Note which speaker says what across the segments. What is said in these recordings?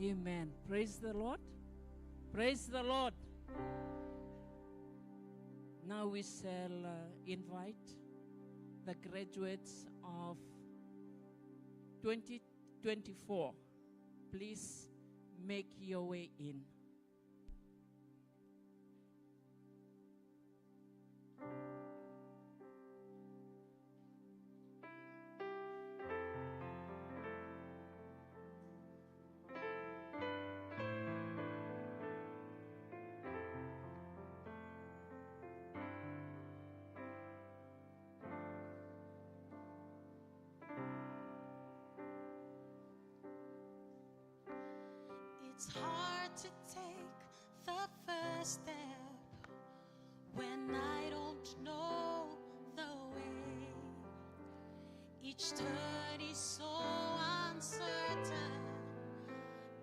Speaker 1: Amen. Praise the Lord. Praise the Lord. Now we shall invite the graduates of 2024. Please make your way in.
Speaker 2: It's hard to take the first step when I don't know the way. Each turn is so uncertain.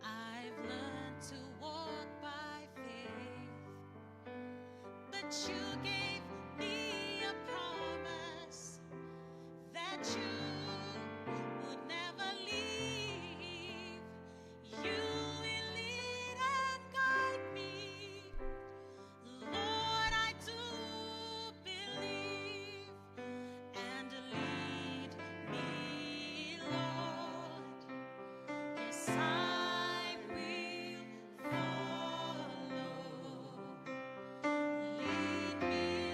Speaker 2: I've learned to walk by faith, but you gave me a promise that you would never leave. You will lead and guide me. Lord, I do believe, and lead me, Lord. Yes, I will follow. Lead me,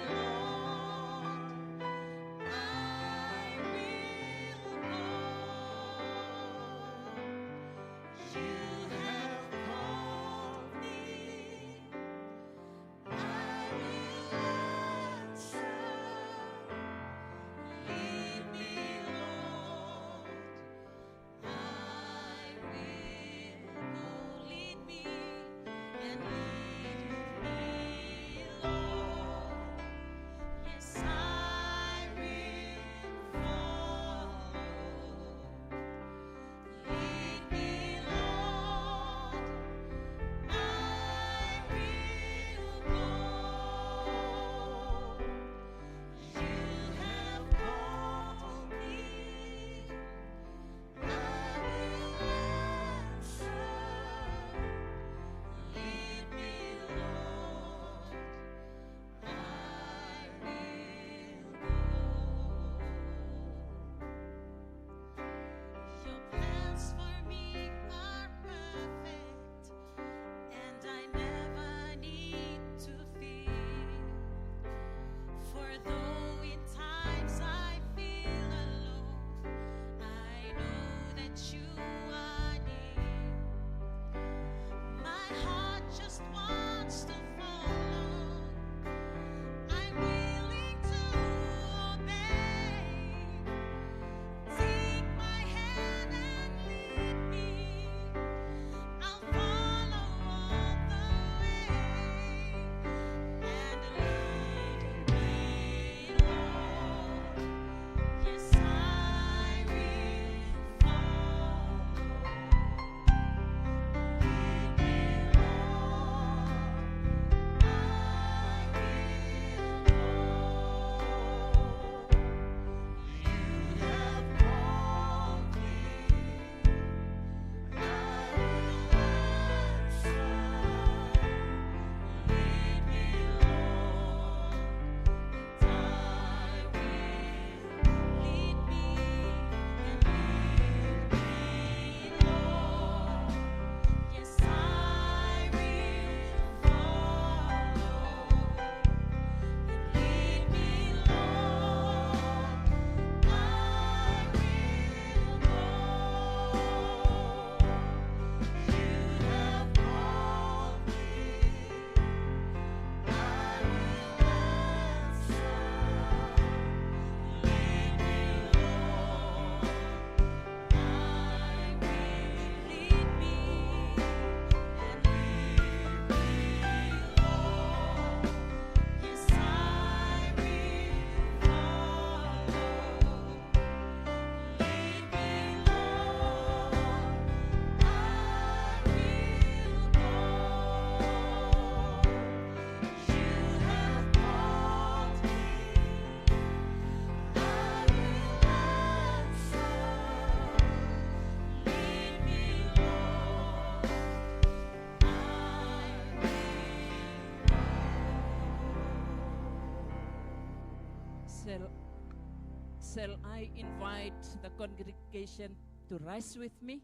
Speaker 1: Shall I invite the congregation to rise with me?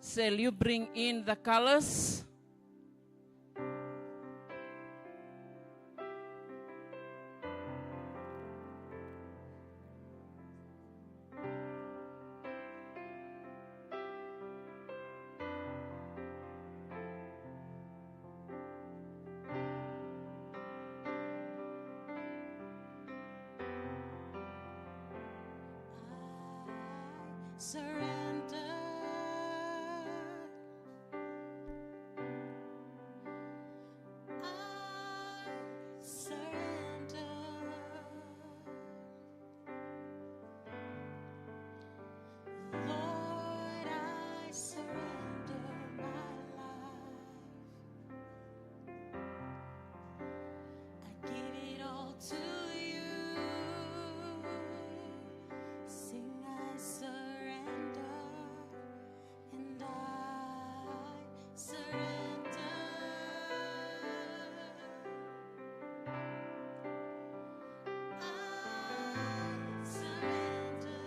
Speaker 1: Shall you bring in the colors?
Speaker 2: Surrender. I surrender. Lord, I surrender my life. I give it all to you. Sing, I surrender, and I surrender. I surrender.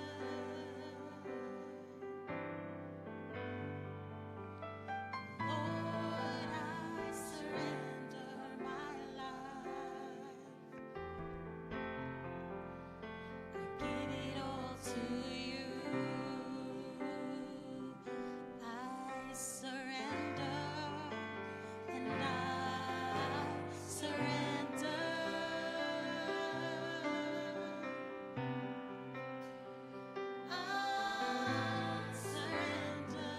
Speaker 2: Lord, I surrender my life. I give it all to you. I surrender, and I surrender. I surrender.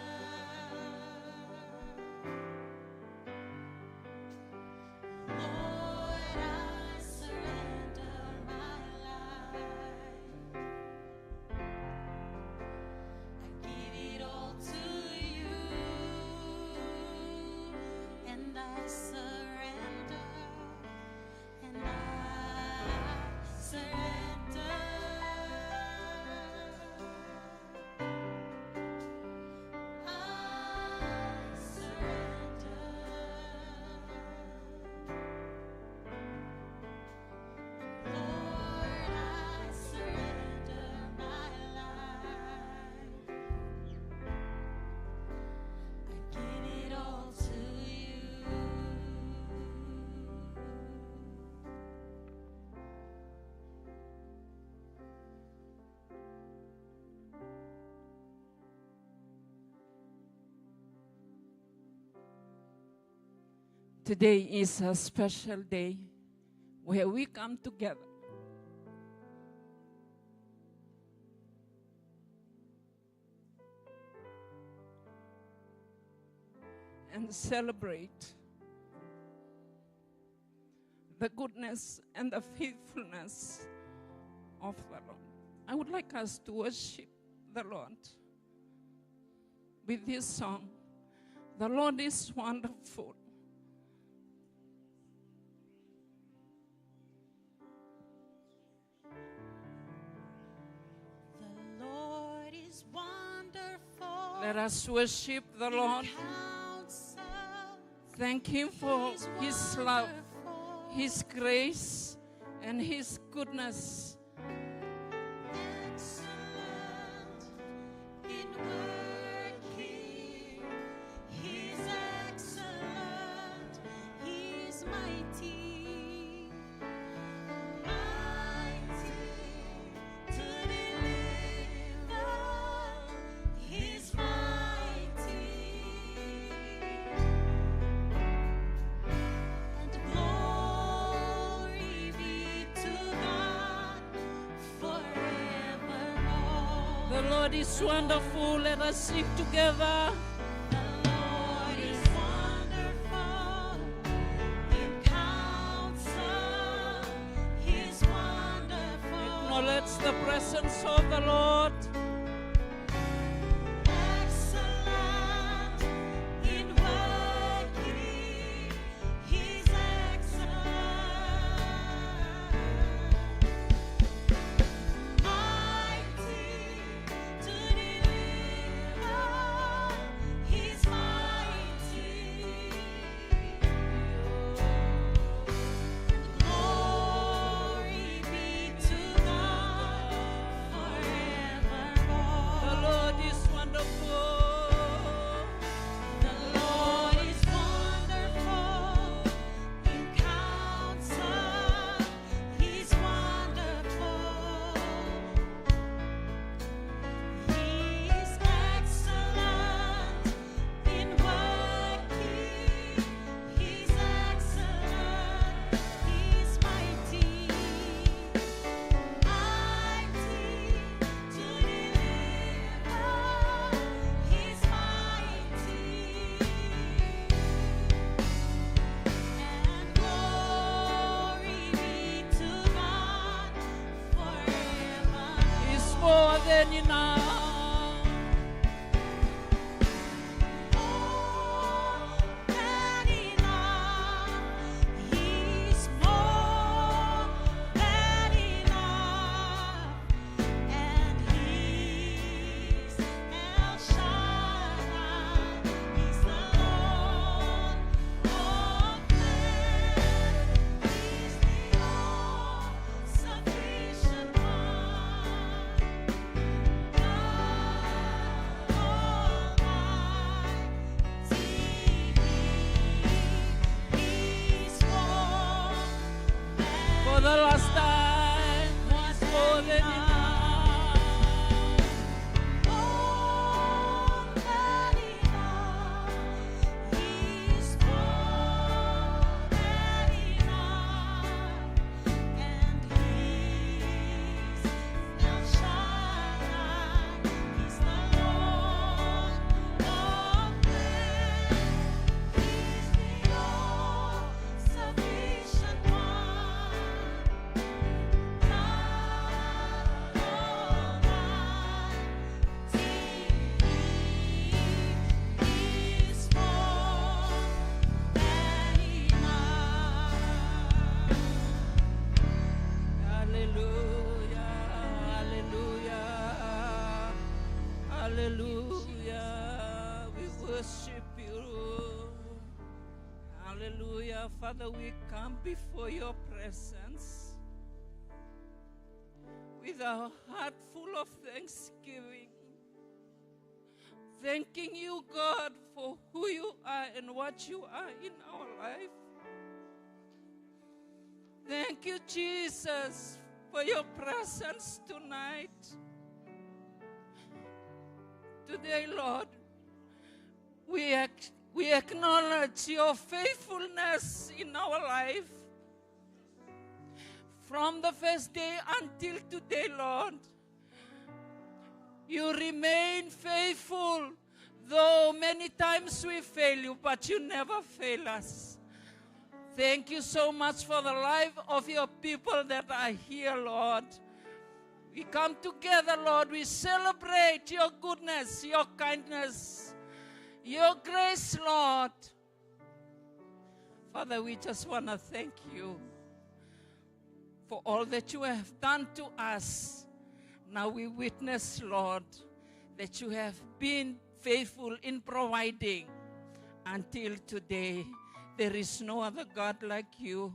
Speaker 2: Lord, I surrender my life. I give it all to you, and I surrender, and I surrender. I surrender. Lord, I surrender my life. I give it all to you.
Speaker 1: Today is a special day where we come together and celebrate the goodness and the faithfulness of the Lord. I would like us to worship the Lord with this song. The Lord is wonderful.
Speaker 2: The Lord is wonderful.
Speaker 1: Let us worship the Lord.
Speaker 2: Counsel.
Speaker 1: Thank Him for
Speaker 2: He's
Speaker 1: His love,
Speaker 2: wonderful.
Speaker 1: His grace, and His goodness.
Speaker 2: Excellent in working. He's excellent. He's mighty. Mighty to deliver. He's mighty. And glory be to God forevermore.
Speaker 1: The Lord is wonderful. Let us sing together.
Speaker 2: The Lord is wonderful in counsel. He's wonderful.
Speaker 1: Acknowledge the presence of the Lord.
Speaker 2: Excellent in working. He's excellent. Mighty to deliver. He's mighty.
Speaker 1: more than enough. For the last time, he's more than enough. Hallelujah. We worship you. Hallelujah. Father, we come before your presence with a heart full of thanksgiving. Thanking you, God, for who you are and what you are in our life. Thank you, Jesus, for your presence tonight. Today, Lord, we acknowledge your faithfulness in our life. From the first day until today, Lord, you remain faithful, though many times we fail you, but you never fail us. Thank you so much for the life of your people that are here, Lord. We come together, Lord. We celebrate your goodness, your kindness, your grace, Lord. Father, we just want to thank you for all that you have done to us. Now we witness, Lord, that you have been faithful in providing until today. There is no other God like you.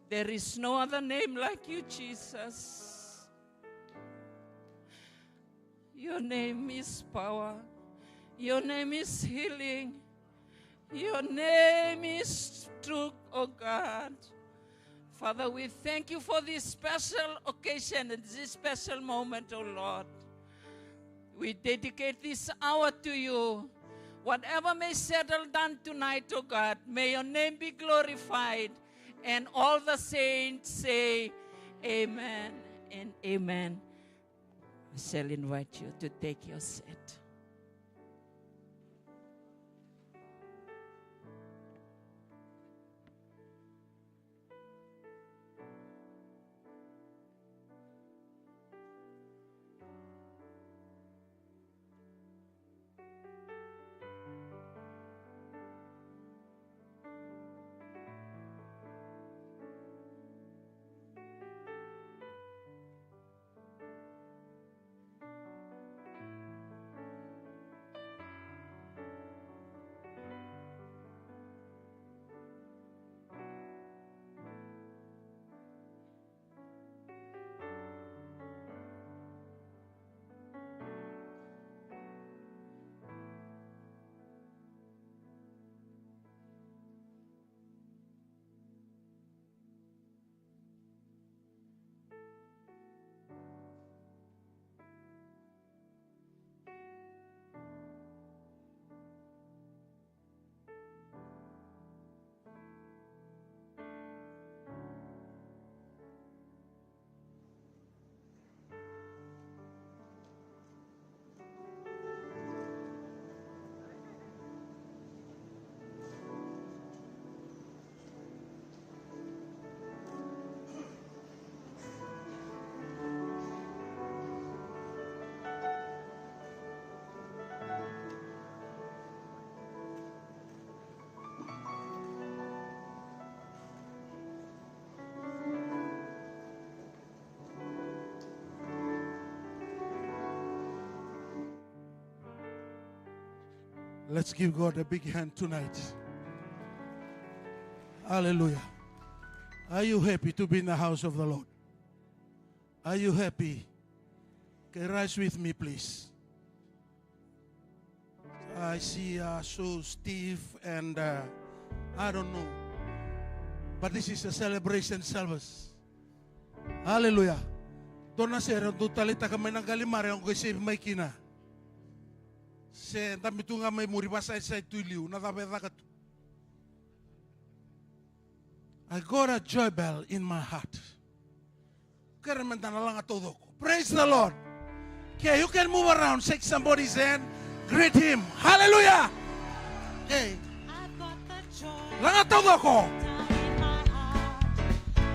Speaker 1: There is no other name like you, Jesus. Your name is power. Your name is healing. Your name is truth, oh God. Father, we thank you for this special occasion and this special moment, oh Lord. We dedicate this hour to you. Whatever may settle down tonight, oh God, may your name be glorified. And all the saints say, amen and amen. I shall invite you to take your seat.
Speaker 3: Let's give God a big hand tonight. Hallelujah. Are you happy to be in the house of the Lord? Are you happy? Okay, rise with me, please. I see so Steve and I don't know. But this is a celebration service. Hallelujah. Dona sera do talita ka may nagalimare ang kasi may kina. Se damitu nga may muri basa sa tuliu na dapat. I got a joy bell in my heart. Praise the Lord. Okay, you can move around, shake somebody's hand, greet him. Hallelujah. Okay.
Speaker 2: I've got the joy
Speaker 3: Langa todo ko.
Speaker 2: down in my heart.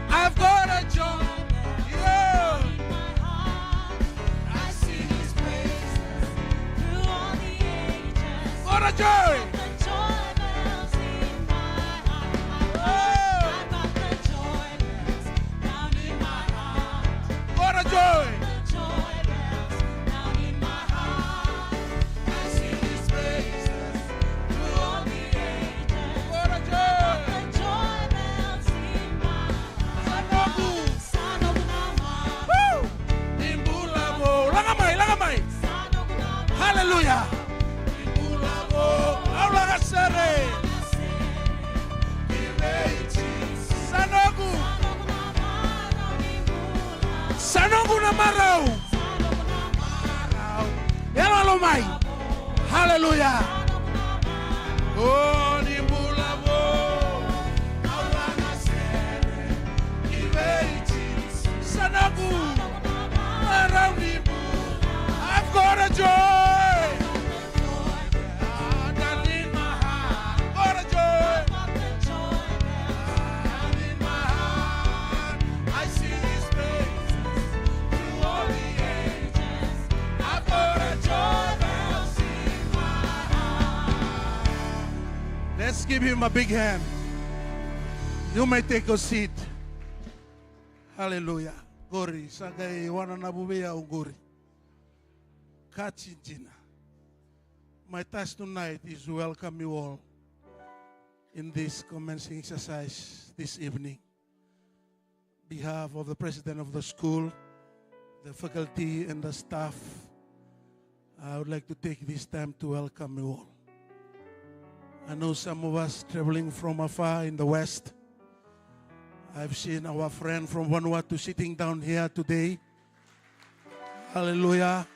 Speaker 3: I've got a joy. Yeah.
Speaker 2: In my heart, I sing His praises through all the ages.
Speaker 3: What a joy.
Speaker 2: The joy bells in my heart.
Speaker 3: Oh.
Speaker 2: I've got the joy bells down in my heart.
Speaker 3: What a joy.
Speaker 2: The joy bells down in my heart. I sing His praises through all the ages.
Speaker 3: What a joy.
Speaker 2: The joy bells in my heart.
Speaker 3: Sanogu.
Speaker 2: Sanogu naman.
Speaker 3: Woo. Imbulabo. Langamay.
Speaker 2: Sanogu naman.
Speaker 3: Hallelujah. Imbulabo. Aula sere. Sanogu.
Speaker 2: Sanogu naman ang imula.
Speaker 3: Sanogu na maraw.
Speaker 2: Sanogu naman.
Speaker 3: Elalomay. Hallelujah.
Speaker 2: Sanogu naman.
Speaker 3: Oh, Nimbulabo. Aula sere. Sanogu. Maraw Nimbula. I've got a joy. Down in my heart. Got a joy. Down in my heart. I sing His praises through all the ages. I've got a joy bells in my heart. Let's give Him a big hand. You may take a seat. Hallelujah. Gori, sagay wana nabubeya ugori. Kachinchina. My task tonight is to welcome you all in this commencing exercise this evening. On behalf of the president of the school, the faculty and the staff, I would like to take this time to welcome you all. I know some of us traveling from afar in the west. I've seen our friend from Vanuatu sitting down here today. Hallelujah.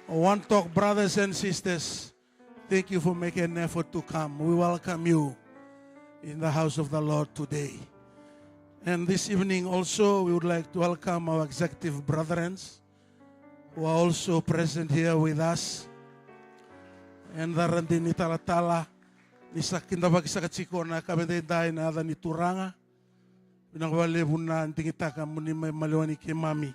Speaker 3: One Talk brothers and sisters, thank you for making an effort to come. We welcome you in the house of the Lord today. And this evening also, we would like to welcome our executive brethren who are also present here with us. And darandi ni talatala ni sakinda bakisakachiko na kabendai na ada ni turanga. Pinangwale buna tingitaka muni maliwani kimami.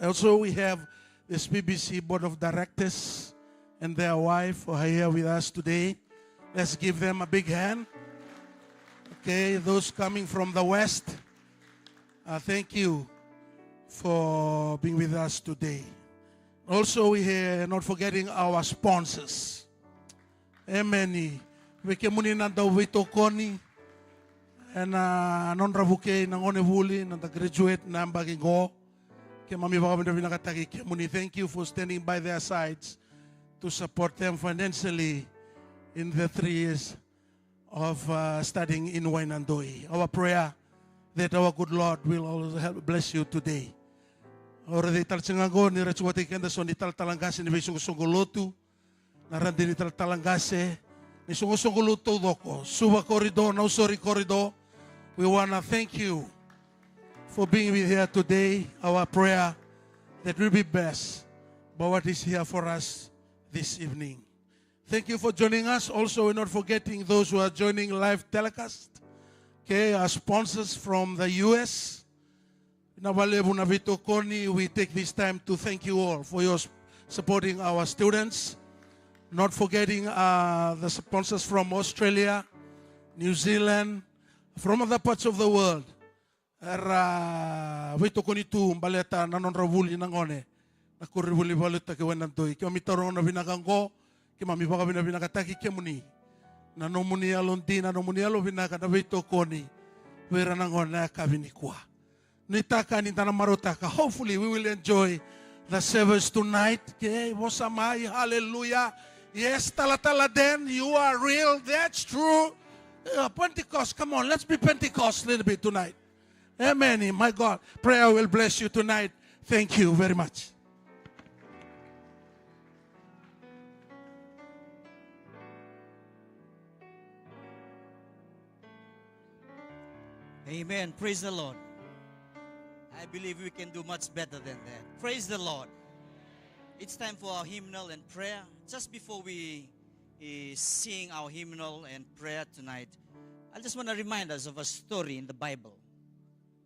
Speaker 3: Also, we have the SPBC Board of Directors and their wife are here with us today. Let's give them a big hand. Okay, those coming from the west, thank you for being with us today. Also, we are not forgetting our sponsors. Amen. We can Koni. And non ravuke nang onevuli nang graduate na baging go ke mami Bula Vinaka taki ke muni. Thank you for standing by their sides to support them financially in the 3 years of studying in Wainandoi. Our prayer that our good Lord will also help bless you today. Ora de tal tsingago ni rachuate kenda so ni tal talangase ni sungulutu na randi ni tal talangase ni sungulutu doko suba corridor no sorry corridor. We want to thank you for being with here today. Our prayer that will be best by what is here for us this evening. Thank you for joining us. Also, we're not forgetting those who are joining live telecast. Okay, our sponsors from the U.S. We take this time to thank you all for your supporting our students. Not forgetting the sponsors from Australia, New Zealand, from other parts of the world. Na kuribuli valuta ke wenantoi. Ke mamitarong na vinakangko. Ke mamipaka vinakataki ke muni. Na no muni alonti na no muni alo vinaka na veito koni. Vera nangona kavinikwa. Nitaka nitana marotaka. Hopefully we will enjoy the service tonight. Okay, Wosamai, hallelujah. Yes, talatala then, you are real, that's true. Pentecost, come on, let's be Pentecost a little bit tonight. Amen. My God, prayer will bless you tonight. Thank you very much.
Speaker 4: Amen. Praise the Lord. I believe we can do much better than that. Praise the Lord. It's time for our hymnal and prayer. Just before we sing our hymnal and prayer tonight, I just want to remind us of a story in the Bible.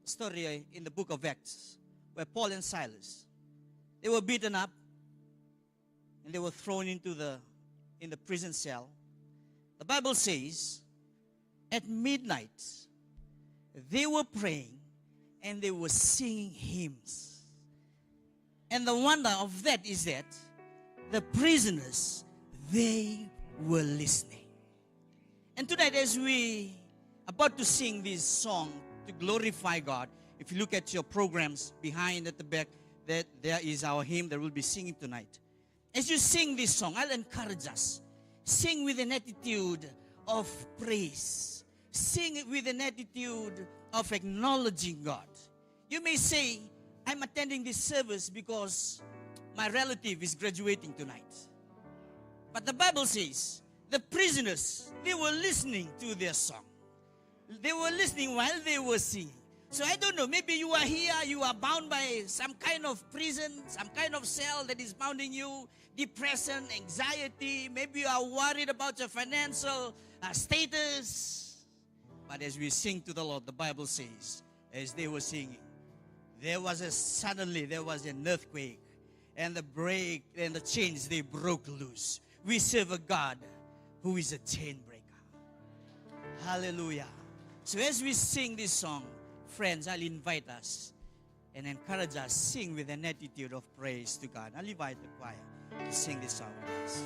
Speaker 4: A story in the book of Acts, where Paul and Silas, they were beaten up and they were thrown in the prison cell. The Bible says, at midnight, they were praying and they were singing hymns. And the wonder of that is that the prisoners, they were listening. And tonight, as we about to sing this song to glorify God, if you look at your programs behind at the back, that there is our hymn that we'll be singing tonight. As you sing this song, I'll encourage us. Sing with an attitude of praise. Sing it with an attitude of acknowledging God. You may say, I'm attending this service because my relative is graduating tonight. But the Bible says, the prisoners, they were listening to their song. They were listening while they were singing. So I don't know, maybe you are here, you are bound by some kind of prison, some kind of cell that is bounding you, depression, anxiety, maybe you are worried about your financial status. But as we sing to the Lord, the Bible says, as they were singing, there was an earthquake, and the chains, they broke loose. We serve a God who is a chain breaker. Hallelujah. So as we sing this song, friends, I'll invite us and encourage us, sing with an attitude of praise to God. I'll invite the choir to sing this song with us.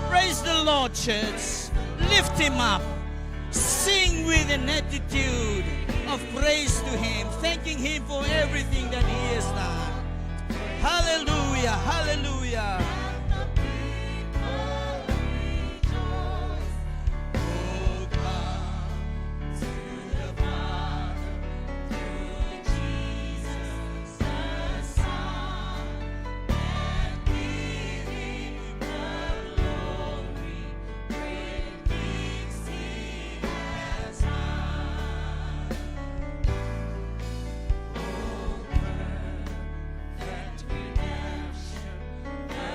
Speaker 4: Praise the Lord, church. Lift Him up. Sing with an attitude of praise to Him, thanking Him for everything that He has done. Hallelujah, hallelujah. Oh, come to the Father through Jesus the Son, and give Him the glory, great things He has done. Oh, perfect redemption, the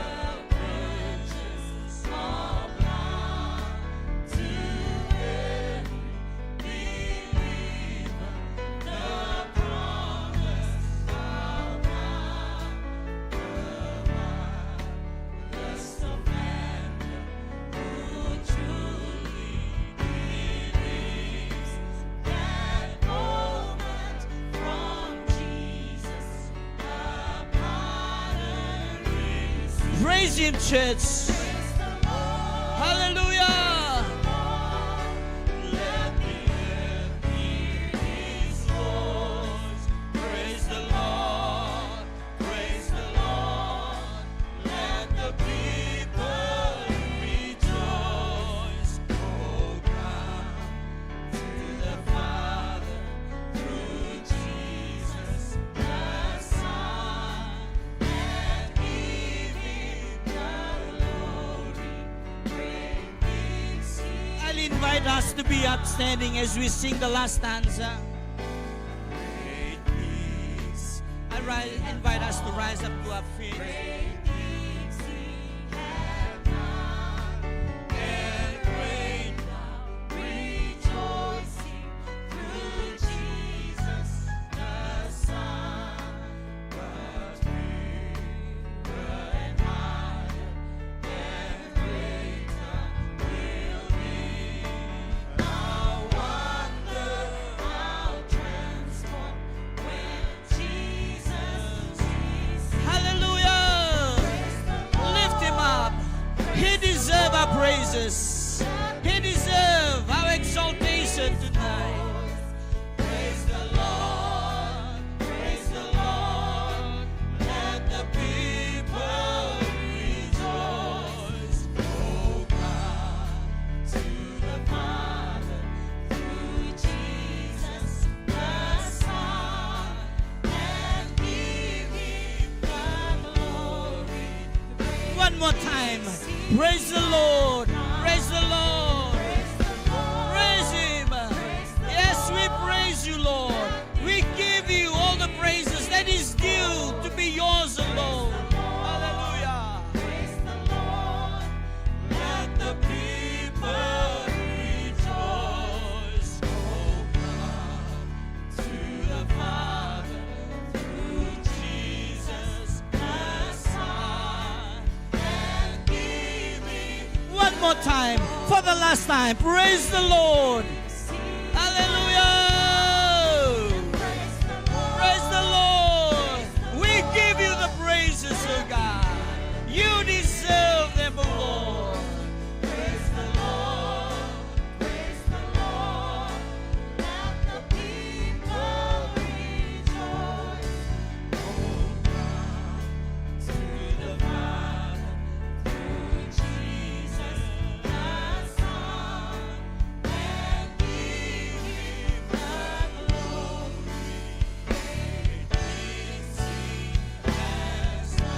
Speaker 4: purchase of blood to every believer, the promise of God, the marvelous offender who truly believes that moment from Jesus, the pardon receives. Praise Him, church. Hallelujah. Let the earth hear His voice. Praise the Lord. Praise the Lord. Let the people rejoice. Oh, come to the Father invite us to be upstanding as we sing the last stanza. Great peace. Invite us to rise up to our feet. Praises. He deserves our exaltation tonight. Praise the Lord, praise the Lord. Let the people rejoice. Oh God, to the Father, through Jesus the Son, and give Him the glory. One more time. Praise the Lord. Praise the Lord. Praise Him. Yes, we praise you, Lord. We give you all the praises that is due to be yours alone. Hallelujah. Praise the Lord. Let the people rejoice. Oh God, to the Father, through Jesus the Son. One more time, for the last time. Praise the Lord. Hallelujah. Praise the Lord. We give you the praises, oh God. You deserve them, oh Lord. Praise the Lord. Praise the Lord. Let the people rejoice. Oh God, to the Father, through Jesus the Son, and give Him the glory. Great things He has done.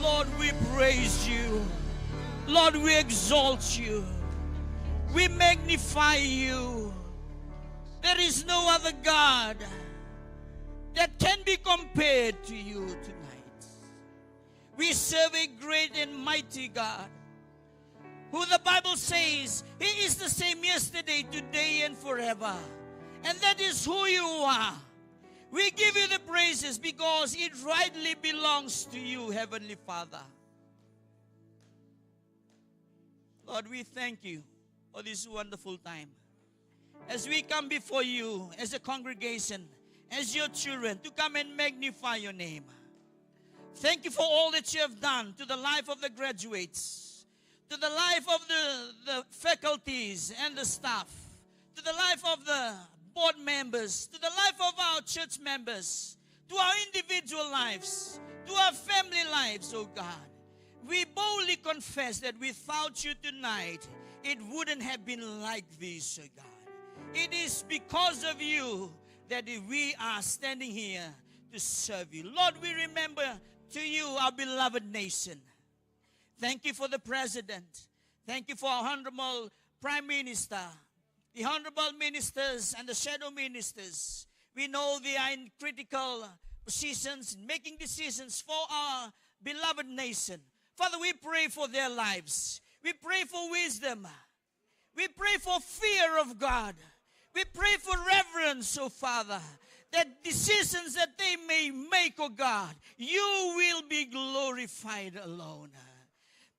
Speaker 4: Lord, we praise you. Lord, we exalt you. We magnify you. There is no other God that can be compared to you tonight. We serve a great and mighty God, who the Bible says He is the same yesterday, today, and forever. And that is who you are. We give you the praises because it rightly belongs to you, Heavenly Father. Lord, we thank you for this wonderful time. As we come before you as a congregation, as your children, to come and magnify your name. Thank you for all that you have done to the life of the graduates, to the life of the faculties and the staff, to the life of the board members, to the life of our church members, to our individual lives, to our family lives, oh God. We boldly confess that without you tonight, it wouldn't have been like this, oh God. It is because of you that we are standing here to serve you. Lord, we remember to you our beloved nation. Thank you for the President. Thank you for our Honorable Prime Minister, the Honorable Ministers and the Shadow Ministers. We know they are in critical positions, making decisions for our beloved nation. Father, we pray for their lives. We pray for wisdom. We pray for fear of God. We pray for reverence, oh Father, that decisions that they may make, oh God, you will be glorified alone.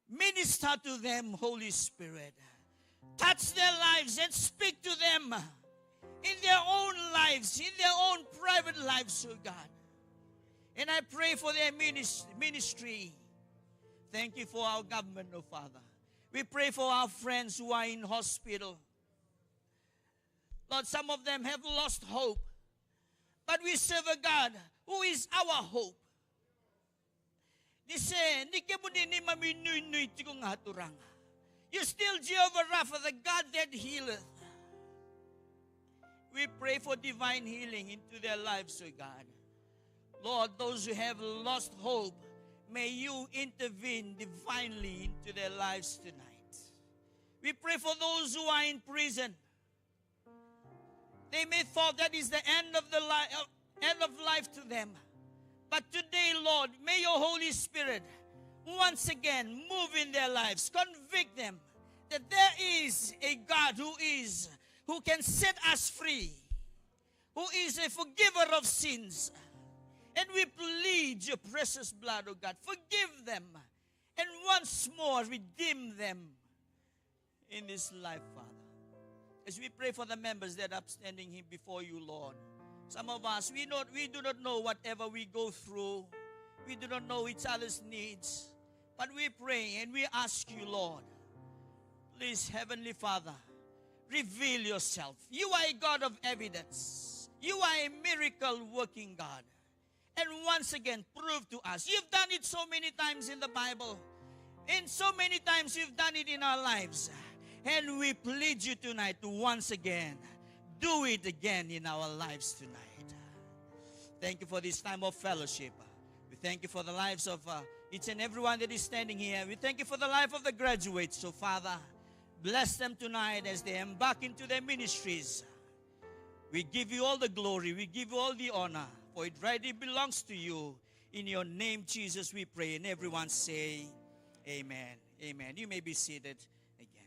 Speaker 4: Minister to them, Holy Spirit. Touch their lives and speak to them in their own lives, in their own private lives, oh God. And I pray for their ministry. Thank you for our government, oh Father. We pray for our friends who are in hospital. Lord, some of them have lost hope. But we serve a God who is our hope. You still Jehovah Rapha, the God that healeth. We pray for divine healing into their lives, oh God. Lord, those who have lost hope, may you intervene divinely into their lives tonight. We pray for those who are in prison. They may thought that is the end of life to them. But today, Lord, may your Holy Spirit once again move in their lives. Convict them that there is a God who can set us free, who is a forgiver of sins. And we plead your precious blood, oh God. Forgive them and once more redeem them in this life, Father. As we pray for the members that are standing here before you, Lord. Some of us, we do not know whatever we go through. We do not know each other's needs. But we pray and we ask you, Lord, please, Heavenly Father, reveal yourself. You are a God of evidence. You are a miracle-working God. And once again, prove to us. You've done it so many times in the Bible. And so many times you've done it in our lives. And we plead you tonight to once again do it again in our lives tonight. Thank you for this time of fellowship. We thank you for the lives of each and everyone that is standing here. We thank you for the life of the graduates. So, Father, bless them tonight as they embark into their ministries. We give you all the glory. We give you all the honor. For it rightly belongs to you. In your name, Jesus, we pray. And everyone say, amen. Amen. You may be seated again.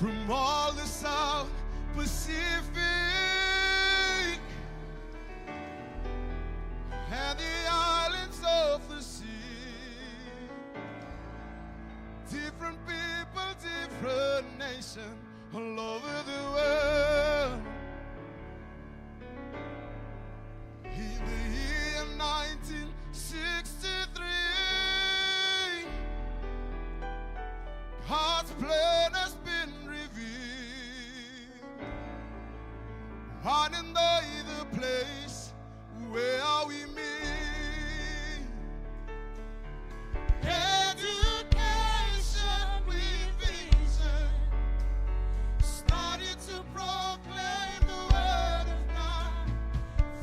Speaker 5: from all the South Pacific and the islands of the sea. Different people, different nations, all over the world. In the year 1963, God's plan has been revealed. One and the place where we meet. Education with vision, started to proclaim the word of God,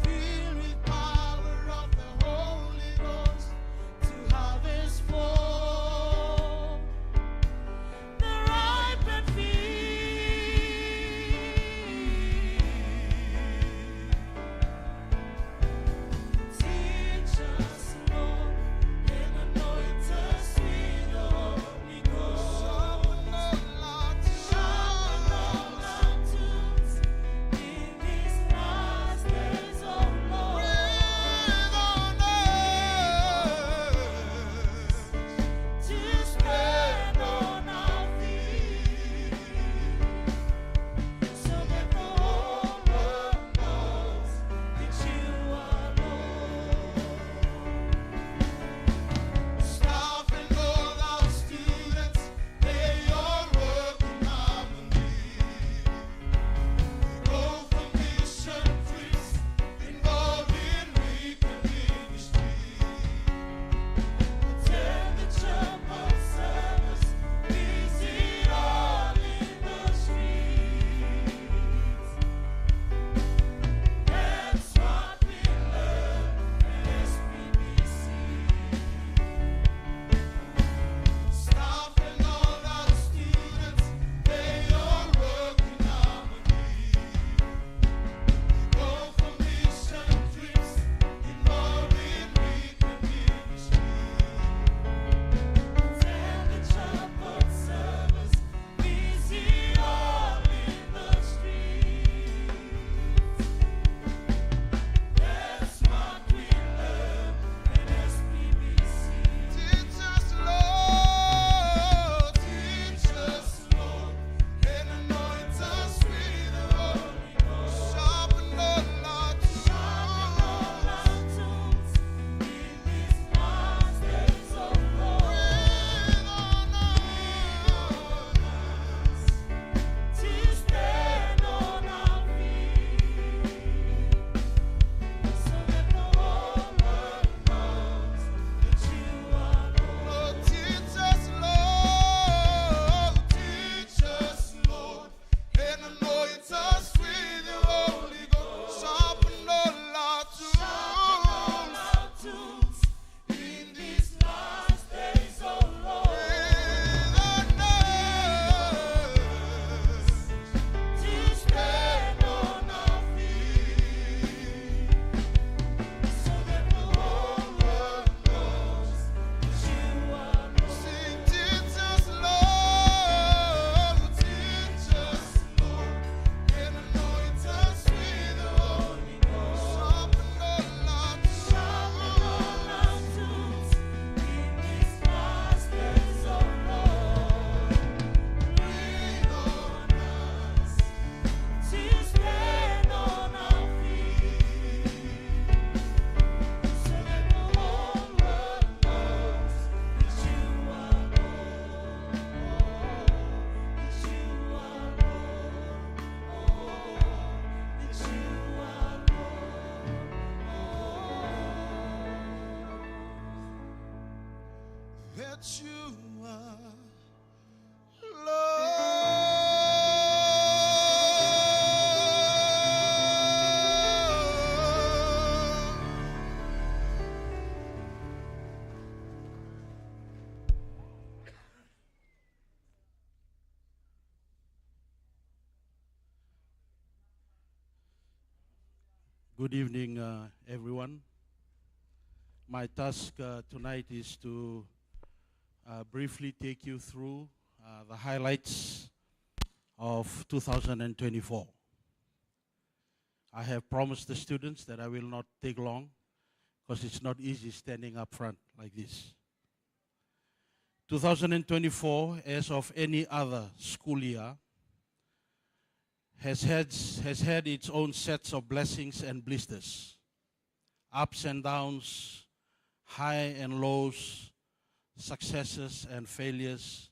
Speaker 5: filled with power of the Holy Ghost to harvest for the ripened field. Teach us, Lord, and anoint us with the Holy Ghost. Sharpen all our tools in these last days, oh Lord. Breathe on us to spread on our feet, so that the whole world knows that you are Lord. Staff and all our students, they all work in harmony. We go from mission trips involved in weekend ministry. Attend the chapel service, visit all in the streets. That's what we learn at SPBC. Staff and all our students, they all work in harmony. We go from mission trips involved in weekend ministry. Attend the chapel service, visit all in the streets. That's what we learn at SPBC. Teach us, Lord, and anoint us with the Holy Ghost. Sharpen all our tools in these last days, oh Lord. Breathe on us to stand on our feet, so that the whole world knows that you are Lord. Teach us, Lord, and anoint us with the Holy Ghost. Sharpen all our tools in these last days, oh Lord. Breathe on us to stand on our feet, so that the whole world knows that you are Lord. Sing, teach us, Lord, and anoint us with the Holy Ghost. Sharpen all our tools in these last days, oh Lord. Breathe on us to stand on our feet, so that the whole world knows that you are Lord, that you are Lord, that you are Lord, that you are Lord.
Speaker 3: Good evening, everyone. My task tonight is to briefly take you through the highlights of 2024. I have promised the students that I will not take long because it's not easy standing up front like this. 2024, as of any other school year, has had its own sets of blessings and blisters, ups and downs, high and lows, successes and failures.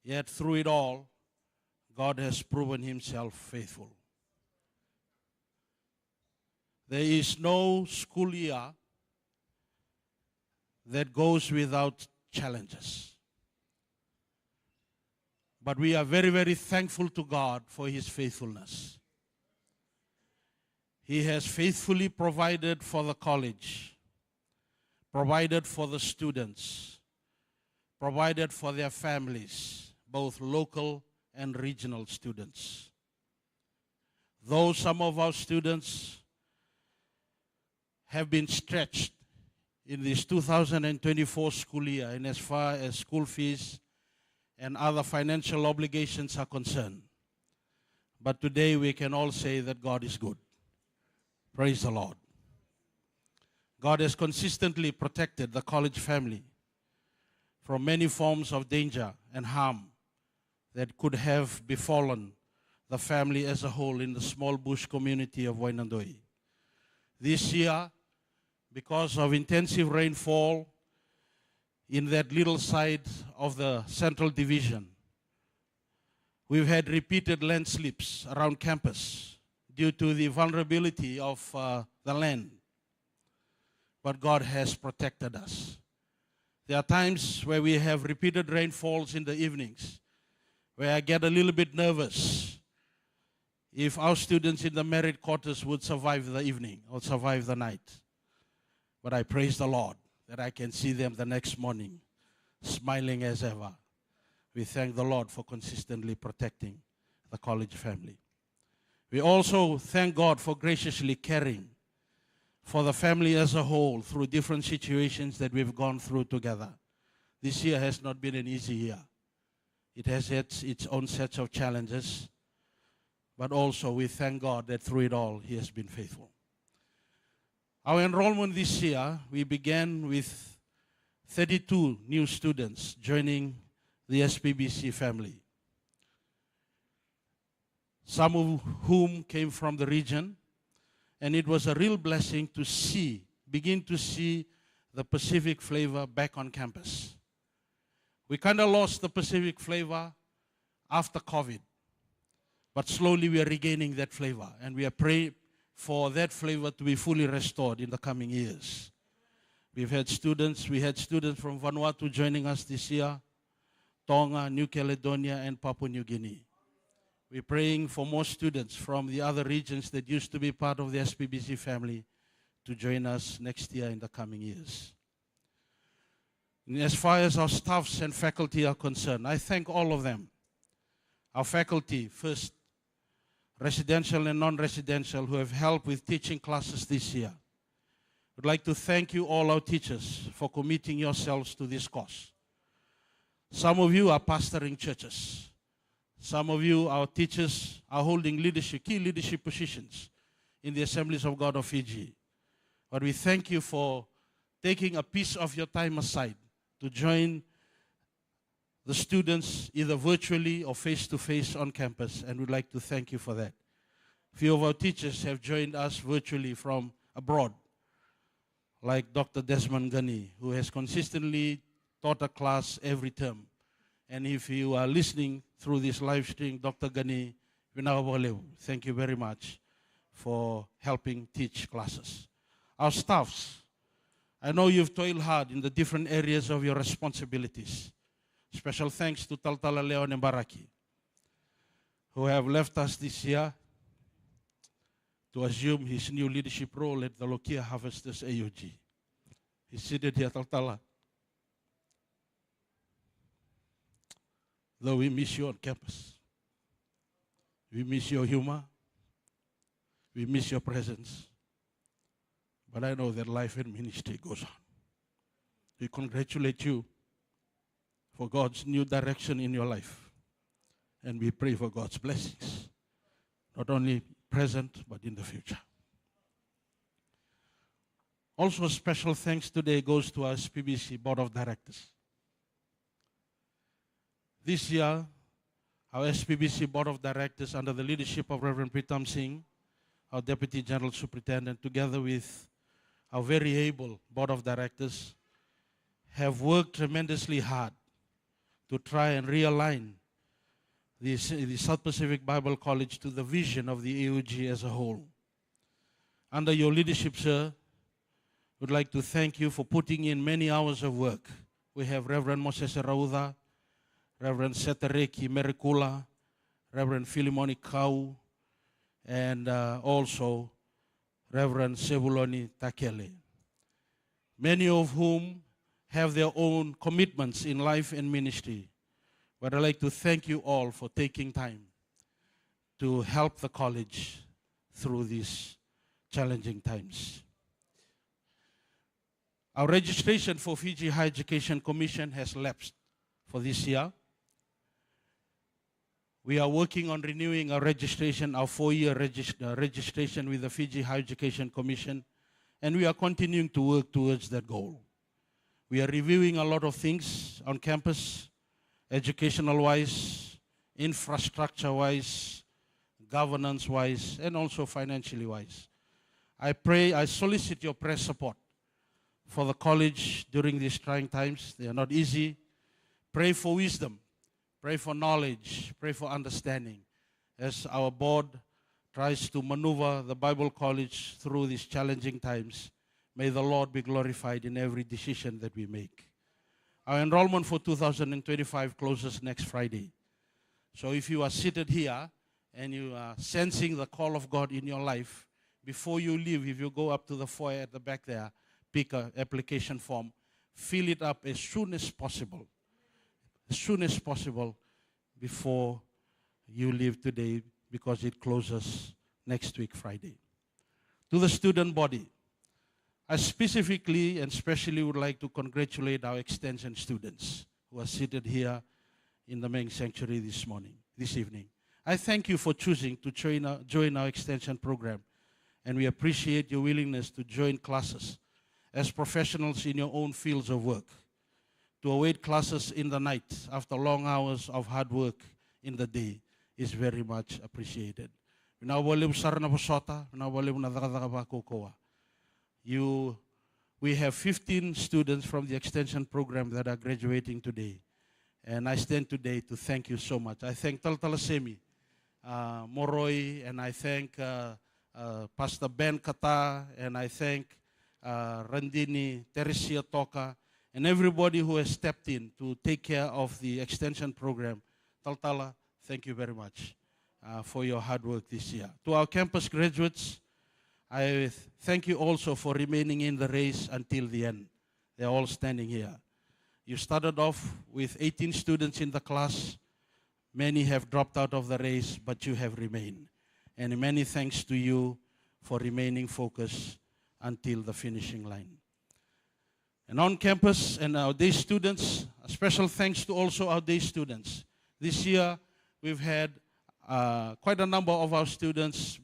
Speaker 3: Yet through it all, God has proven himself faithful. There is no school year that goes without challenges. But we are very, very thankful to God for his faithfulness. He has faithfully provided for the college, provided for the students, provided for their families, both local and regional students. Though some of our students have been stretched in this 2024 school year, and as far as school fees and other financial obligations are concerned. But today we can all say that God is good. Praise the Lord. God has consistently protected the college family from many forms of danger and harm that could have befallen the family as a whole in the small bush community of Wainandoi. This year, because of intensive rainfall in that little side of the Central Division, we've had repeated landslips around campus due to the vulnerability of the land. But God has protected us. There are times where we have repeated rainfalls in the evenings where I get a little bit nervous if our students in the merit quarters would survive the evening or survive the night. But I praise the Lord that I can see them the next morning smiling as ever. We thank the Lord for consistently protecting the college family. We also thank God for graciously caring for the family as a whole through different situations that we've gone through together. This year has not been an easy year. It has had its own sets of challenges, but also we thank God that through it all, he has been faithful. Our enrollment this year, we began with 32 new students joining the SPBC family, some of whom came from the region, and it was a real blessing to begin to see the Pacific flavor back on campus. We kind of lost the Pacific flavor after COVID, but slowly we are regaining that flavor, and we are praying for that flavor to be fully restored in the coming years. We had students from Vanuatu joining us this year, Tonga, New Caledonia, and Papua New Guinea. We're praying for more students from the other regions that used to be part of the SPBC family to join us next year in the coming years. And as far as our staffs and faculty are concerned, I thank all of them. Our faculty, first, residential and non-residential, who have helped with teaching classes this year. I'd like to thank you all our teachers for committing yourselves to this cause. Some of you are pastoring churches. Some of you, our teachers, are holding key leadership positions in the Assemblies of God of Fiji. But we thank you for taking a piece of your time aside to join the students either virtually or face-to-face on campus, and we'd like to thank you for that. A few of our teachers have joined us virtually from abroad, like Dr. Desmond Ghani, who has consistently taught a class every term. And if you are listening through this live stream, Dr. Ghani, thank you very much for helping teach classes. Our staffs, I know you've toiled hard in the different areas of your responsibilities. Special thanks to Taltala Leon and Baraki, who have left us this year to assume his new leadership role at the Lokia Harvesters AUG. He's seated here, Taltala. Though we miss you on campus, we miss your humor, we miss your presence, but I know that life and ministry goes on. We congratulate you for God's new direction in your life. And we pray for God's blessings, not only present, but in the future. Also, special thanks today goes to our SPBC Board of Directors. This year, our SPBC Board of Directors, under the leadership of Reverend Pritam Singh, our Deputy General Superintendent, together with our very able Board of Directors, have worked tremendously hard to try and realign the South Pacific Bible College to the vision of the AUG as a whole. Under your leadership, sir, would like to thank you for putting in many hours of work. We have Reverend Moses Rauda, Reverend Setereki Merikula, Reverend Filimoni Kau, and also Reverend Sebuloni Takele, many of whom have their own commitments in life and ministry. But I'd like to thank you all for taking time to help the college through these challenging times. Our registration for Fiji Higher Education Commission has lapsed for this year. We are working on renewing our registration, our 4-year registration with the Fiji Higher Education Commission, and we are continuing to work towards that goal. We are reviewing a lot of things on campus, educational-wise, infrastructure-wise, governance-wise, and also financially-wise. I solicit your prayer support for the college during these trying times. They are not easy. Pray for wisdom, pray for knowledge, pray for understanding as our board tries to maneuver the Bible College through these challenging times. May the Lord be glorified in every decision that we make. Our enrollment for 2025 closes next Friday. So if you are seated here and you are sensing the call of God in your life, before you leave, if you go up to the foyer at the back there, pick an application form, fill it up as soon as possible before you leave today, because it closes next week, Friday. To the student body, I specifically and specially would like to congratulate our extension students who are seated here in the main sanctuary this evening. I thank you for choosing to join our extension program, and we appreciate your willingness to join classes as professionals in your own fields of work, to await classes in the night after long hours of hard work in the day is very much appreciated. We have 15 students from the extension program that are graduating today, and I stand today to thank you so much. I thank Taltalasemi, Moroi, and I thank Pastor Ben Kata, and I thank Randini, Teresia Toka, and everybody who has stepped in to take care of the extension program. Taltala, thank you very much for your hard work this year. To our campus graduates, I thank you also for remaining in the race until the end. They're all standing here. You started off with 18 students in the class. Many have dropped out of the race, but you have remained. And many thanks to you for remaining focused until the finishing line. And on campus and our day students, a special thanks to also our day students. This year, we've had quite a number of our students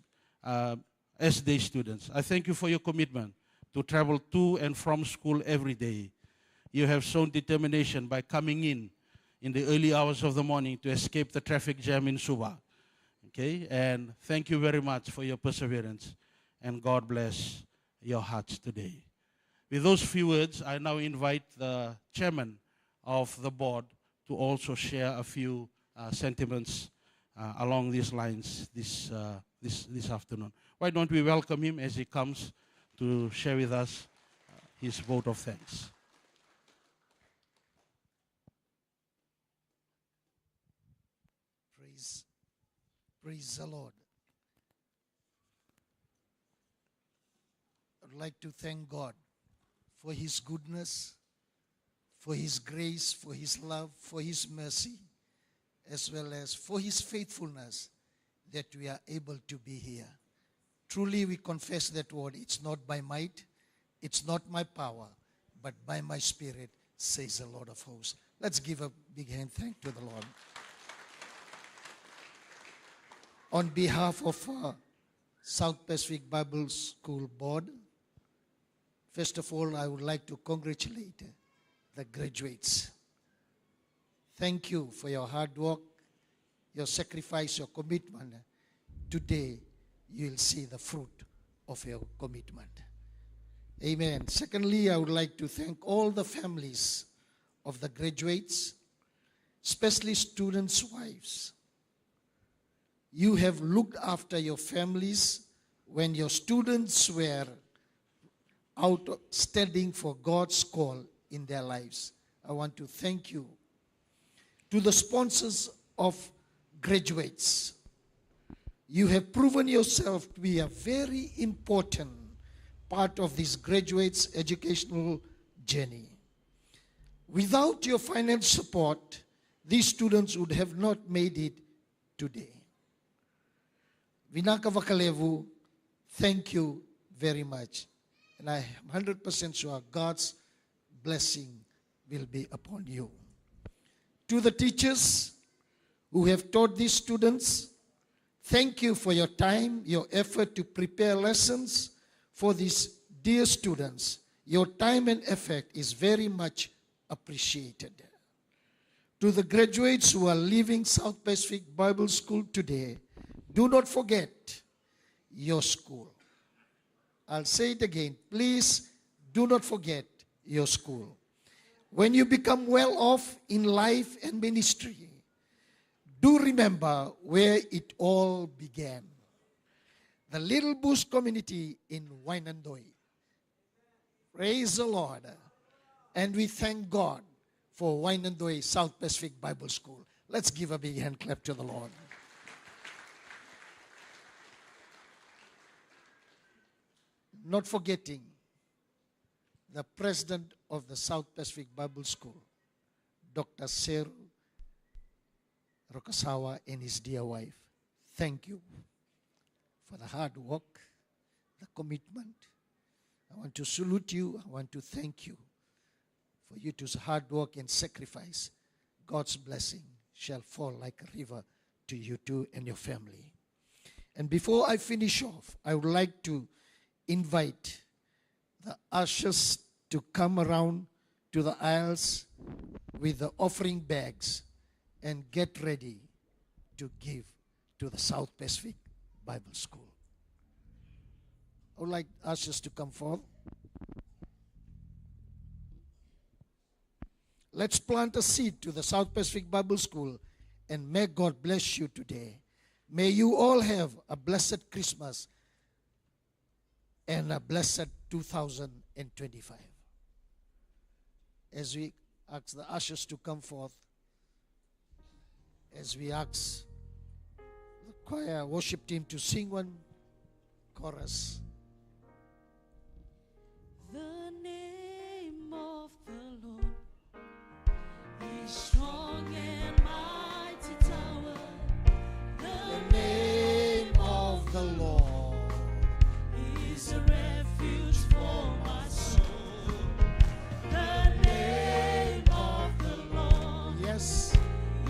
Speaker 3: as day students. I thank you for your commitment to travel to and from school every day. You have shown determination by coming in the early hours of the morning to escape the traffic jam in Suba. Okay, and thank you very much for your perseverance, and God bless your hearts today. With those few words, I now invite the chairman of the board to also share a few sentiments along these lines this afternoon. Why don't we welcome him as he comes to share with us his vote of thanks.
Speaker 6: Praise the Lord. I'd like to thank God for His goodness, for His grace, for His love, for His mercy, as well as for His faithfulness that we are able to be here. Truly we confess that word. It's not by might, it's not my power, but by my Spirit, says the Lord of hosts. Let's give a big hand thank to the Lord. On behalf of South Pacific Bible School Board, first of all, I would like to congratulate the graduates. Thank you for your hard work, your sacrifice, your commitment. Today, you'll see the fruit of your commitment. Amen. Secondly, I would like to thank all the families of the graduates, especially students' wives. You have looked after your families when your students were out studying for God's call in their lives. I want to thank you. To the sponsors of graduates, you have proven yourself to be a very important part of this graduates' educational journey. Without your financial support, these students would have not made it today. Vinaka Vakalevu, thank you very much. And I am 100% sure God's blessing will be upon you. To the teachers who have taught these students, thank you for your time, your effort to prepare lessons for these dear students. Your time and effort is very much appreciated. To the graduates who are leaving South Pacific Bible School today, do not forget your school. I'll say it again. Please do not forget your school. When you become well off in life and ministry, do remember where it all began. The Little Bush community in Wainandoi. Praise the Lord. And we thank God for Wainandoi South Pacific Bible School. Let's give a big hand clap to the Lord. Not forgetting the president of the South Pacific Bible School, Dr. Seru Rokasawa and his dear wife. Thank you for the hard work, the commitment. I want to salute you. I want to thank you for you to hard work and sacrifice. God's blessing shall fall like a river to you too and your family. And before I finish off, I would like to invite the ushers to come around to the aisles with the offering bags and get ready to give to the South Pacific Bible School. I would like ushers to come forth. Let's plant a seed to the South Pacific Bible School, and may God bless you today. May you all have a blessed Christmas and a blessed 2025. As we ask the ushers to come forth, as we ask the choir worship team to sing one chorus.
Speaker 2: The name of the Lord is strong and mighty tower.
Speaker 6: The name of the Lord
Speaker 2: is a refuge for my soul. The name of the Lord
Speaker 6: yes,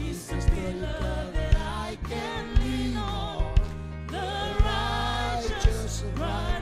Speaker 2: is a pillar that I can lean on. The righteous run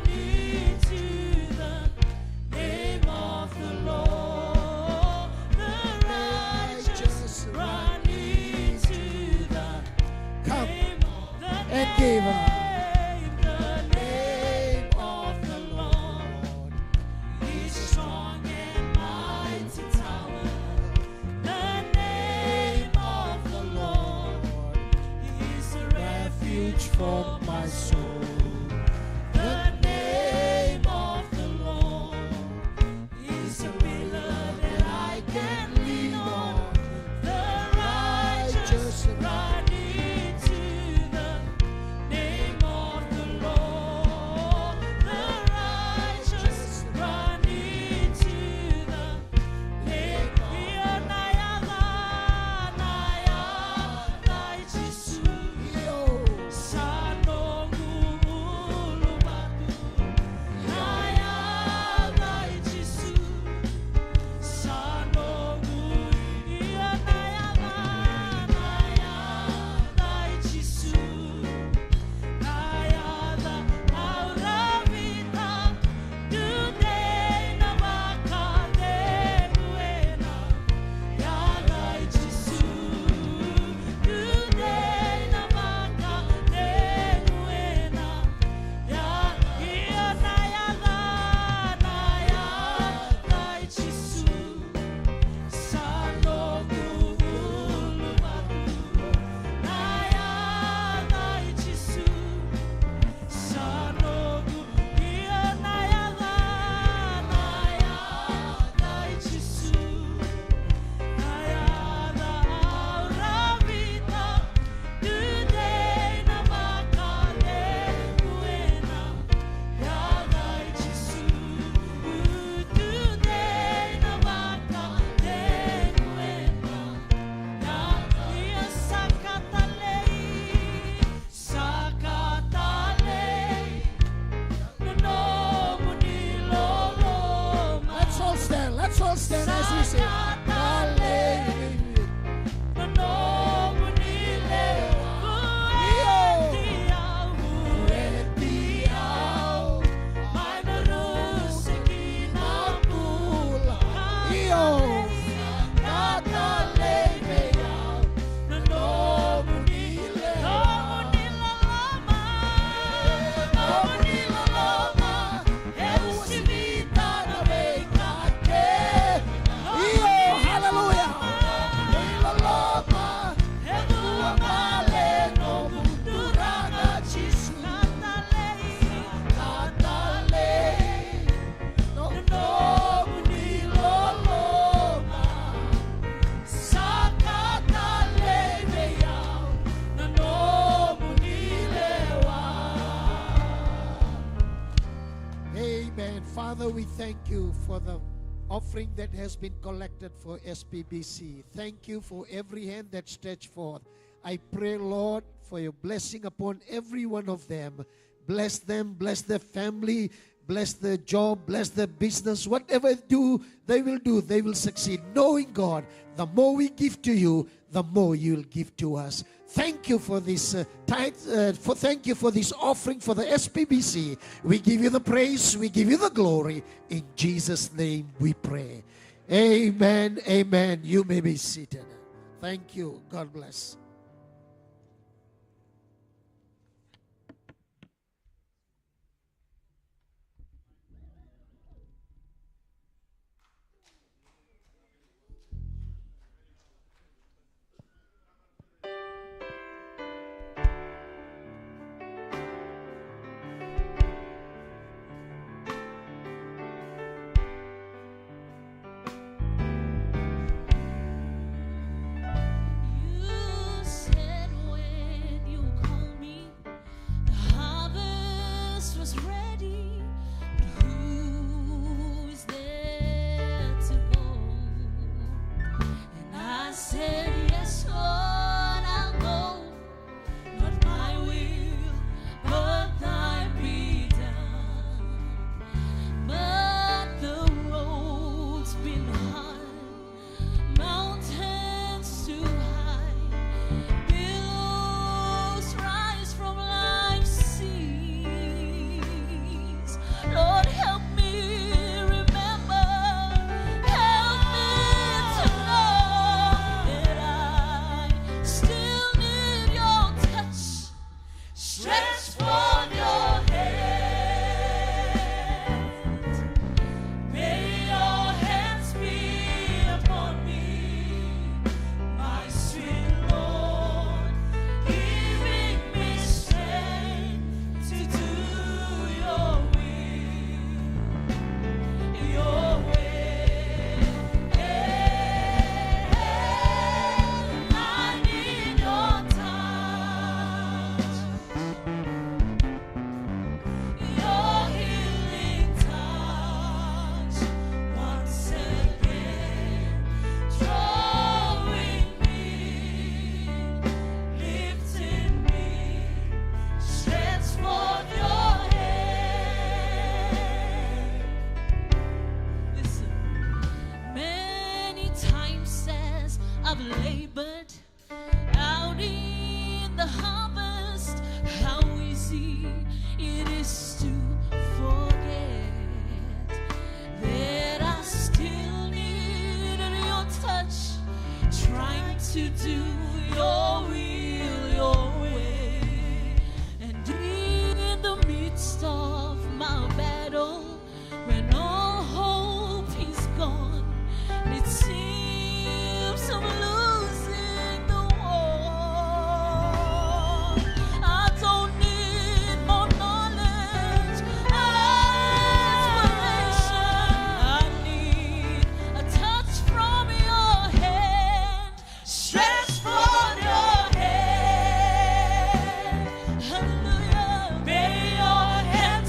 Speaker 6: Father, we thank you for the offering that has been collected for SPBC. Thank you for every hand that stretched forth. I pray, Lord, for your blessing upon every one of them. Bless them, bless their family, bless their job, bless their business. Whatever they will succeed. Knowing, God, the more we give to you, the more you'll give to us. Thank you for this thank you for this offering for the SPBC. We give you the praise, we give you the glory. In Jesus' name we pray. Amen, amen. You may be seated. Thank you. God bless.
Speaker 2: You said when you called me, the harvest was ready. But who is there to go? And I said, yes, Lord, I'll go. Not my will, but thy be done. But the road's been hard, mountains too high, billows rise from life's seas. Lord, help me remember, help me to know that I still need your touch. Stretch forth your hand. May your hands be upon me, my sweet Lord, giving me strength to do your will, your way. I need your touch, your healing touch, once again, drawing me, lifting me, stretch forth your hand. Listen, many times as I've labored out in the harvest, how easy it is to forget that I still needed your touch, trying to do your will, your way. And in the midst of my battle, when all hope is gone, it seems I'm losing the war. I don't need more knowledge and inspiration. I need a touch from your hand. Stretch forth your hand. Hallelujah. May your hand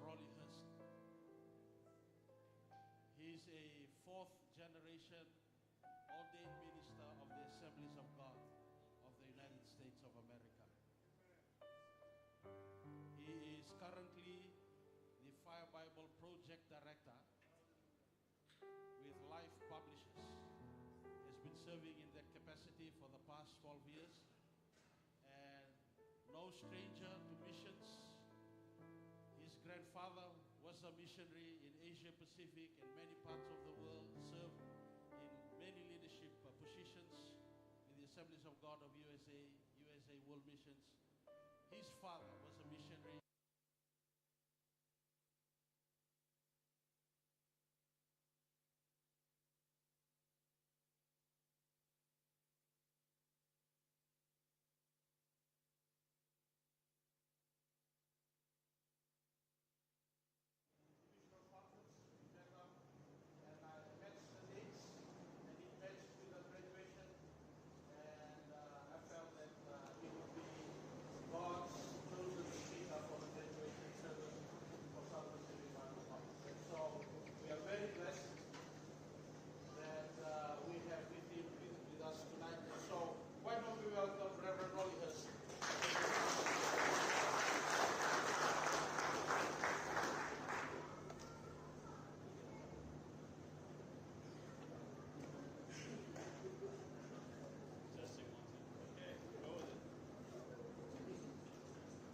Speaker 3: Rollyhurst. He is a fourth generation ordained minister of the Assemblies of God of the United States of America. He is currently the Fire Bible Project Director with Life Publishers. He has been serving in that capacity for the past 12 years. And no stranger to missions. His grandfather was a missionary in Asia Pacific and many parts of the world, served in many leadership positions in the Assemblies of God of USA, USA World Missions. His father was a missionary.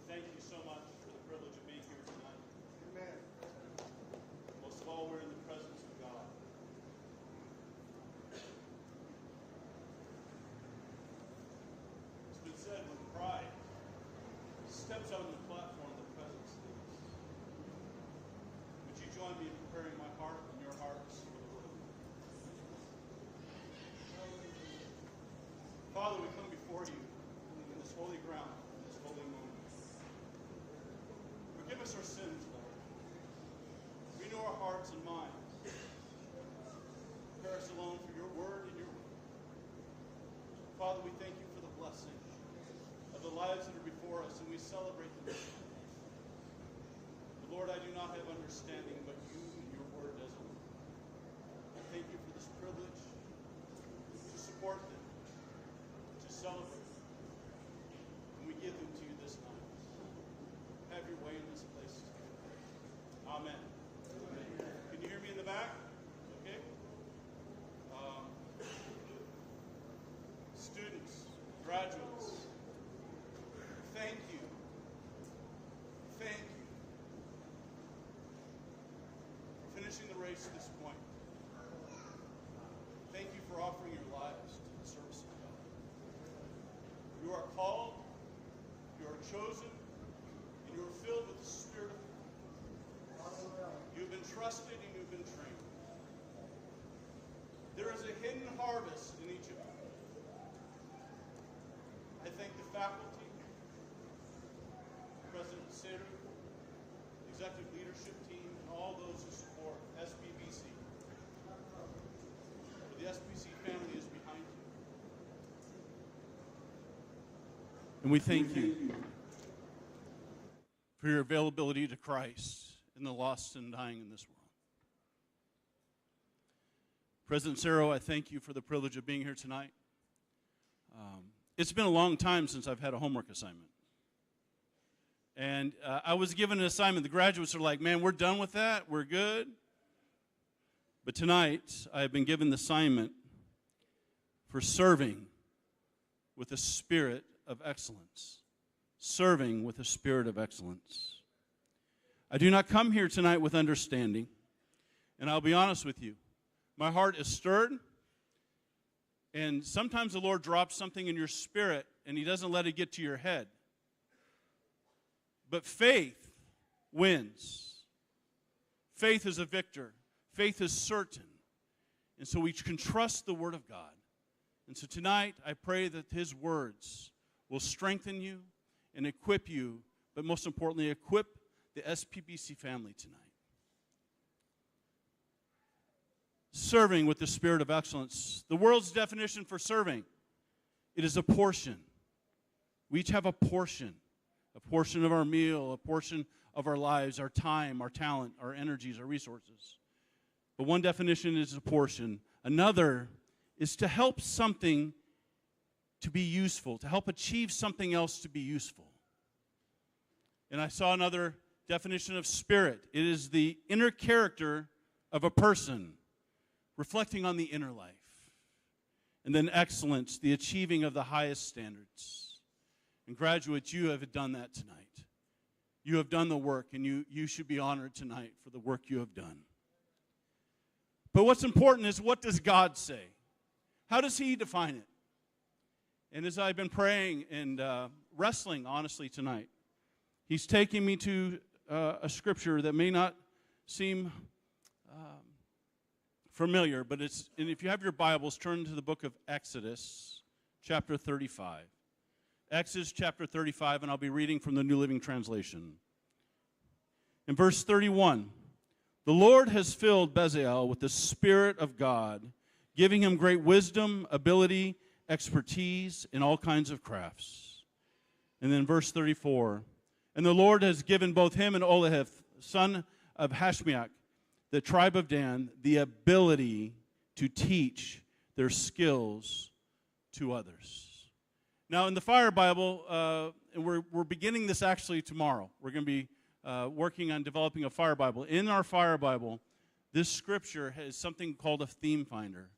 Speaker 7: Thank you so much for the privilege of being here tonight. Amen. Most of all, we're in the presence of God. It's been said, when pride steps on the platform, the presence leaves. Would you join me in preparing my heart and your hearts for the Lord? Father, we come before you in this holy ground, in this holy moment. Forgive us our sins, Lord. Renew our hearts and minds. Prepare us alone for your word and your will. Father, we thank you for the blessing of the lives that are before us, and we celebrate them. But Lord, I do not have understanding, but you and your word does it. I thank you for this privilege to support them, to celebrate them. And we give them to you this night. Have your way in this place. Amen. Amen. Can you hear me in the back? Okay. Students, graduates, thank you. Thank you for finishing the race to this point. Thank you for offering your lives to the service of God. You are called, you are chosen, you are filled with the Spirit of God. You've been trusted and you've been trained. There is a hidden harvest in each of you. I thank the faculty, President Seru, the executive leadership team, and all those who support SPBC. For the SPBC family is behind you. And we thank you for your availability to Christ and the lost and dying in this world. President Seru, I thank you for the privilege of being here tonight. It's been a long time since I've had a homework assignment. And I was given an assignment. The graduates are like, man, we're done with that. We're good. But tonight, I have been given the assignment for serving with a spirit of excellence. Serving with a spirit of excellence. I do not come here tonight with understanding. And I'll be honest with you. My heart is stirred. And sometimes the Lord drops something in your spirit and he doesn't let it get to your head. But faith wins. Faith is a victor. Faith is certain. And so we can trust the Word of God. And so tonight, I pray that His words will strengthen you and equip you, but most importantly, equip the SPBC family tonight. Serving with the spirit of excellence. The world's definition for serving, it is a portion. We each have a portion a portion of our meal, a portion of our lives, our time, our talent, our energies, our resources. But one definition is a portion. Another is to help something to be useful, to help achieve something else to be useful. And I saw another definition of spirit. It is the inner character of a person, reflecting on the inner life. And then excellence, the achieving of the highest standards. And graduates, you have done that tonight. You have done the work, and you should be honored tonight for the work you have done. But what's important is, what does God say? How does He define it? And as I've been praying and wrestling, honestly, tonight, He's taking me to a scripture that may not seem familiar, but it's, and if you have your Bibles, turn to the book of Exodus, chapter 35. Exodus chapter 35, and I'll be reading from the New Living Translation. In verse 31, the Lord has filled Bezalel with the Spirit of God, giving him great wisdom, ability, expertise in all kinds of crafts. And then verse 34, and the Lord has given both him and Olahith, son of Hashmiach, the tribe of Dan, the ability to teach their skills to others. Now, in the Fire Bible, and we're beginning this actually tomorrow. We're going to be working on developing a Fire Bible. In our Fire Bible, this scripture has something called a theme finder.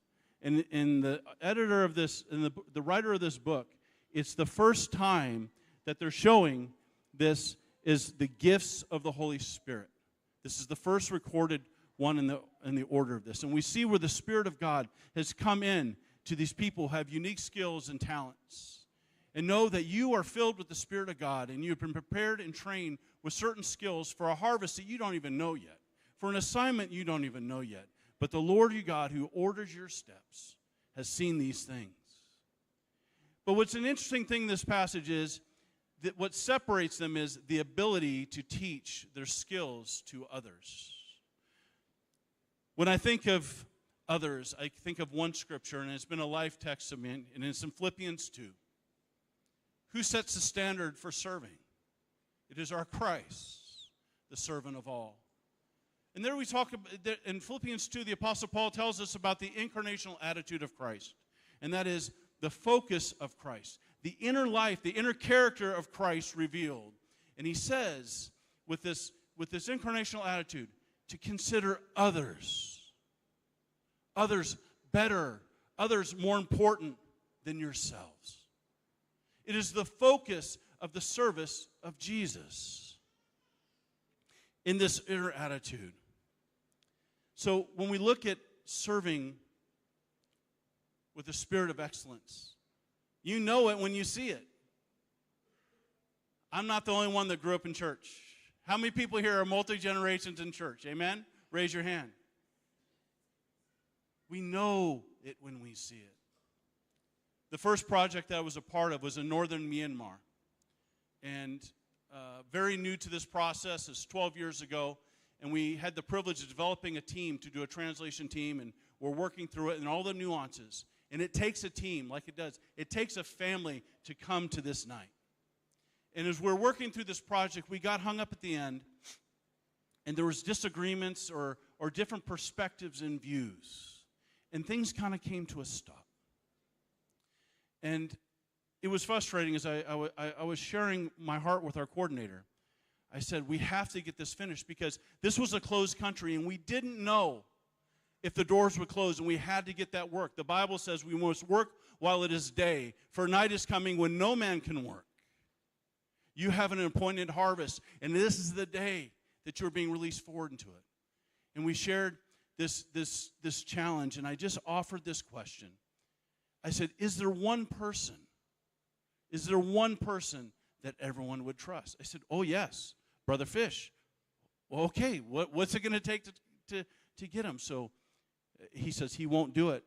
Speaker 7: And the editor of this, and the writer of this book, it's the first time that they're showing this is the gifts of the Holy Spirit. This is the first recorded one in the order of this. And we see where the Spirit of God has come in to these people who have unique skills and talents. And know that you are filled with the Spirit of God, and you have been prepared and trained with certain skills for a harvest that you don't even know yet, for an assignment you don't even know yet. But the Lord your God, who orders your steps, has seen these things. But what's an interesting thing in this passage is that what separates them is the ability to teach their skills to others. When I think of others, I think of one scripture, and it's been a life text of me, and it's in Philippians 2. Who sets the standard for serving? It is our Christ, the servant of all. And there we talk about, in Philippians 2, the Apostle Paul tells us about the incarnational attitude of Christ. And that is the focus of Christ, the inner life, the inner character of Christ revealed. And he says, with this incarnational attitude, to consider others better, others more important than yourselves. It is the focus of the service of Jesus in this inner attitude. So when we look at serving with a spirit of excellence, you know it when you see it. I'm not the only one that grew up in church. How many people here are multi-generations in church? Amen? Raise your hand. We know it when we see it. The first project that I was a part of was in northern Myanmar. And very new to this process, it's 12 years ago. And we had the privilege of developing a team to do a translation team. And we're working through it and all the nuances. And it takes a team, like it does. It takes a family to come to this night. And as we're working through this project, we got hung up at the end. And there was disagreements or different perspectives and views. And things kind of came to a stop. And it was frustrating as I was sharing my heart with our coordinator. I said, we have to get this finished because this was a closed country and we didn't know if the doors would close, and we had to get that work. The Bible says we must work while it is day, for night is coming when no man can work. You have an appointed harvest, and this is the day that you're being released forward into it. And we shared this challenge, and I just offered this question. I said, is there one person that everyone would trust? I said, oh, yes, Brother Fish. Well, okay, what's it going to take to get him? So he says he won't do it.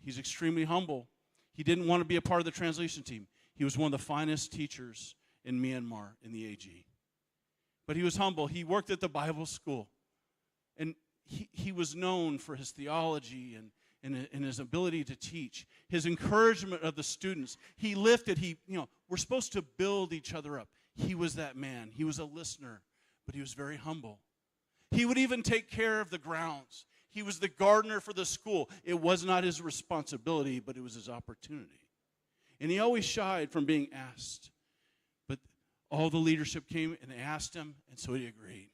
Speaker 7: He's extremely humble. He didn't want to be a part of the translation team. He was one of the finest teachers in Myanmar in the AG. But he was humble. He worked at the Bible school. And he was known for his theology and his ability to teach, his encouragement of the students. He lifted, we're supposed to build each other up. He was that man. He was a listener, but he was very humble. He would even take care of the grounds. He was the gardener for the school. It was not his responsibility, but it was his opportunity. And he always shied from being asked. But all the leadership came and they asked him, and so he agreed.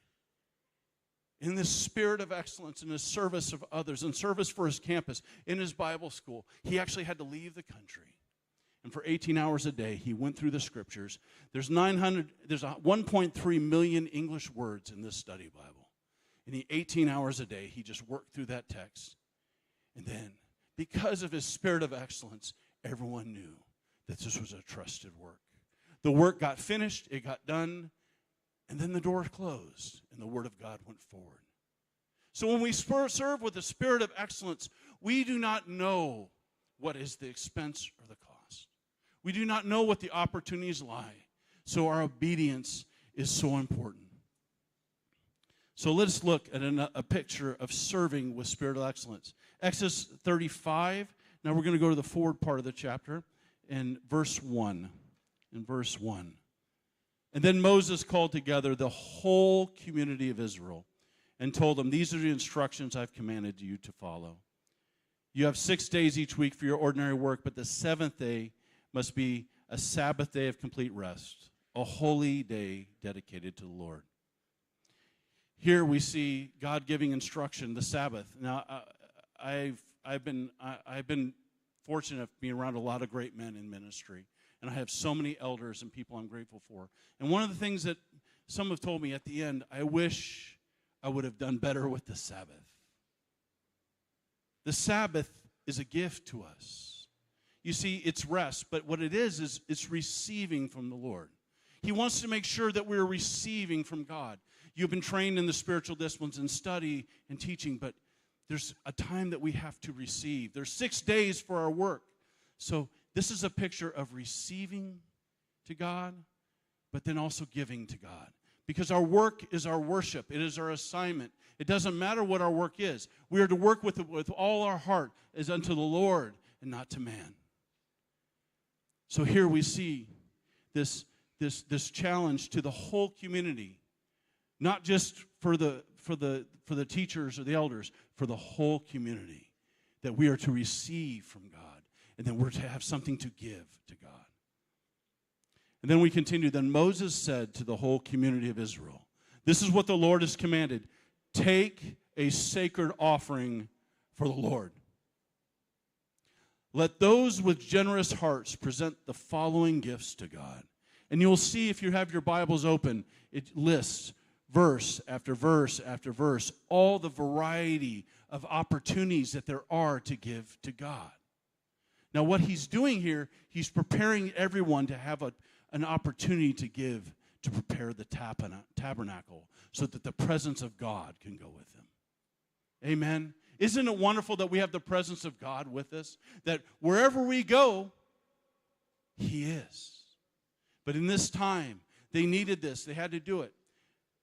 Speaker 7: In this spirit of excellence, in his service of others, in service for his campus, in his Bible school, he actually had to leave the country. And for 18 hours a day, he went through the scriptures. There's 1.3 million English words in this study Bible. And 18 hours a day, he just worked through that text. And then, because of his spirit of excellence, everyone knew that this was a trusted work. The work got finished, it got done, and then the door closed, and the word of God went forward. So when we serve with the spirit of excellence, we do not know what is the expense or the cost. We do not know what the opportunities lie. So our obedience is so important. So let's look at a picture of serving with spirit of excellence. Exodus 35. Now we're going to go to the forward part of the chapter in verse 1. In verse 1. And then Moses called together the whole community of Israel and told them, these are the instructions I've commanded you to follow. You have 6 days each week for your ordinary work, but the seventh day must be a Sabbath day of complete rest, a holy day dedicated to the Lord. Here we see God giving instruction, the Sabbath. Now, I've been fortunate of being around a lot of great men in ministry. And I have so many elders and people I'm grateful for. And one of the things that some have told me at the end, I wish I would have done better with the Sabbath. The Sabbath is a gift to us. You see, it's rest, but what it is it's receiving from the Lord. He wants to make sure that we're receiving from God. You've been trained in the spiritual disciplines and study and teaching, but there's a time that we have to receive. There's 6 days for our work. So this is a picture of receiving to God, but then also giving to God. Because our work is our worship. It is our assignment. It doesn't matter what our work is. We are to work with all our heart as unto the Lord and not to man. So here we see this challenge to the whole community, not just for the teachers or the elders, for the whole community, that we are to receive from God. And then we're to have something to give to God. And then we continue. Then Moses said to the whole community of Israel, this is what the Lord has commanded. Take a sacred offering for the Lord. Let those with generous hearts present the following gifts to God. And you'll see if you have your Bibles open, it lists verse after verse after verse, all the variety of opportunities that there are to give to God. Now, what he's doing here, he's preparing everyone to have an opportunity to give, to prepare the tabernacle so that the presence of God can go with them. Amen. Isn't it wonderful that we have the presence of God with us? That wherever we go, he is. But in this time, they needed this. They had to do it.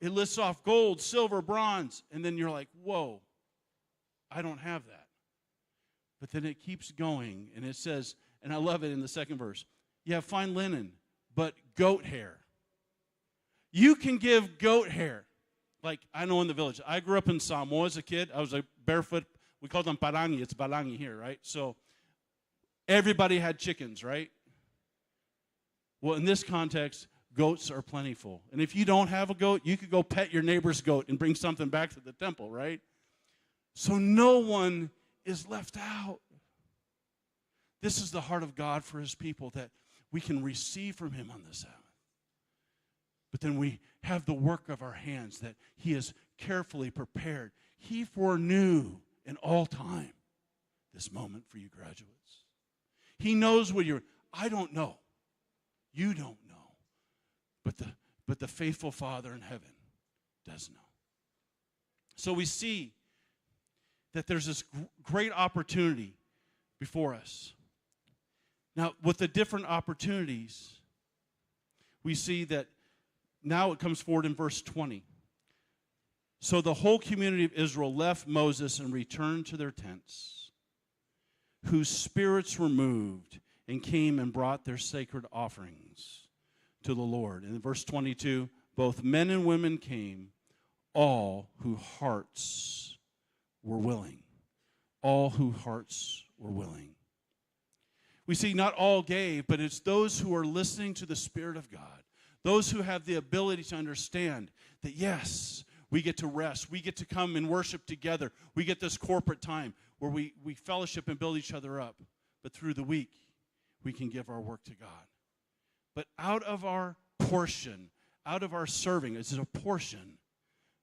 Speaker 7: It lists off gold, silver, bronze, and then you're like, whoa, I don't have that. But then it keeps going, and it says, and I love it in the second verse, you have fine linen, but goat hair. You can give goat hair. Like, I know in the village, I grew up in Samoa as a kid. I was like barefoot. We called them parangi. It's balangi here, right? So everybody had chickens, right? Well, in this context, goats are plentiful. And if you don't have a goat, you could go pet your neighbor's goat and bring something back to the temple, right? So no one is left out. This is the heart of God for his people, that we can receive from him on the Sabbath. But then we have the work of our hands that he has carefully prepared. He foreknew in all time this moment for you graduates. He knows what I don't know. You don't know. But the faithful Father in heaven does know. So we see that there's this great opportunity before us. Now, with the different opportunities, we see that now it comes forward in verse 20. So the whole community of Israel left Moses and returned to their tents, whose spirits were moved, and came and brought their sacred offerings to the Lord. And in verse 22, both men and women came, all whose hearts were willing. All whose hearts were willing. We see not all gave, but it's those who are listening to the Spirit of God. Those who have the ability to understand that, yes, we get to rest. We get to come and worship together. We get this corporate time where we fellowship and build each other up. But through the week, we can give our work to God. But out of our portion, out of our serving, as a portion,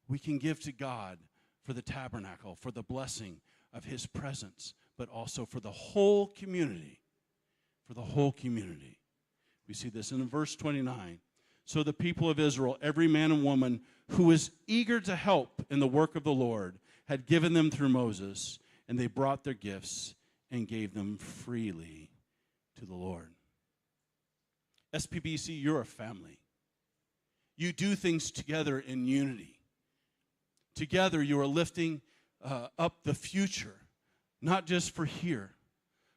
Speaker 7: we can give to God for the tabernacle, for the blessing of His presence, but also for the whole community. For the whole community. We see this in verse 29. So the people of Israel, every man and woman who was eager to help in the work of the Lord, had given them through Moses, and they brought their gifts and gave them freely to the Lord. SPBC, you're a family. You do things together in unity. Together you are lifting up the future, not just for here,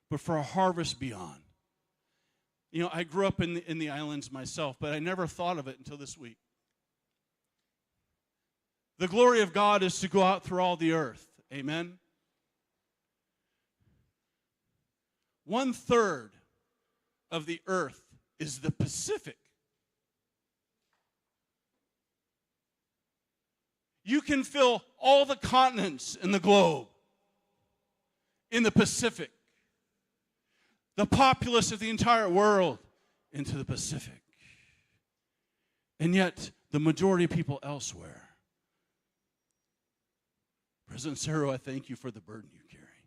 Speaker 7: but for a harvest beyond. You know, I grew up in the islands myself, but I never thought of it until this week. The glory of God is to go out through all the earth. Amen? 1/3 of the earth is the Pacific. You can fill all the continents in the globe in the Pacific. The populace of the entire world into the Pacific. And yet, the majority of people elsewhere. President Sarah, I thank you for the burden you carry.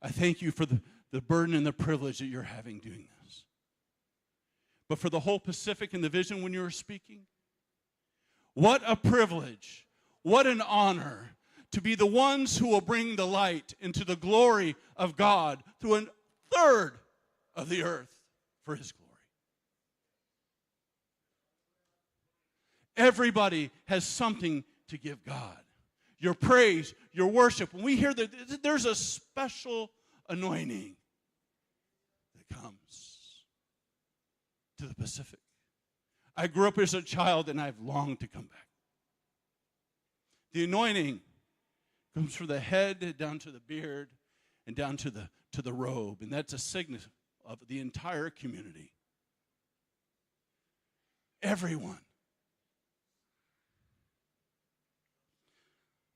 Speaker 7: I thank you for the burden and the privilege that you're having doing this. But for the whole Pacific and the vision when you were speaking, what a privilege, what an honor to be the ones who will bring the light into the glory of God through 1/3 of the earth for His glory. Everybody has something to give God. Your praise, your worship. When we hear that there's a special anointing that comes to the Pacific. I grew up as a child and I've longed to come back. The anointing comes from the head down to the beard and down to the robe. And that's a signal of the entire community. Everyone.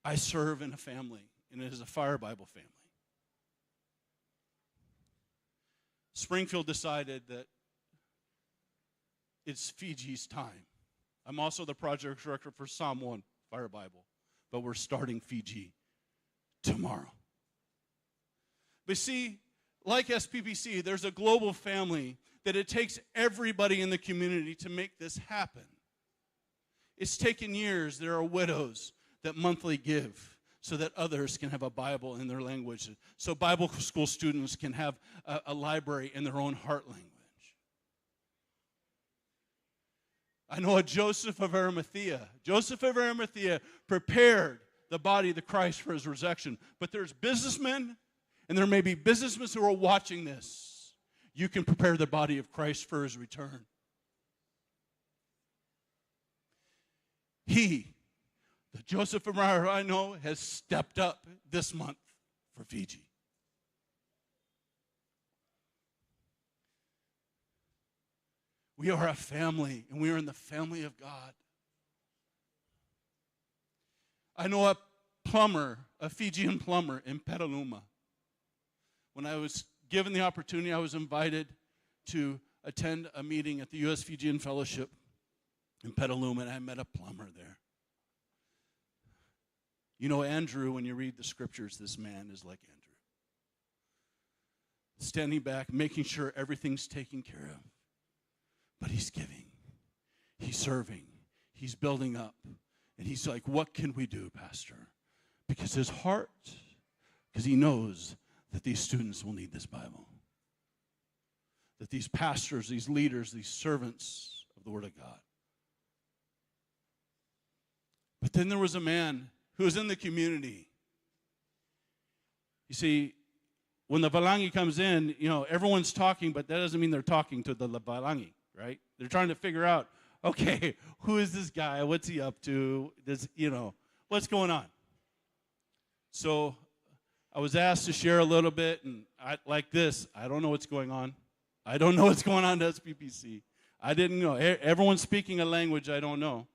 Speaker 7: I serve in a family, and it is a Fire Bible family. Springfield decided that it's Fiji's time. I'm also the project director for Psalm 1 Fire Bible, but we're starting Fiji tomorrow. But see, like SPBC, there's a global family that it takes everybody in the community to make this happen. It's taken years. There are widows that monthly give so that others can have a Bible in their language, so Bible school students can have a library in their own heart language. I know a Joseph of Arimathea. Joseph of Arimathea prepared the body of the Christ for His resurrection. But there's businessmen, and there may be businessmen who are watching this. You can prepare the body of Christ for His return. The Joseph of Arimathea I know, has stepped up this month for Fiji. We are a family, and we are in the family of God. I know a plumber, a Fijian plumber in Petaluma. When I was given the opportunity, I was invited to attend a meeting at the U.S. Fijian Fellowship in Petaluma, and I met a plumber there. You know, Andrew, when you read the scriptures, this man is like Andrew. Standing back, making sure everything's taken care of. But he's giving. He's serving. He's building up. And he's like, what can we do, Pastor? Because his heart, because he knows that these students will need this Bible. That these pastors, these leaders, these servants of the Word of God. But then there was a man who was in the community. You see, when the Valangi comes in, everyone's talking, but that doesn't mean they're talking to the Valangi, right? They're trying to figure out, okay, who is this guy? What's he up to? What's going on? So I was asked to share a little bit, and I don't know what's going on. I don't know what's going on to SPBC. I didn't know. Everyone's speaking a language I don't know.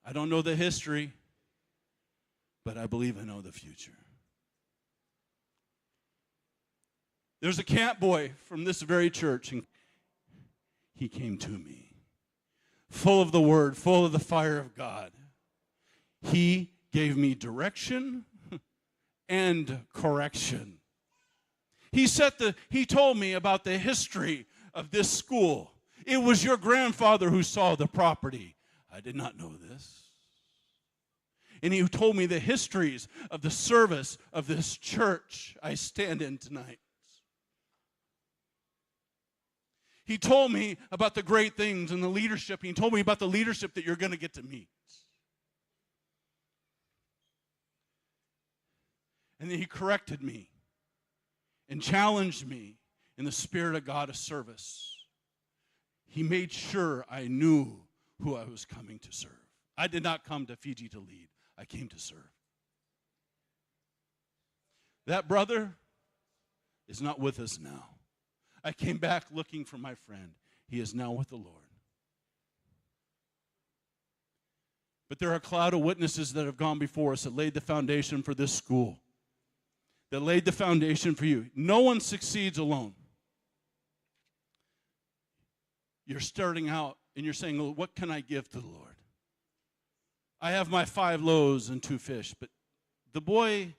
Speaker 7: I don't know the history, but I believe I know the future. There's a camp boy from this very church, and he came to me, full of the word, full of the fire of God. He gave me direction and correction. He told me about the history of this school. It was your grandfather who saw the property. I did not know this. And he told me the histories of the service of this church I stand in tonight. He told me about the great things and the leadership. He told me about the leadership that you're going to get to meet. And then he corrected me and challenged me in the spirit of God of service. He made sure I knew who I was coming to serve. I did not come to Fiji to lead. I came to serve. That brother is not with us now. I came back looking for my friend. He is now with the Lord. But there are a cloud of witnesses that have gone before us that laid the foundation for this school, that laid the foundation for you. No one succeeds alone. You're starting out and you're saying, well, what can I give to the Lord? I have my 5 loaves and 2 fish, but the boy,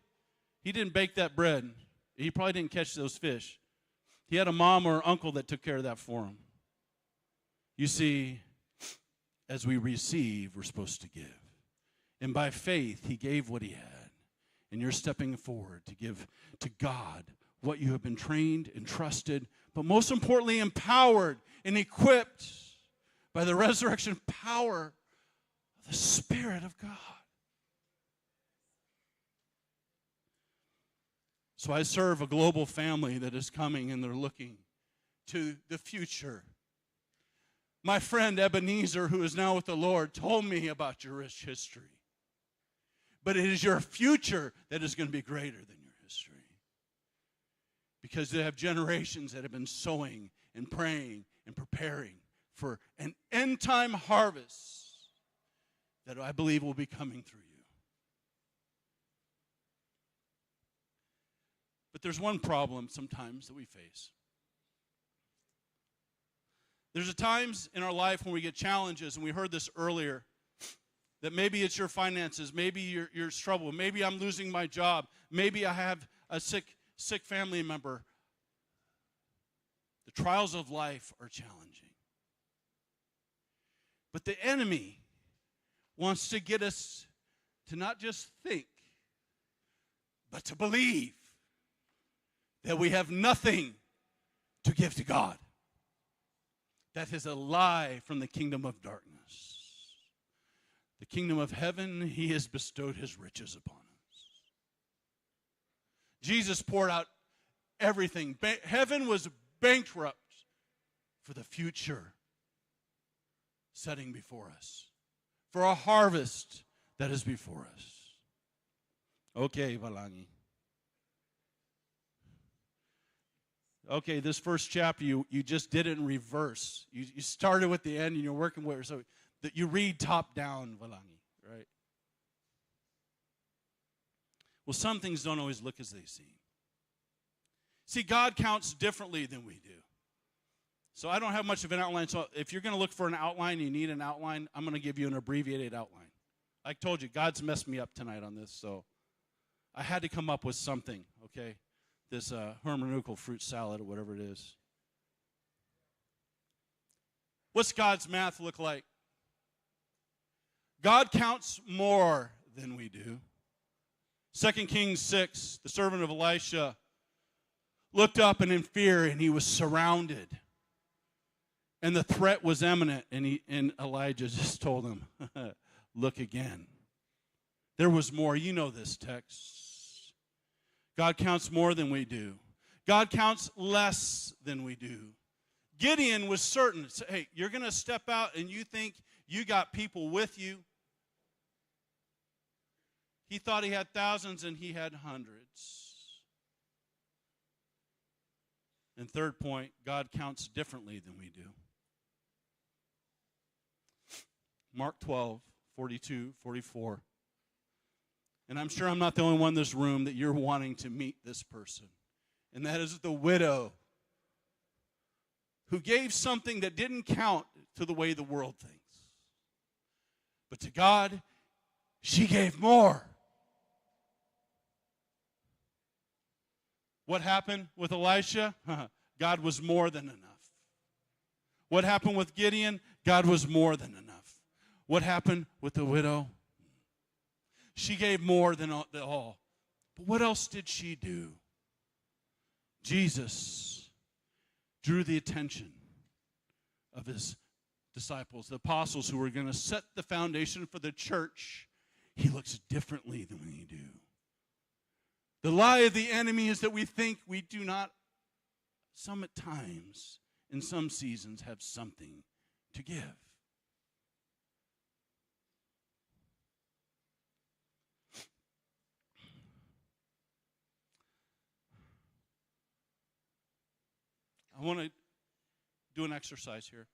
Speaker 7: he didn't bake that bread. He probably didn't catch those fish. He had a mom or uncle that took care of that for him. You see, as we receive, we're supposed to give. And by faith, he gave what he had. And you're stepping forward to give to God what you have been trained and trusted, but most importantly, empowered and equipped by the resurrection power of the Spirit of God. So I serve a global family that is coming, and they're looking to the future. My friend Ebenezer, who is now with the Lord, told me about your rich history. But it is your future that is going to be greater than your history. Because they have generations that have been sowing and praying and preparing for an end-time harvest that I believe will be coming through you. But there's one problem sometimes that we face. There's times in our life when we get challenges, and we heard this earlier, that maybe it's your finances, maybe you're trouble, maybe I'm losing my job, maybe I have a sick family member. The trials of life are challenging. But the enemy wants to get us to not just think, but to believe that we have nothing to give to God. That is a lie from the kingdom of darkness. The kingdom of heaven, he has bestowed his riches upon us. Jesus poured out everything. Heaven was bankrupt for the future setting before us, for a harvest that is before us. Okay, Valangi. Okay, this first chapter, you just did it in reverse. You started with the end and you're working with it. So that you read top down, Valangi, right? Well, some things don't always look as they seem. See, God counts differently than we do. So I don't have much of an outline. So if you're going to look for an outline, you need an outline, I'm going to give you an abbreviated outline. I told you, God's messed me up tonight on this, so I had to come up with something, okay? This hermeneutical fruit salad or whatever it is. What's God's math look like? God counts more than we do. 2 Kings 6, the servant of Elisha looked up and in fear, and he was surrounded. And the threat was imminent, and Elijah just told him, look again. There was more. You know this text. God counts more than we do. God counts less than we do. Gideon was certain. Hey, you're going to step out and you think you got people with you. He thought he had thousands and he had hundreds. And third point, God counts differently than we do. Mark 12, 42, 44. And I'm sure I'm not the only one in this room that you're wanting to meet this person. And that is the widow who gave something that didn't count to the way the world thinks. But to God, she gave more. What happened with Elisha? God was more than enough. What happened with Gideon? God was more than enough. What happened with the widow? She gave more than all. But what else did she do? Jesus drew the attention of his disciples, the apostles who were going to set the foundation for the church. He looks differently than we do. The lie of the enemy is that we think we do not, some at times, in some seasons, have something to give. I want to do an exercise here.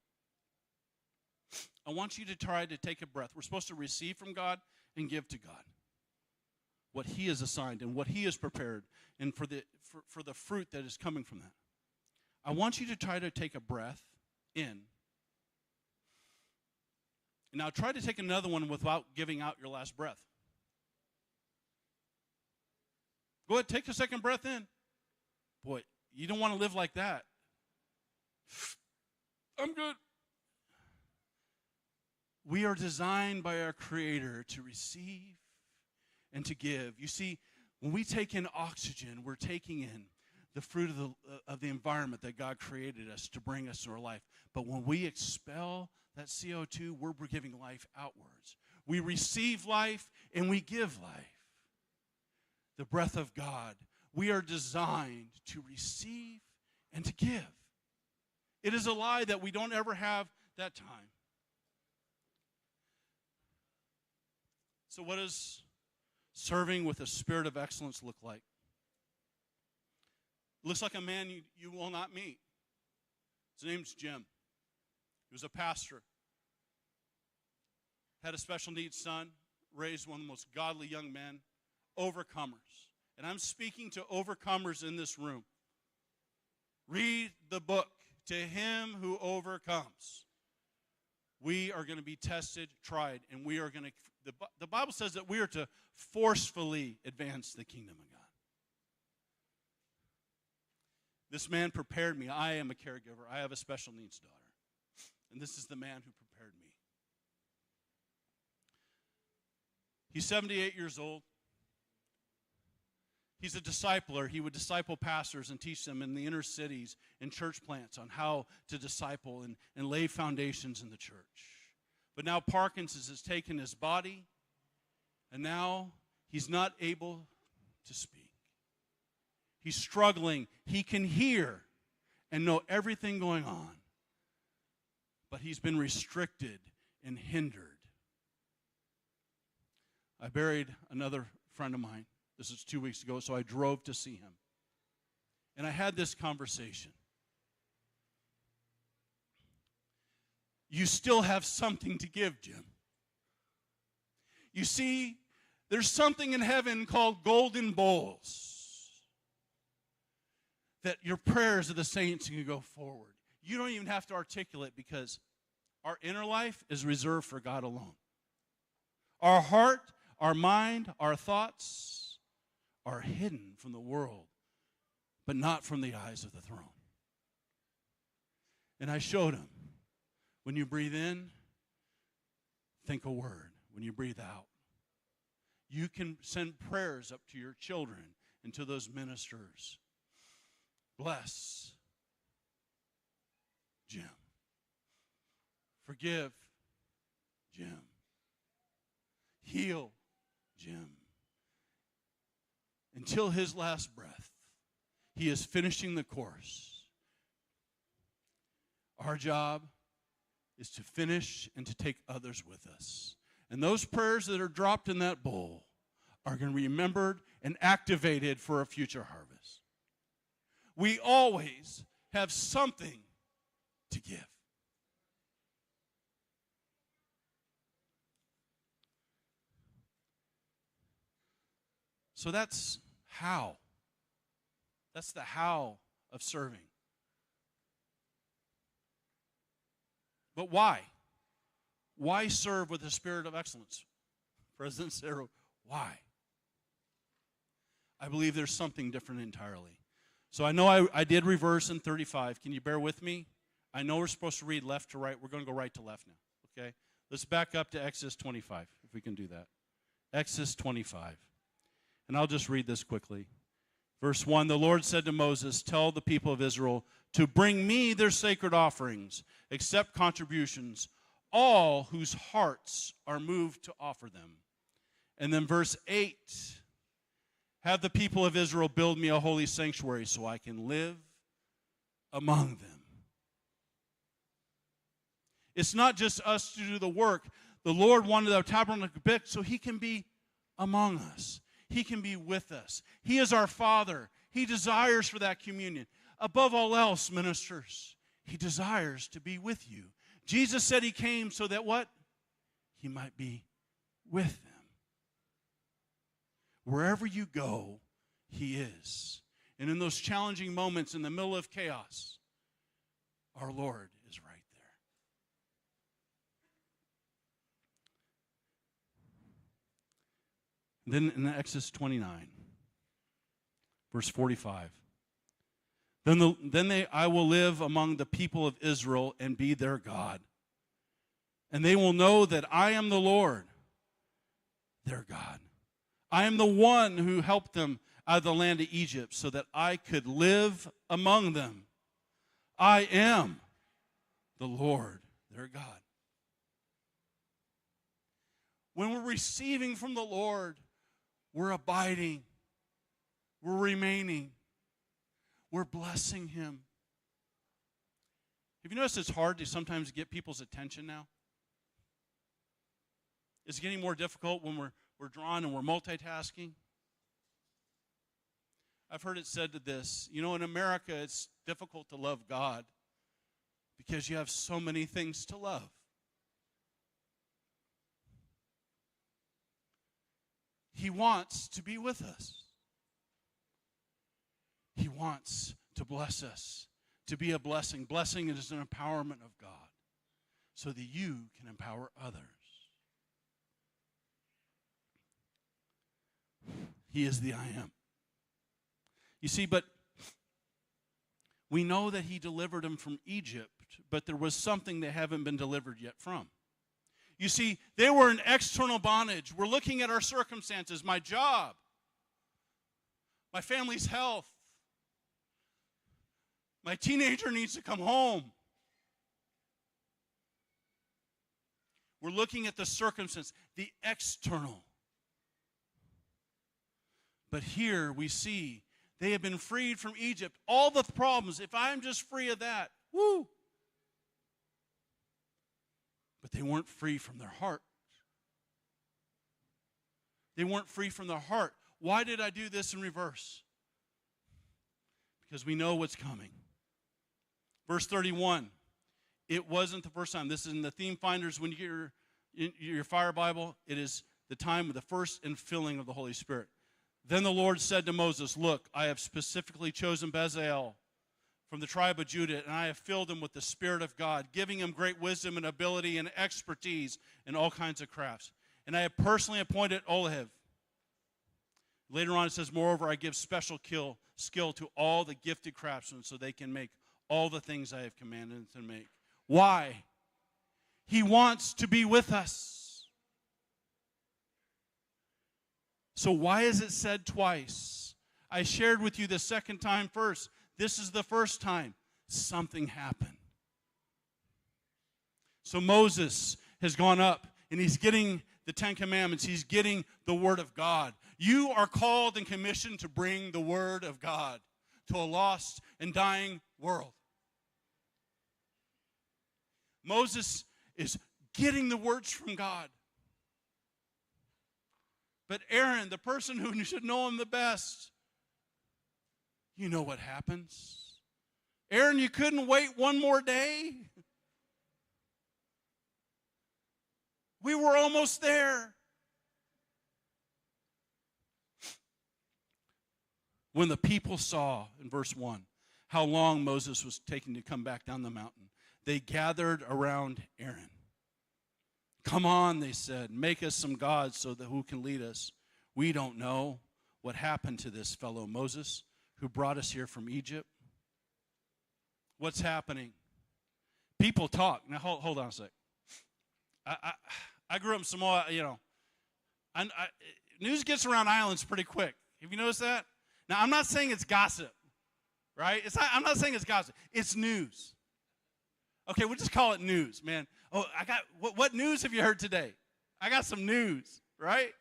Speaker 7: I want you to try to take a breath. We're supposed to receive from God and give to God what he has assigned and what he has prepared and for the fruit that is coming from that. I want you to try to take a breath in. Now try to take another one without giving out your last breath. Go ahead, take a second breath in. Boy, you don't want to live like that. I'm good. We are designed by our Creator to receive and to give. You see, when we take in oxygen, we're taking in the fruit of the environment that God created us to bring us to our life. But when we expel that CO2, we're giving life outwards. We receive life and we give life. The breath of God. We are designed to receive and to give. It is a lie that we don't ever have that time. So what does serving with a spirit of excellence look like? Looks like a man you will not meet. His name's Jim. He was a pastor. Had a special needs son. Raised one of the most godly young men. Overcomers. And I'm speaking to overcomers in this room. Read the book. To him who overcomes. We are going to be tested, tried, and we are going to, the Bible says that we are to forcefully advance the kingdom of God. This man prepared me. I am a caregiver. I have a special needs daughter. And this is the man who prepared me. He's 78 years old. He's a discipler. He would disciple pastors and teach them in the inner cities and church plants on how to disciple and lay foundations in the church. But now Parkinson's has taken his body, and now he's not able to speak. He's struggling. He can hear and know everything going on, but he's been restricted and hindered. I buried another friend of mine. This is 2 weeks ago, so I drove to see him. And I had this conversation. You still have something to give, Jim. You see, there's something in heaven called golden bowls that your prayers of the saints can go forward. You don't even have to articulate because our inner life is reserved for God alone. Our heart, our mind, our thoughts are hidden from the world, but not from the eyes of the throne. And I showed him, when you breathe in, think a word. When you breathe out, you can send prayers up to your children and to those ministers. Bless Jim. Forgive Jim. Heal Jim. until his last breath. He is finishing the course. Our job is to finish and to take others with us. And those prayers that are dropped in that bowl are going to be remembered and activated for a future harvest. We always have something to give. So that's how. That's the how of serving. But why? Why serve with a spirit of excellence? President Sarah, why? I believe there's something different entirely. So I know I did reverse in 35. Can you bear with me? I know we're supposed to read left to right. We're going to go right to left now, okay? Let's back up to Exodus 25, if we can do that. Exodus 25. And I'll just read this quickly. Verse 1, the Lord said to Moses, tell the people of Israel to bring me their sacred offerings, accept contributions, all whose hearts are moved to offer them. And then verse 8, have the people of Israel build me a holy sanctuary so I can live among them. It's not just us to do the work. The Lord wanted our tabernacle built so he can be among us. He can be with us. He is our Father. He desires for that communion. Above all else, ministers, he desires to be with you. Jesus said he came so that what? He might be with them. Wherever you go, he is. And in those challenging moments in the middle of chaos, our Lord is right there. Then in Exodus 29, verse 45, I will live among the people of Israel and be their God. And they will know that I am the Lord, their God. I am the one who helped them out of the land of Egypt so that I could live among them. I am the Lord, their God. When we're receiving from the Lord, we're abiding. We're remaining. We're blessing him. Have you noticed it's hard to sometimes get people's attention now? It's getting more difficult when we're drawn and we're multitasking. I've heard it said to this, in America it's difficult to love God because you have so many things to love. He wants to be with us. He wants to bless us, to be a blessing. Blessing is an empowerment of God so that you can empower others. He is the I am. You see, but we know that he delivered them from Egypt, but there was something they haven't been delivered yet from. You see, they were in external bondage. We're looking at our circumstances, my job, my family's health. My teenager needs to come home. We're looking at the circumstance, the external. But here we see they have been freed from Egypt. All the problems, if I'm just free of that, woo. But they weren't free from their heart. They weren't free from their heart. Why did I do this in reverse? Because we know what's coming. Verse 31, it wasn't the first time. This is in the theme finders when you get your fire Bible. It is the time of the first infilling of the Holy Spirit. Then the Lord said to Moses, look, I have specifically chosen Bezalel from the tribe of Judah, and I have filled him with the Spirit of God, giving him great wisdom and ability and expertise in all kinds of crafts. And I have personally appointed Oholiab. Later on it says, moreover, I give special skill to all the gifted craftsmen so they can make all the things I have commanded them to make. Why? He wants to be with us. So why is it said twice? I shared with you the second time first. This is the first time. Something happened. So Moses has gone up and he's getting the Ten Commandments. He's getting the Word of God. You are called and commissioned to bring the Word of God to a lost and dying world. Moses is getting the words from God. But Aaron, the person who should know him the best, you know what happens. Aaron, you couldn't wait one more day? We were almost there. When the people saw, in verse 1, how long Moses was taking to come back down the mountain, they gathered around Aaron. Come on, they said, make us some gods so that who can lead us. We don't know what happened to this fellow Moses who brought us here from Egypt. What's happening? People talk. Now, hold on a sec. I grew up in Samoa, you know. News gets around islands pretty quick. Have you noticed that? Now, I'm not saying it's gossip, right? I'm not saying it's gossip. It's news. Okay, we'll just call it news, man. Oh, what news have you heard today? I got some news, right?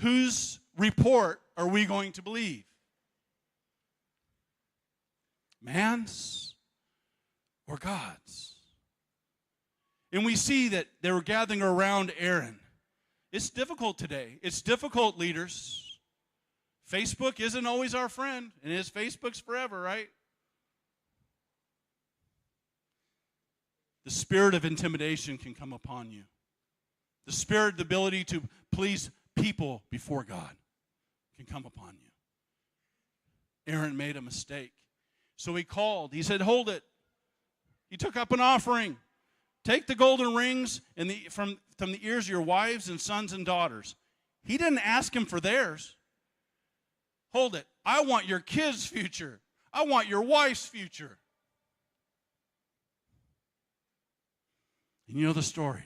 Speaker 7: Whose report are we going to believe? Man's or God's? And we see that they were gathering around Aaron. It's difficult today. It's difficult, leaders. Facebook isn't always our friend, and Facebook's forever, right? The spirit of intimidation can come upon you. The spirit, the ability to please people before God can come upon you. Aaron made a mistake. So he called. He said, hold it. He took up an offering. Take the golden rings from the ears of your wives and sons and daughters. He didn't ask him for theirs. Hold it. I want your kids' future. I want your wife's future. And you know the story.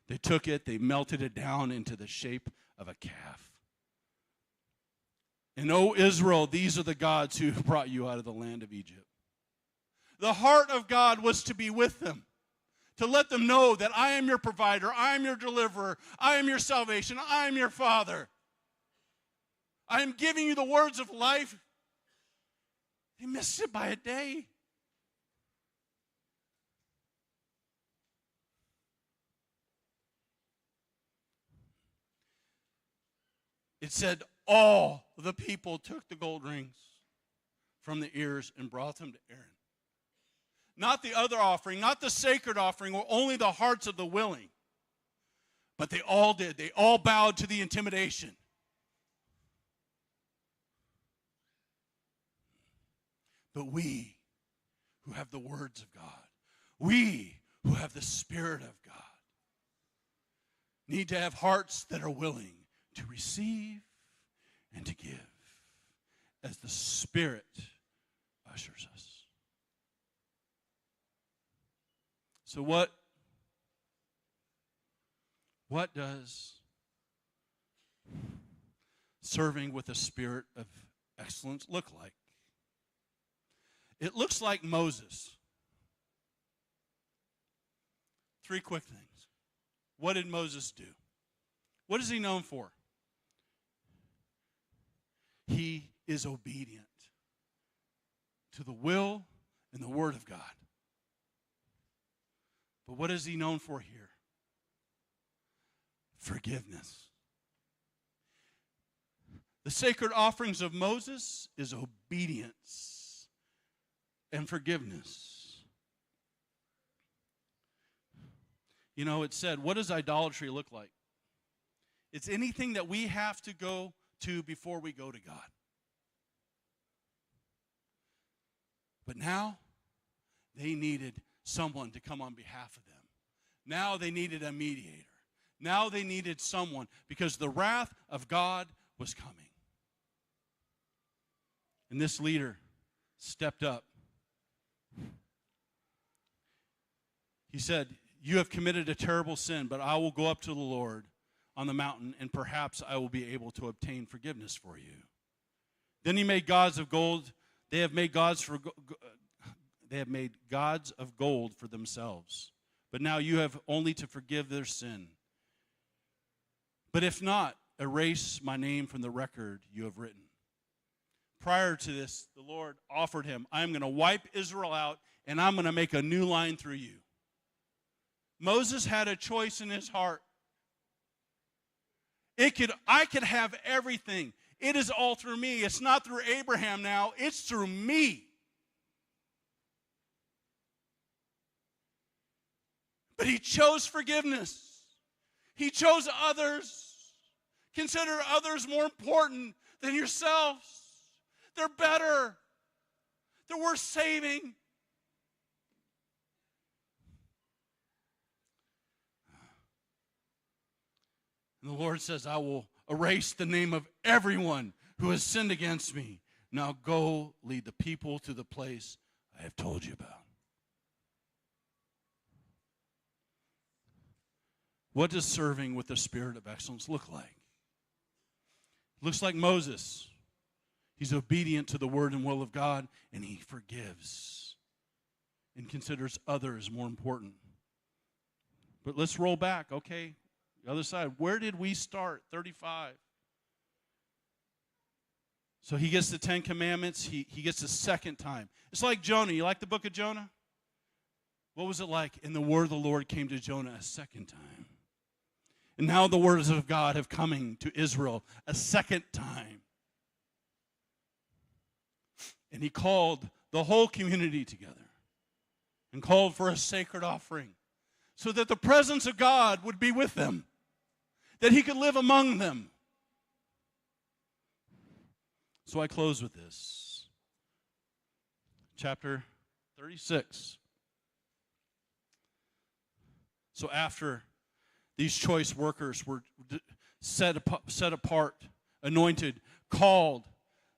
Speaker 7: They took it, they melted it down into the shape of a calf. And, O Israel, these are the gods who brought you out of the land of Egypt. The heart of God was to be with them, to let them know that I am your provider, I am your deliverer, I am your salvation, I am your Father. I am giving you the words of life. They missed it by a day. It said all the people took the gold rings from the ears and brought them to Aaron. Not the other offering, not the sacred offering, or only the hearts of the willing. But they all did. They all bowed to the intimidation. But we who have the words of God, we who have the Spirit of God, need to have hearts that are willing to receive and to give as the Spirit ushers us. So what does serving with a spirit of excellence look like? It looks like Moses. 3 quick things. What did Moses do? What is he known for? He is obedient to the will and the word of God. But what is he known for here? Forgiveness. The sacred offerings of Moses is obedience and forgiveness. You know, it said, what does idolatry look like? It's anything that we have to go to before we go to God. But now, they needed someone to come on behalf of them. Now they needed a mediator. Now they needed someone because the wrath of God was coming. And this leader stepped up. He said, you have committed a terrible sin, but I will go up to the Lord on the mountain, and perhaps I will be able to obtain forgiveness for you. Then he made gods of gold. They have made gods of gold for themselves, but now you have only to forgive their sin. But if not, erase my name from the record you have written. Prior to this, the Lord offered him, I'm going to wipe Israel out, and I'm going to make a new line through you. Moses had a choice in his heart. I could have everything. It is all through me. It's not through Abraham now. It's through me. But he chose forgiveness. He chose others. Consider others more important than yourselves. They're better. They're worth saving. And the Lord says, I will erase the name of everyone who has sinned against me. Now go lead the people to the place I have told you about. What does serving with the spirit of excellence look like? Looks like Moses. He's obedient to the word and will of God, and he forgives and considers others more important. But let's roll back, okay? The other side. Where did we start? 35. So he gets the 10 Commandments. He gets the second time. It's like Jonah. You like the book of Jonah? What was it like? And the word of the Lord came to Jonah a second time. And now the words of God have come to Israel a second time. And he called the whole community together and called for a sacred offering so that the presence of God would be with them, that he could live among them. So I close with this. Chapter 36. So after these choice workers were set apart, anointed, called,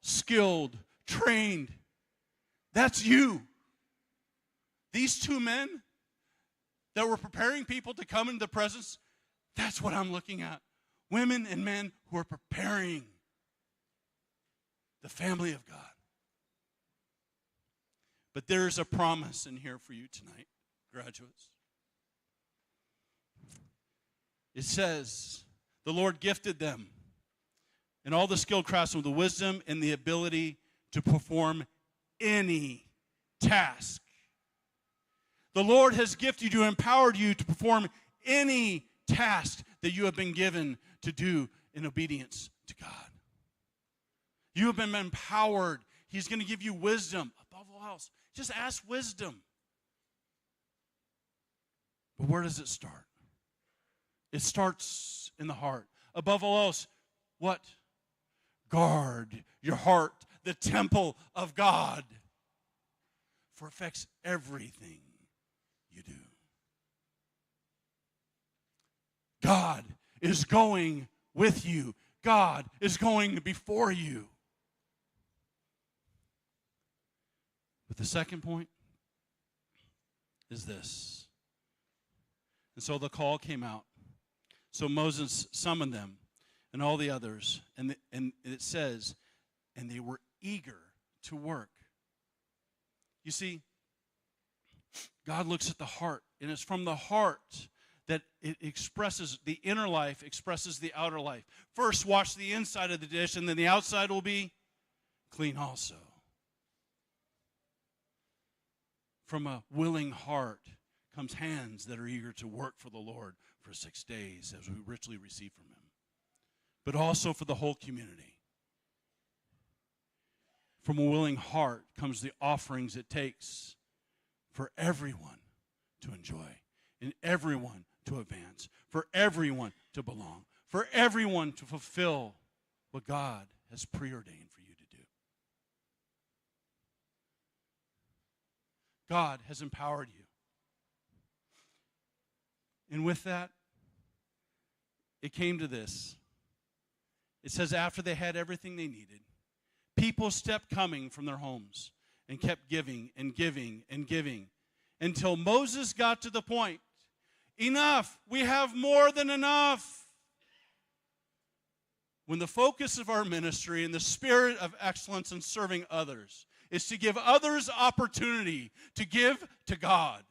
Speaker 7: skilled, trained. That's you. These two men that were preparing people to come into the presence, that's what I'm looking at. Women and men who are preparing the family of God. But there's a promise in here for you tonight, graduates. It says, the Lord gifted them and all the skilled craftsmen with the wisdom and the ability to perform any task. The Lord has gifted you, empowered you to perform any task that you have been given to do in obedience to God. You have been empowered. He's going to give you wisdom. Above all else, just ask wisdom. But where does it start? It starts in the heart. Above all else, what? Guard your heart, the temple of God, for it affects everything you do. God is going with you. God is going before you. But the second point is this. And so the call came out. So Moses summoned them and all the others. And it says, and they were eager to work. You see, God looks at the heart. And it's from the heart that it expresses, the inner life expresses the outer life. First, wash the inside of the dish, and then the outside will be clean also. From a willing heart comes hands that are eager to work for the Lord for 6 days as we richly receive from him. But also for the whole community. From a willing heart comes the offerings it takes for everyone to enjoy and everyone to advance, for everyone to belong, for everyone to fulfill what God has preordained for you to do. God has empowered you. And with that, it came to this. It says after they had everything they needed, people kept coming from their homes and kept giving and giving and giving until Moses got to the point, enough, we have more than enough. When the focus of our ministry and the spirit of excellence in serving others is to give others opportunity to give to God,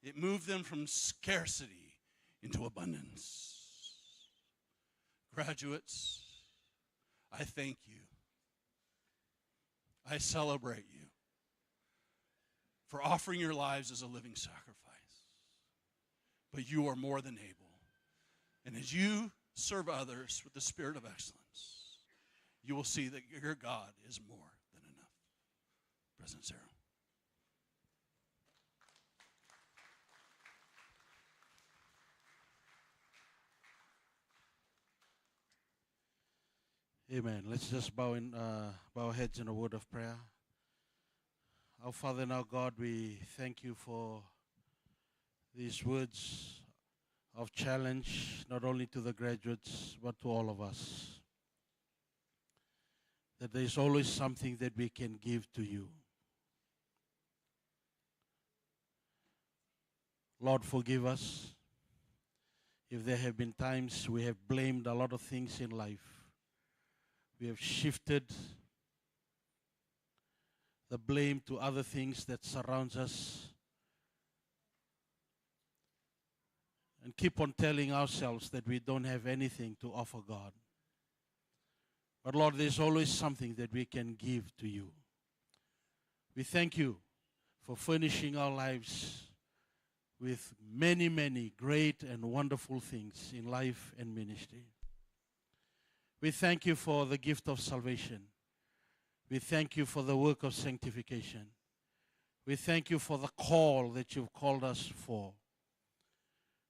Speaker 7: It moved them from scarcity into abundance. Graduates, I thank you. I celebrate you for offering your lives as a living sacrifice. But you are more than able. And as you serve others with the spirit of excellence, you will see that your God is more than enough. President Sarah.
Speaker 3: Amen. Let's just bow our heads in a word of prayer. Our Father and our God, we thank you for these words of challenge, not only to the graduates, but to all of us. That there is always something that we can give to you. Lord, forgive us if there have been times we have blamed a lot of things in life. We have shifted the blame to other things that surrounds us and keep on telling ourselves that we don't have anything to offer God. But Lord, there's always something that we can give to you. We thank you for furnishing our lives with many, many great and wonderful things in life and ministry. We thank you for the gift of salvation. We thank you for the work of sanctification. We thank you for the call that you've called us for.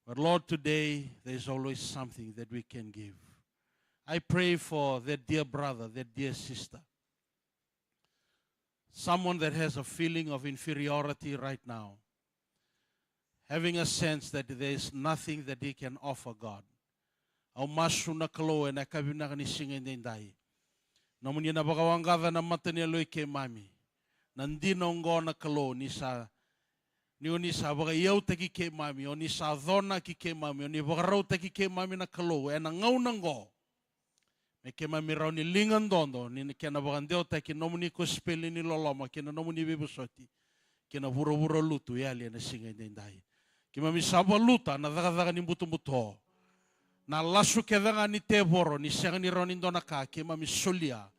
Speaker 3: But Lord, today there's always something that we can give. I pray for that dear brother, that dear sister, someone that has a feeling of inferiority right now, having a sense that there's nothing that he can offer God. Au masu na kalo na kabina ni singa ndai. Namun na bagawangada na matanya loy ke mami. Nandino ngo na kalo ni sa baga yau taki ke mami o ni sa dona ki ke mami o ni bagarau taki ke mami na kalo e na ngau na ngo. Me ke mami rau ni lingan dondo ni ke na bagandeo taki nomuni ko speli ni loloma ke na nomuni bebusoti ke na buro lutu yali na singa ndai. Ke mami sabo luta na daga ni butu na lasu ke danga ni te boro ni senga ni ronin dona ka ke mami sulia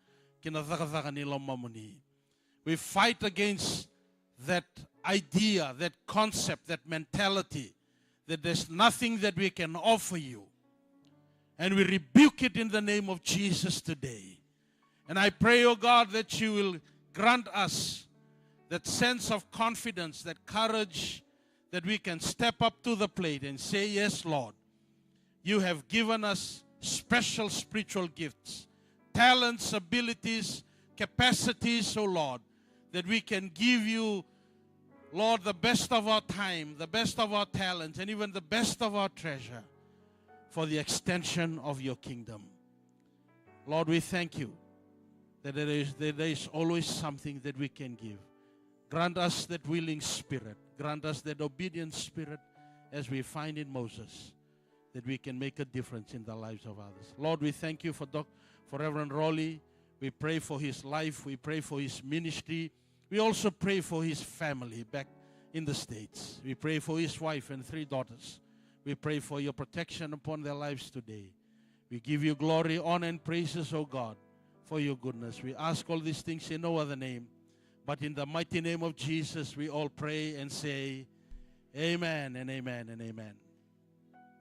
Speaker 3: ke na daga ni loma muni. We fight against that idea, that concept, that mentality that there's nothing that we can offer you. And we rebuke it in the name of Jesus today. And I pray, oh God, that you will grant us that sense of confidence, that courage, that we can step up to the plate and say, yes, Lord, you have given us special spiritual gifts, talents, abilities, capacities, oh Lord, that we can give you, Lord, the best of our time, the best of our talents, and even the best of our treasure for the extension of your kingdom. Lord, we thank you that there is always something that we can give. Grant us that willing spirit. Grant us that obedient spirit as we find in Moses, that we can make a difference in the lives of others. Lord, we thank you for Reverend Rowley. We pray for his life. We pray for his ministry. We also pray for his family back in the States. We pray for his wife and 3 daughters. We pray for your protection upon their lives today. We give you glory, honor, and praises, O God, for your goodness. We ask all these things in no other name, but in the mighty name of Jesus, we all pray and say, amen and amen and amen.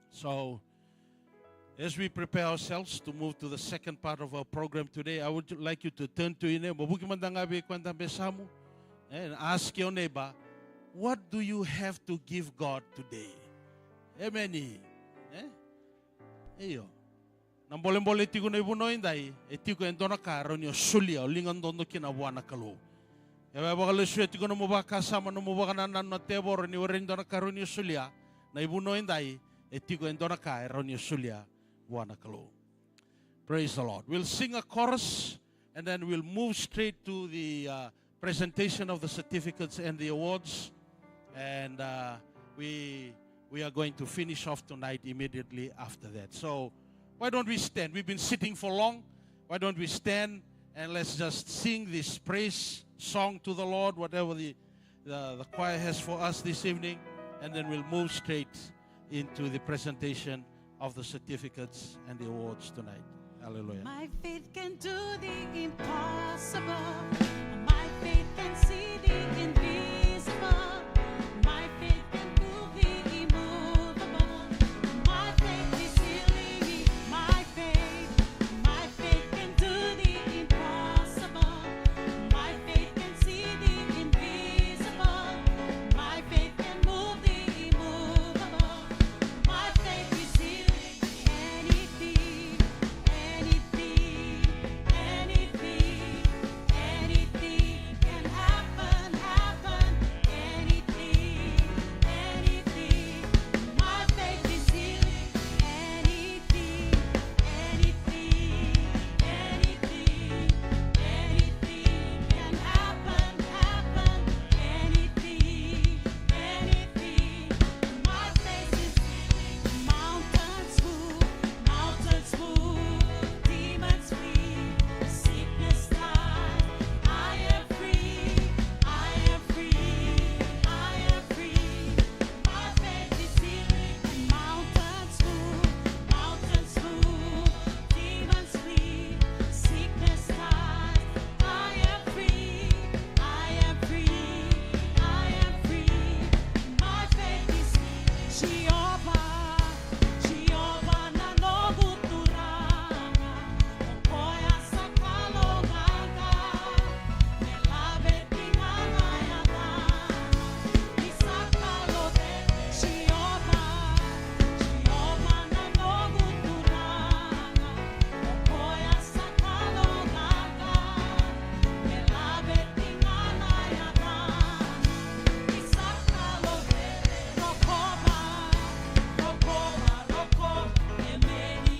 Speaker 3: So, as we prepare ourselves to move to the second part of our program today, I would like you to turn to your neighbor and ask your neighbor, what do you have to give God today? Amen. Eyo. Nang boleh-boleh tigo na ibu no indai, etigo endona karo ni osulia olingan dondo kinabuana kalo. Ewa bakal suya tigo na mubaka sama na mubaka na tebor ni warin dona karo ni osulia na ibu no indai, etigo endona karo ni osulia buana kalo. Praise the Lord. We'll sing a chorus and then we'll move straight to the presentation of the certificates and the awards, and we are going to finish off tonight immediately after that. So why don't we stand? We've been sitting for long. Why don't we stand and let's just sing this praise song to the Lord, whatever the choir has for us this evening, and then we'll move straight into the presentation of the certificates and the awards tonight. Hallelujah.
Speaker 2: My faith can do the impossible. My faith can see the invisible. My faith can move the immovable. My faith is healing me. My faith can do the impossible. My faith can see the invisible. My faith can move the immovable. My faith is healing anything. Anything can happen, anything. My faith is healing anything can happen, anything. My faith is healing mountains move, demons flee, sickness dies. I am free. My faith is healing mountains move, demons flee, sickness dies. I am free. My faith is Jehovah na noguturanga, okoya sakaloganga, melabe tingana yagana, isakalote. Jehovah na noguturanga, okoya sakaloganga, melabe tingana yagana, isakalote. Rokoma, emeni,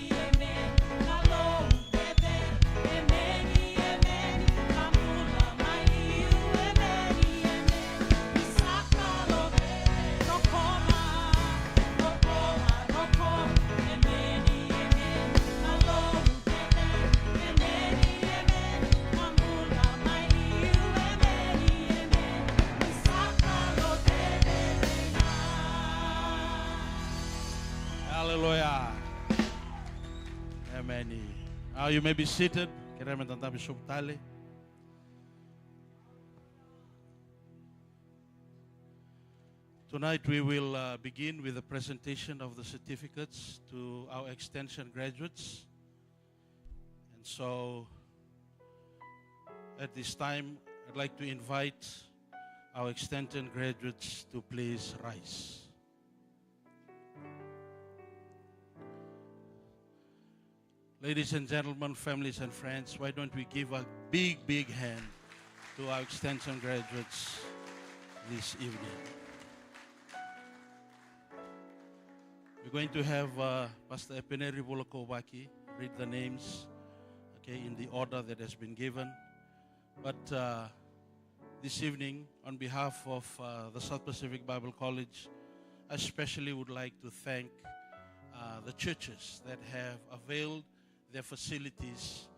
Speaker 2: nalo ugebe, emeni, kamula maiu, emeni, isakalote. Rokoma, emeni, nalo ugebe, emeni, kamula maiu, emeni, isakalote.
Speaker 3: Hallelujah. Amen. You may be seated. Kailangan tayo subtali. Tonight we will begin with the presentation of the certificates to our extension graduates. And so at this time, I'd like to invite our extension graduates to please rise. Ladies and gentlemen, families and friends, why don't we give a big hand to our extension graduates this evening. We're going to have Pastor Epeneri Bulakowaki read the names, in the order that has been given. But this evening, on behalf of the South Pacific Bible College, I especially would like to thank the churches that have availed their facilities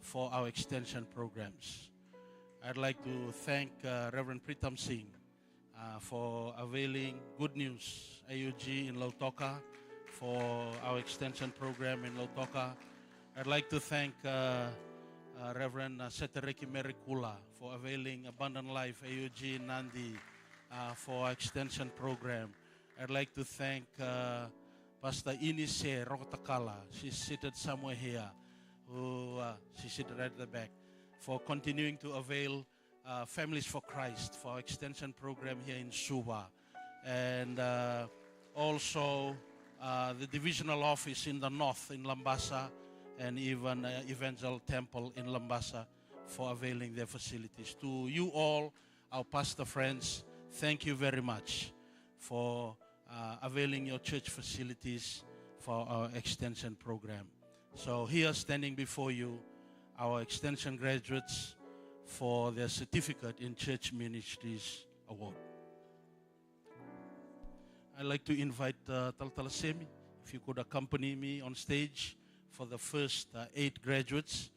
Speaker 3: for our extension programs. I'd like to thank Reverend Pritam Singh for availing Good News AUG in Lautoka for our extension program in Lautoka. I'd like to thank Reverend Setereki Merikula for availing Abundant Life AUG in Nandi for our extension program. I'd like to thank Pastor Inise Rokotakala, she's seated somewhere here, she's seated right at the back, for continuing to avail Families for Christ for our extension program here in Suva. And also the divisional office in the north in Lambasa, and even Evangel Temple in Lambasa for availing their facilities. To you all, our pastor friends, thank you very much for availing your church facilities for our extension program. So here standing before you, our extension graduates for their certificate in church ministries award. I'd like to invite Taltalasemi, if you could accompany me on stage for the first 8 graduates.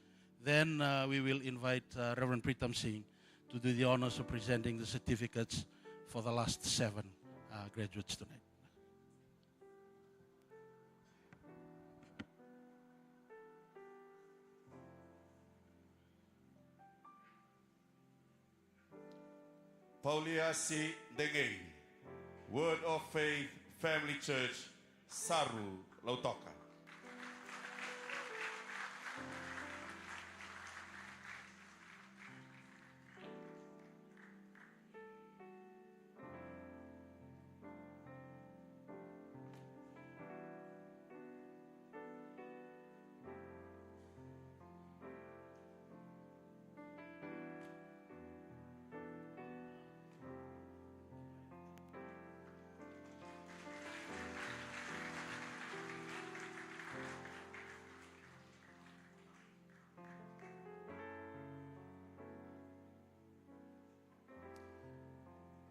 Speaker 3: Then we will invite Reverend Pritam Singh to do the honors of presenting the certificates for the last 7 graduates tonight.
Speaker 5: Pauliasi Dengei, Word of Faith Family Church, Saru, Lautoka.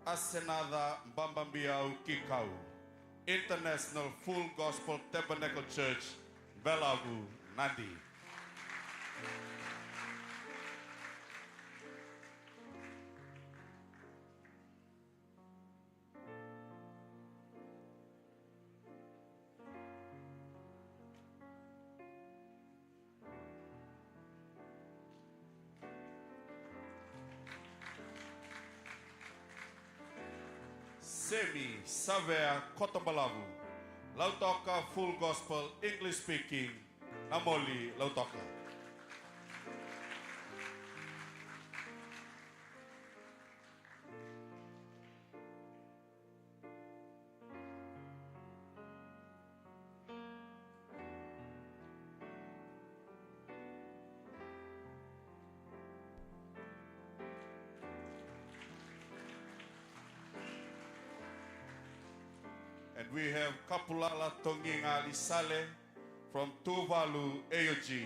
Speaker 5: Asenada Mbambambiau Kikau, International Full Gospel Tabernacle Church, Belagu, Nadi. Semi Savea Kotobalavu, Lautoka Full Gospel English Speaking, Namoli Lautoka. And we have Kapulala Tonginga Lisale from Tuvalu, AOG.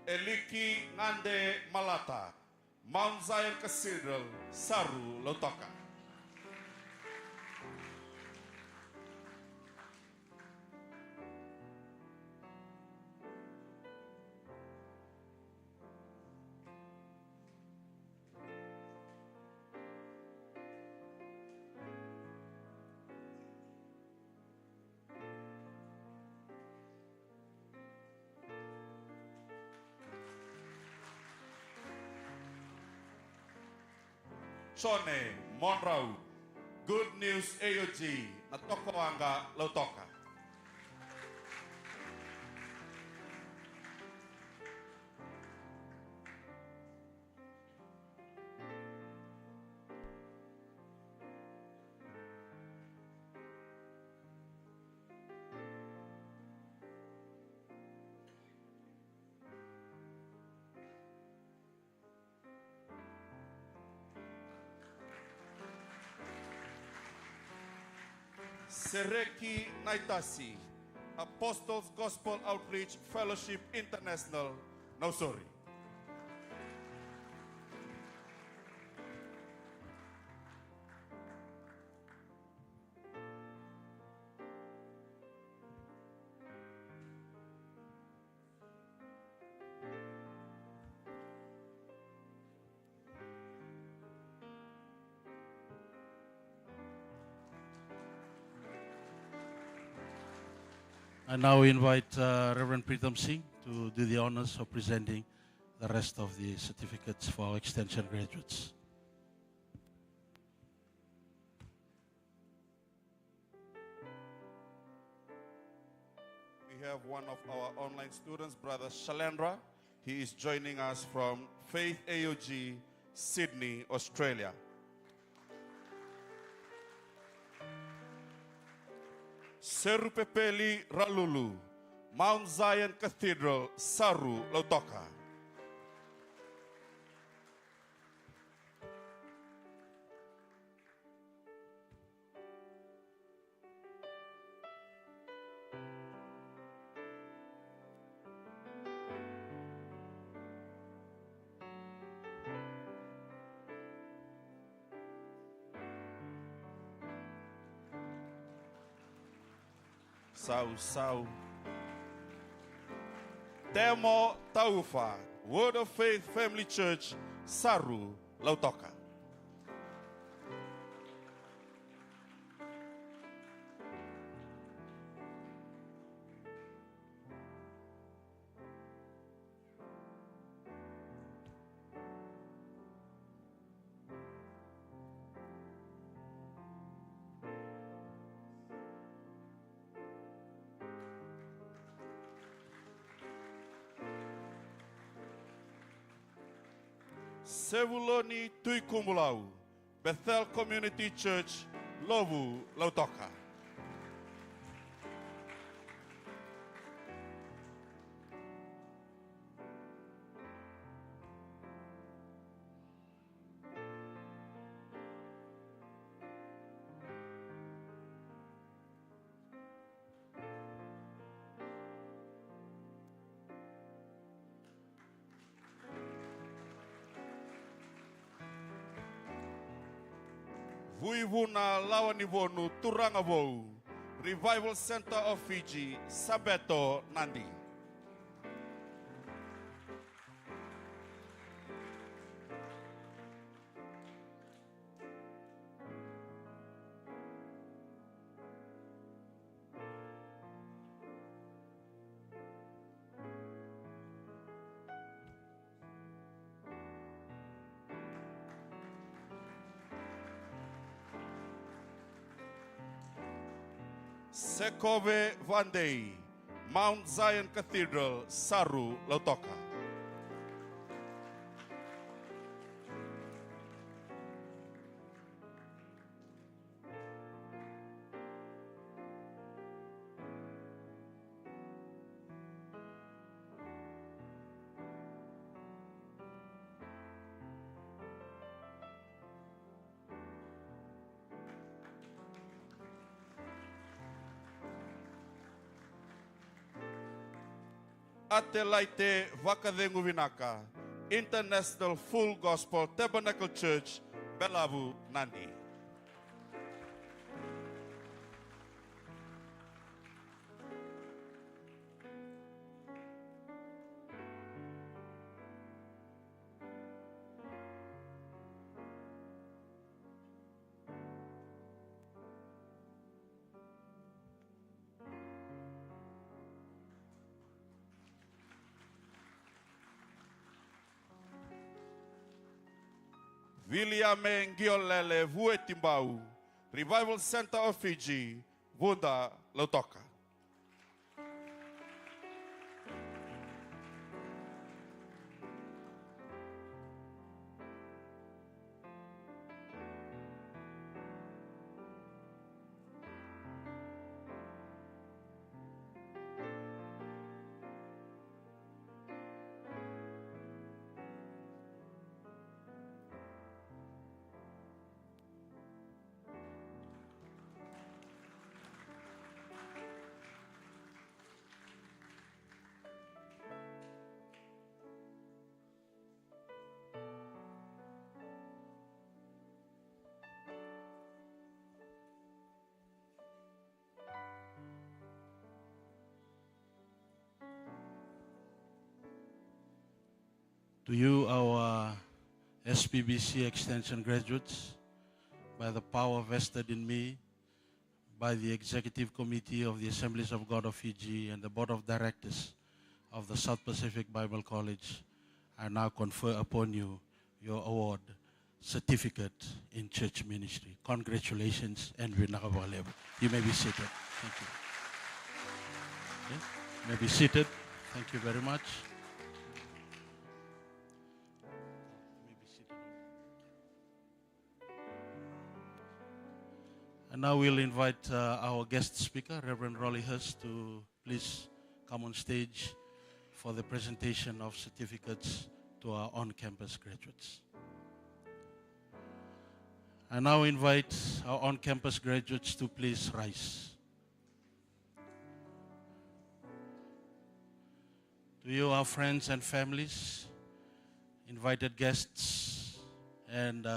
Speaker 5: Eliki Ngande Malata, Mount Zion Cathedral, Saru, Lautoka. Shone, Monrau, Good News AOG, Natokoanga, Lautoka. Sereki Naitasi, Apostles Gospel Outreach Fellowship International, Nausori.
Speaker 3: I now invite Reverend Pritam Singh to do the honors of presenting the rest of the certificates for our extension graduates.
Speaker 5: We have one of our online students, Brother Shalendra. He is joining us from Faith AOG, Sydney, Australia. Serupepeli Ralulu, Mount Zion Cathedral, Saru, Lautoka. Sau. Temo Taufa, Word of Faith Family Church, Saru Lautoka. Sevuloni Tuikumulau, Bethel Community Church, Lovu, Lautoka. Vuivuna Lawanivonu Turangavou, Revival Center of Fiji, Sabeto, Nandi. Sekove Vandei, Mount Zion Cathedral, Saru, Lautoka. Atelaite Bula Vinaka, International Full Gospel Tabernacle Church, Belavu, Nandi. Williame Ngiolele Vuetimbau, Revival Center of Fiji, Vuda, Lautoka.
Speaker 3: To you, our SPBC Extension graduates, by the power vested in me, by the Executive Committee of the Assemblies of God of Fiji and the Board of Directors of the South Pacific Bible College, I now confer upon you your award, Certificate in Church Ministry. Congratulations and Vinaka. You may be seated. Thank you. Okay. You may be seated. Thank you very much. And now we'll invite our guest speaker, Reverend Rolly Hurst, to please come on stage for the presentation of certificates to our on-campus graduates. I now invite our on-campus graduates to please rise. To you, our friends and families, invited guests, and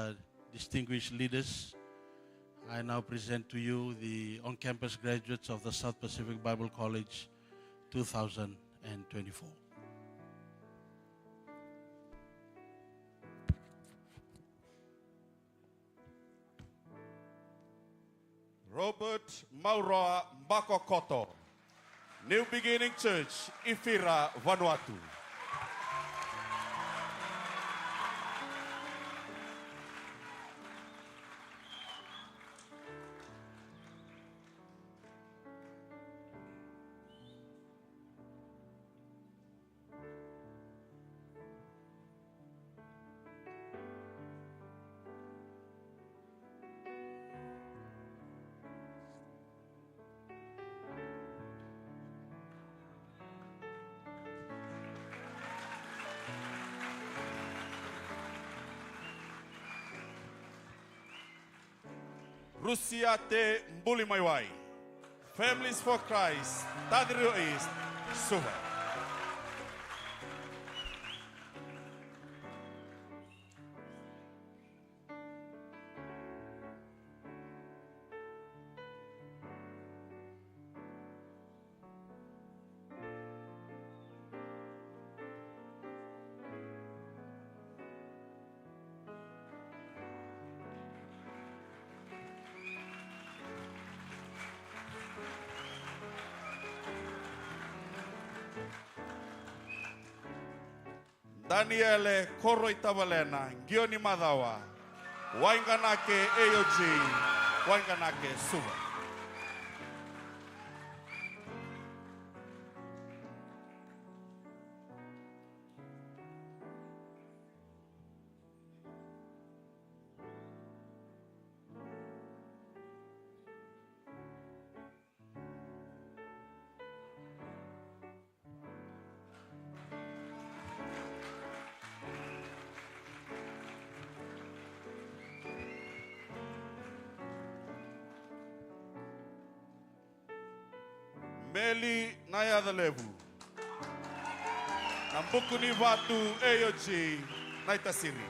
Speaker 3: distinguished leaders, I now present to you the on-campus graduates of the South Pacific Bible College 2024.
Speaker 5: Robert Mauroa Mbakokoto, New Beginning Church, Ifira, Vanuatu. Rusiate Mbulimaiwai, Families for Christ, Tadrio East, Suva. Daniele Koroi Tavalena, Gioni Madawa, Wainganake AOG, Wainganake Suva. Meli Nayadalevu, Nambukuni Vatu AOG, Naitasiri.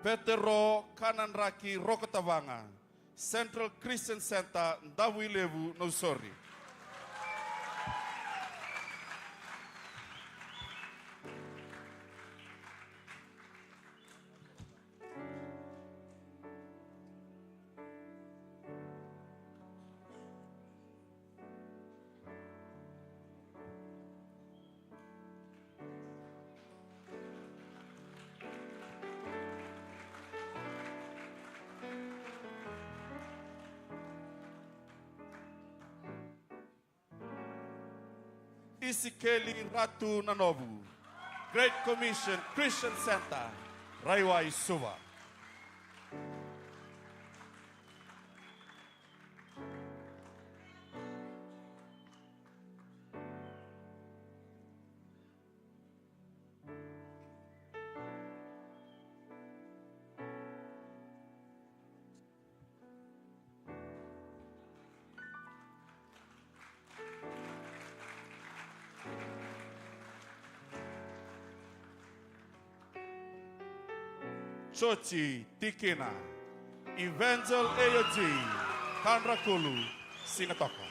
Speaker 5: Petero Kananraki Rokotavanga, Central Christian Center, Ndawilevu, Nosori. Isikeli Ratu Nanobu, Great Commission Christian Center, Raiwai Suva. Chochi Tikina, Evangel AOG, Kanrakulu, Singatoka.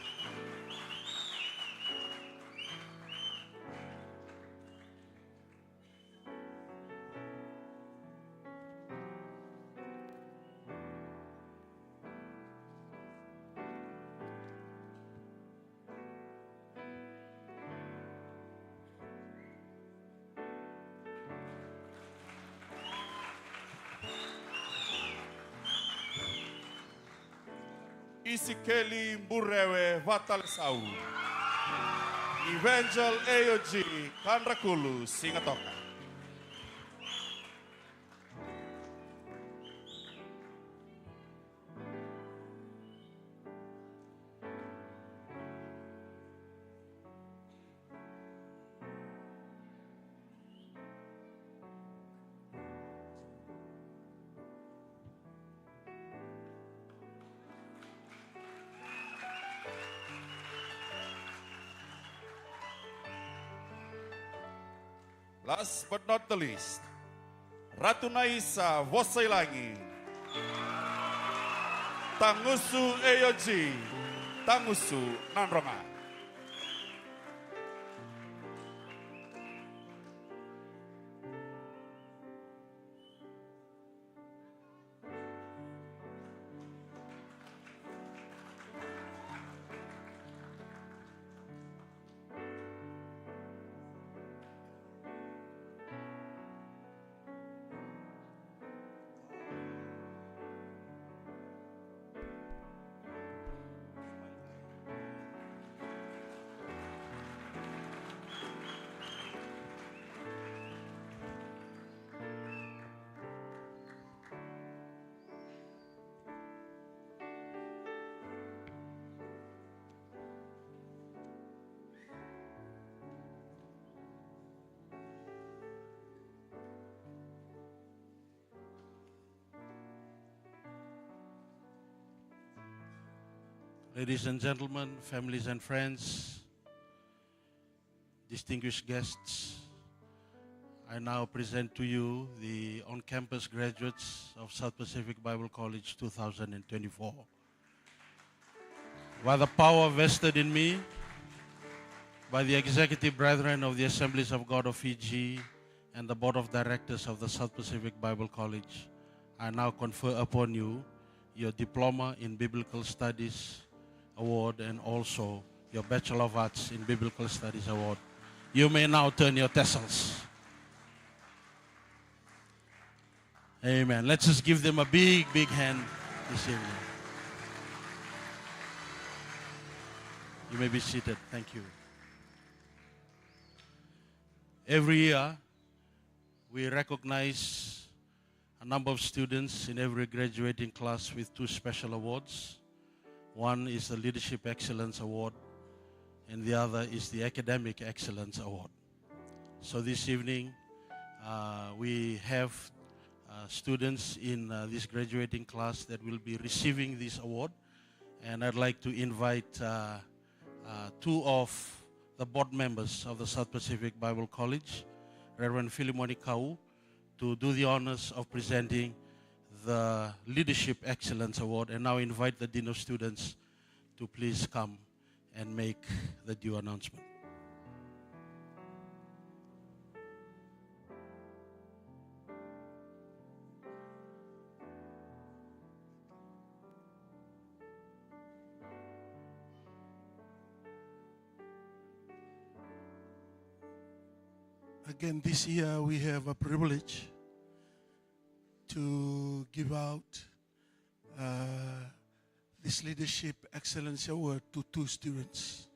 Speaker 5: Isikeli Mburewe Vatalsau, Evangel AOG, Kanrakulu, Singatoka. Last but not the least, Ratu Naisa Vosailangi, Tangusu Eyoji, Tangusu Nanronga.
Speaker 3: Ladies and gentlemen, families and friends, distinguished guests, I now present to you the on-campus graduates of South Pacific Bible College 2024. By the power vested in me by the executive brethren of the Assemblies of God of Fiji and the Board of Directors of the South Pacific Bible College, I now confer upon you your Diploma in Biblical Studies Award and also your Bachelor of Arts in Biblical Studies Award. You may now turn your tassels. Amen. Let's just give them a big, big hand this evening. You may be seated. Thank you. Every year, we recognize a number of students in every graduating class with two special awards. One is the Leadership Excellence Award, and the other is the Academic Excellence Award. So this evening, we have students in this graduating class that will be receiving this award, and I'd like to invite two of the board members of the South Pacific Bible College, Reverend Philemoni Kau, to do the honors of presenting the Leadership Excellence Award, and now invite the Dean of Students to please come and make the due announcement. Again, this year we have a privilege to give out this Leadership Excellence Award to two students.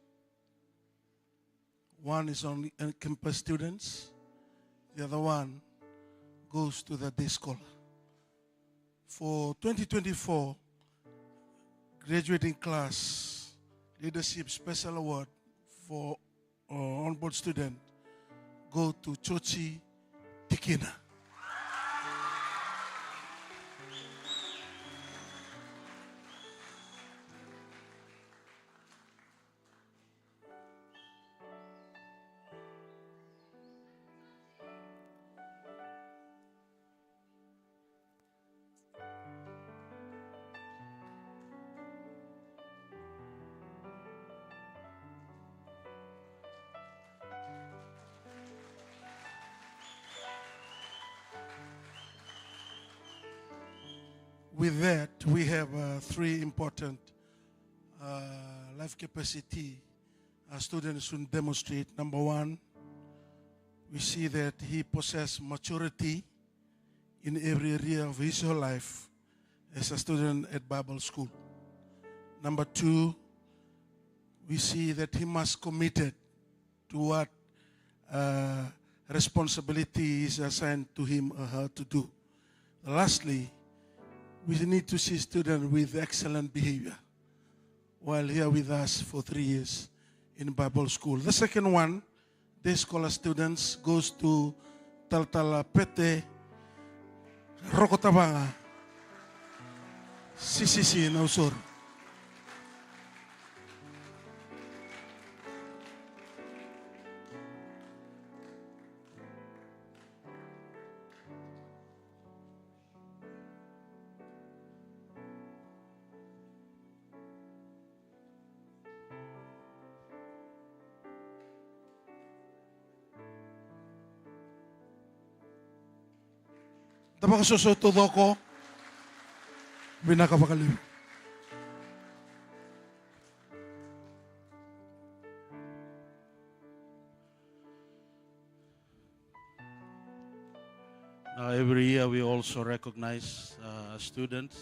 Speaker 3: One is on campus students, the other one goes to the day scholar. For 2024, graduating class Leadership Special Award for on-board student go to Chochi Tikina. With that, we have three important life capacity students should demonstrate. Number one, we see that he possesses maturity in every area of his whole life as a student at Bible school. Number two, we see that he must committed to what responsibility is assigned to him or her to do. Lastly, we need to see students with excellent behavior while here with us for 3 years in Bible school. The second one, day scholar students, goes to Taltala Pete Rokotabanga CCC Nausur. Tapos susutudo ko. Vinaka pakaliw. Now, every year we also recognize a student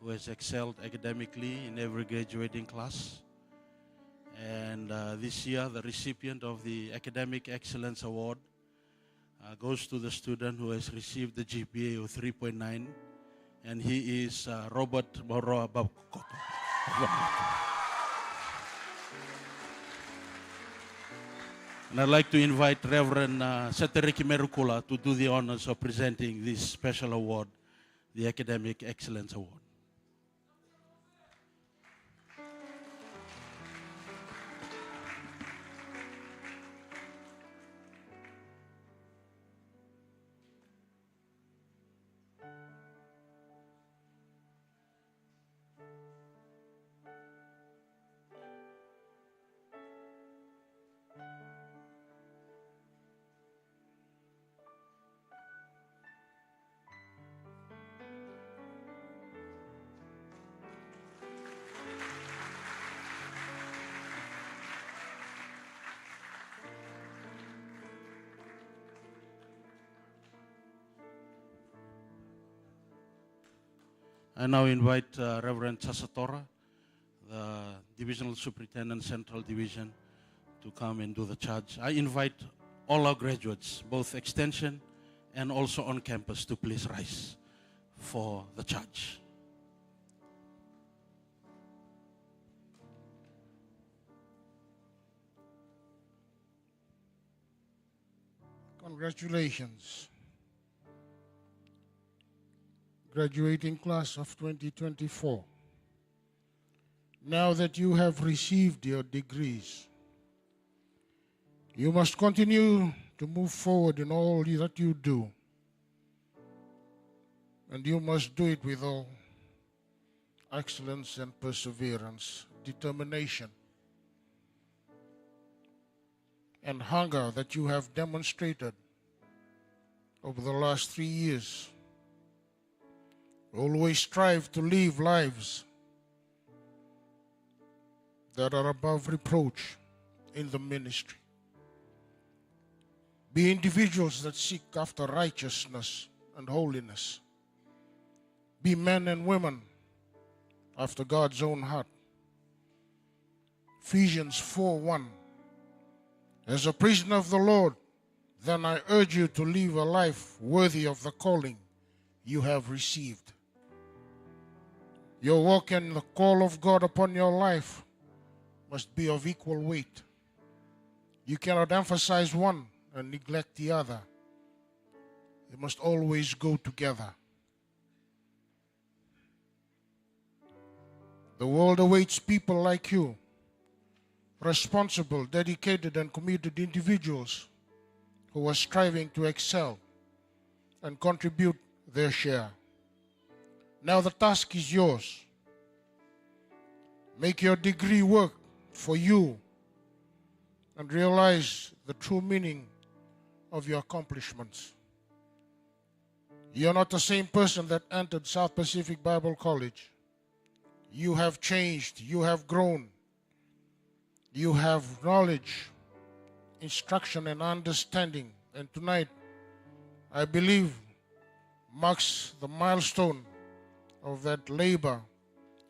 Speaker 3: who has excelled academically in every graduating class. And this year, the recipient of the Academic Excellence Award goes to the student who has received the GPA of 3.9, and he is Robert Moro Babkoto. And I'd like to invite Reverend Seteriki Merukula to do the honors of presenting this special award, the Academic Excellence Award. I now invite Reverend Chasatora, the Divisional Superintendent, Central Division, to come and do the charge. I invite all our graduates, both extension and also on campus, to please rise for the charge.
Speaker 8: Congratulations. Graduating class of 2024. Now that you have received your degrees, you must continue to move forward in all that you do. And you must do it with all excellence and perseverance, determination, and hunger that you have demonstrated over the last 3 years. Always strive to live lives that are above reproach in the ministry. Be individuals that seek after righteousness and holiness. Be men and women after God's own heart. Ephesians 4:1. As a prisoner of the Lord, then I urge you to live a life worthy of the calling you have received. Your walk and the call of God upon your life must be of equal weight. You cannot emphasize one and neglect the other. They must always go together. The world awaits people like you, responsible, dedicated, and committed individuals who are striving to excel and contribute their share. Now the task is yours. Make your degree work for you and realize the true meaning of your accomplishments. You're not the same person that entered South Pacific Bible College. You have changed, you have grown, you have knowledge, instruction, and understanding. And tonight, I believe, marks the milestone of that labor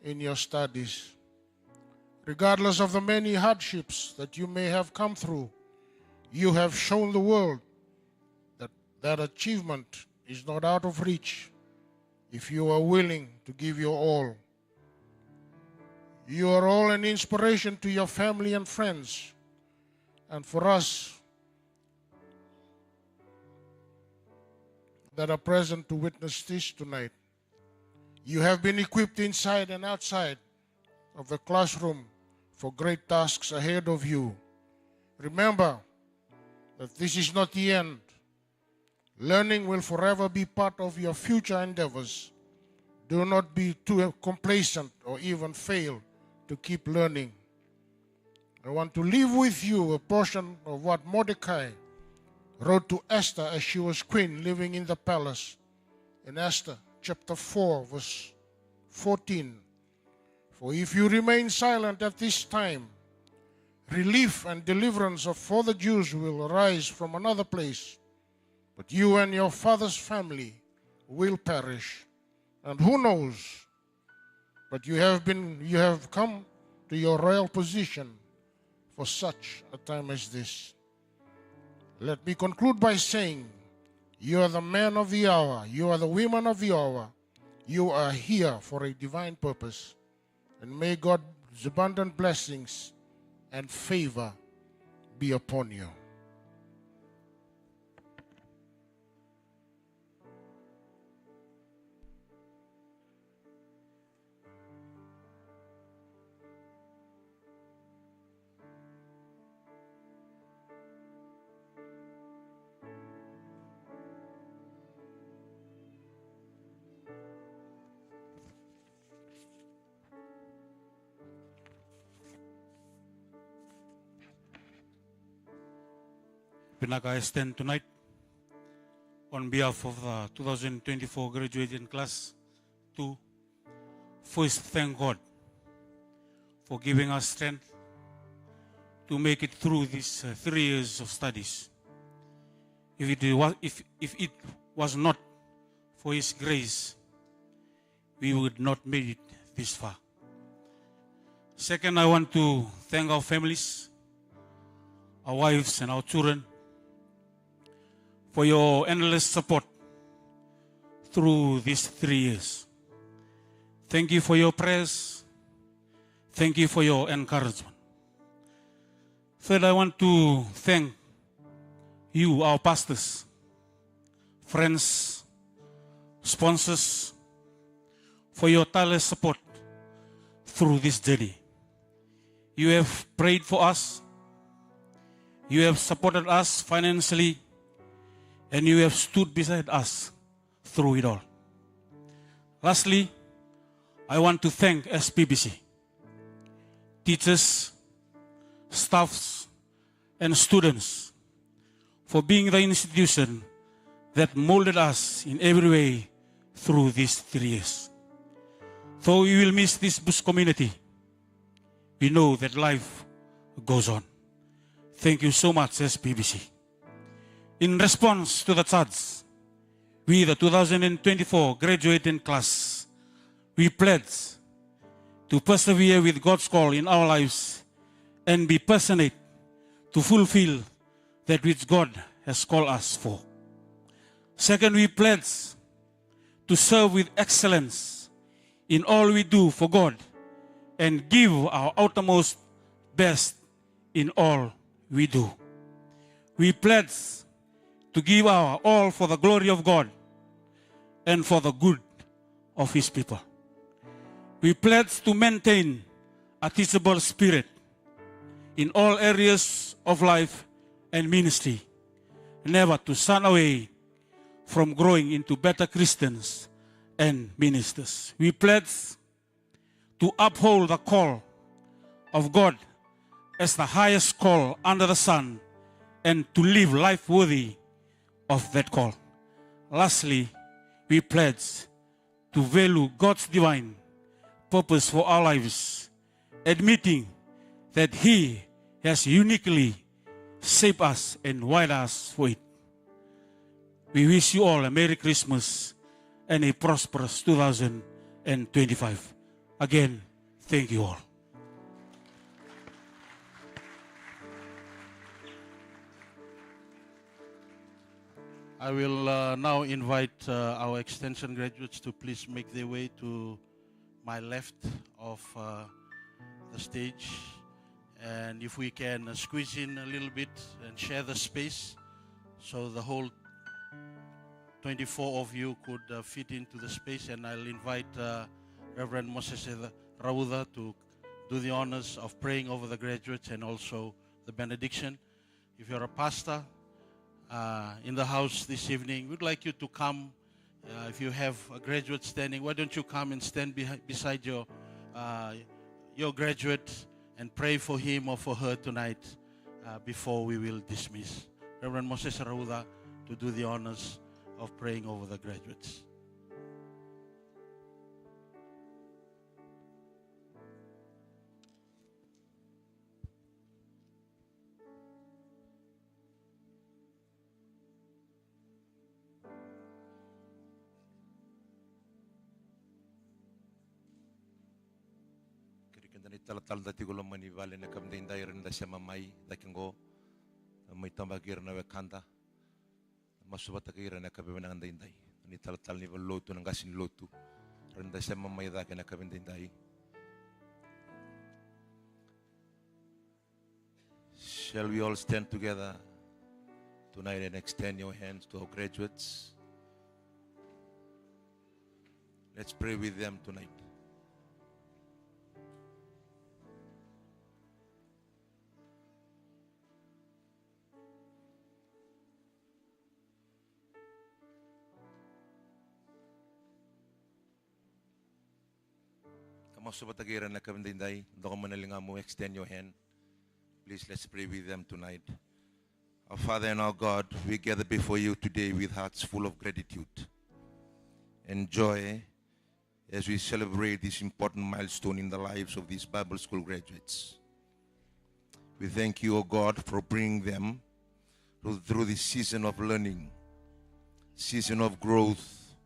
Speaker 8: in your studies. Regardless of the many hardships that you may have come through, you have shown the world that that achievement is not out of reach if you are willing to give your all. You are all an inspiration to your family and friends, and for us that are present to witness this tonight. You have been equipped inside and outside of the classroom for great tasks ahead of you. Remember that this is not the end. Learning will forever be part of your future endeavors. Do not be too complacent or even fail to keep learning. I want to leave with you a portion of what Mordecai wrote to Esther as she was queen living in the palace in Esther chapter 4, verse 14. For if you remain silent at this time, relief and deliverance for the Jews will arise from another place, but you and your father's family will perish. And who knows, but you have come to your royal position for such a time as this. Let me conclude by saying, you are the man of the hour, you are the woman of the hour, you are here for a divine purpose, and may God's abundant blessings and favor be upon you.
Speaker 9: Vinaka, I stand tonight on behalf of the 2024 graduating class to first thank God for giving us strength to make it through these 3 years of studies. If it was not for His grace, we would not make it this far. Second, I want to thank our families, our wives and our children for your endless support through these 3 years. Thank you for your prayers. Thank you for your encouragement. Third, I want to thank you, our pastors, friends, sponsors, for your tireless support through this journey. You have prayed for us. You have supported us financially, and you have stood beside us through it all. Lastly, I want to thank SPBC, teachers, staffs, and students for being the institution that molded us in every way through these 3 years. Though we will miss this Bush community, we know that life goes on. Thank you so much, SPBC. In response to the charge, we, the 2024 graduating class, we pledge to persevere with God's call in our lives and be passionate to fulfill that which God has called us for. Second, we pledge to serve with excellence in all we do for God and give our uttermost best in all we do. We pledge to give our all for the glory of God and for the good of His people. We pledge to maintain a teachable spirit in all areas of life and ministry, never to shun away from growing into better Christians and ministers. We pledge to uphold the call of God as the highest call under the sun and to live life worthy of that call. Lastly, we pledge to value God's divine purpose for our lives, admitting that He has uniquely shaped us and wired us for it. We wish you all a Merry Christmas and a prosperous 2025. Again, thank you all.
Speaker 10: I will now invite our extension graduates to please make their way to my left of the stage. And if we can squeeze in a little bit and share the space so the whole 24 of you could fit into the space. And I'll invite Reverend Moses Rauda to do the honors of praying over the graduates and also the benediction. If you're a pastor in the house this evening, we'd like you to come. If you have a graduate standing, why don't you come and stand beside your graduate and pray for him or for her tonight before we will dismiss. Reverend Moses Rauda to do the honors of praying over the graduates.
Speaker 11: Dani talatal dati ko lang manivali na kam din dahil rin da siya mamay daking go may tambagir na wekanta masubat akira na kabe na anday day. Dani talatal ni lotu ng gasin lotu rin da siya mamay dakin na kabe din day. Shall we all stand together tonight and extend your hands to our graduates? Let's pray with them tonight. Kamasubatagira na kabinday, do ka manalinga mo, extend your hand. Please, let's pray with them tonight. Our Father and our God, we gather before you today with hearts full of gratitude and joy as we celebrate this important milestone in the lives of these Bible school graduates. We thank you, O God, for bringing them through this season of learning, season of growth,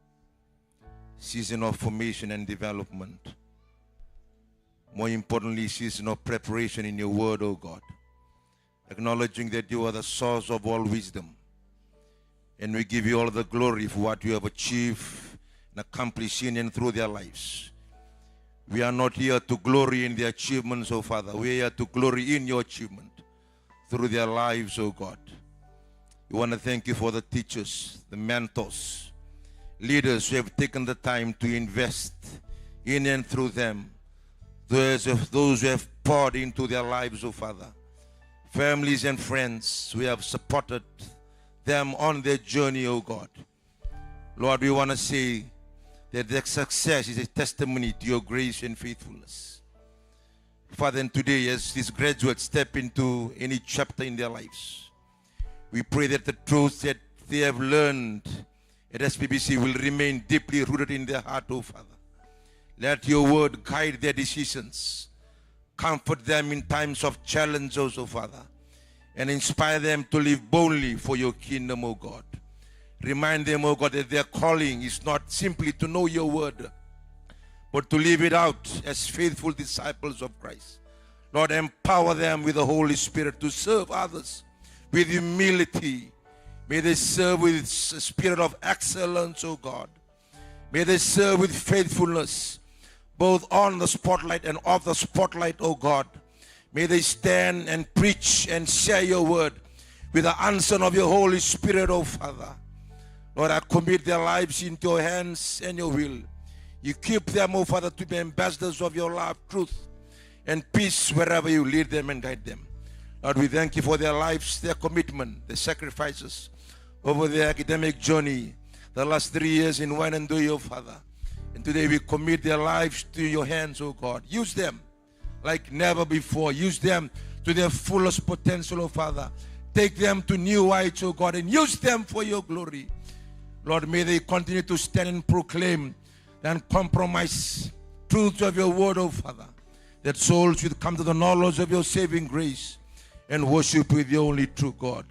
Speaker 11: season of formation and development. More importantly, season of preparation in your word, O God. Acknowledging that you are the source of all wisdom. And we give you all the glory for what you have achieved and accomplished in and through their lives. We are not here to glory in their achievements, O Father. We are here to glory in your achievement through their lives, O God. We want to thank you for the teachers, the mentors, leaders who have taken the time to invest in and through them. Those who have poured into their lives, O Father. Families and friends who have supported them on their journey, O God. Lord, we want to say that their success is a testimony to your grace and faithfulness. Father, and today as these graduates step into any chapter in their lives, we pray that the truths that they have learned at SPBC will remain deeply rooted in their heart, O Father. Let your word guide their decisions. Comfort them in times of challenge, O Father. And inspire them to live boldly for your kingdom, O God. Remind them, O God, that their calling is not simply to know your word, but to live it out as faithful disciples of Christ. Lord, empower them with the Holy Spirit to serve others with humility. May they serve with a spirit of excellence, O God. May they serve with faithfulness, both on the spotlight and off the spotlight, O God. May they stand and preach and share your word with the unction of your Holy Spirit, O Father. Lord, I commit their lives into your hands and your will. You keep them, O Father, to be ambassadors of your love, truth, and peace wherever you lead them and guide them. Lord, we thank you for their lives, their commitment, their sacrifices over their academic journey, the last 3 years in one and do, O Father. And today we commit their lives to your hands, O God. Use them like never before. Use them to their fullest potential, O Father. Take them to new heights, O God, and use them for your glory. Lord, may they continue to stand and proclaim the uncompromised truths of your word, O Father, that souls will come to the knowledge of your saving grace and worship with the only true God.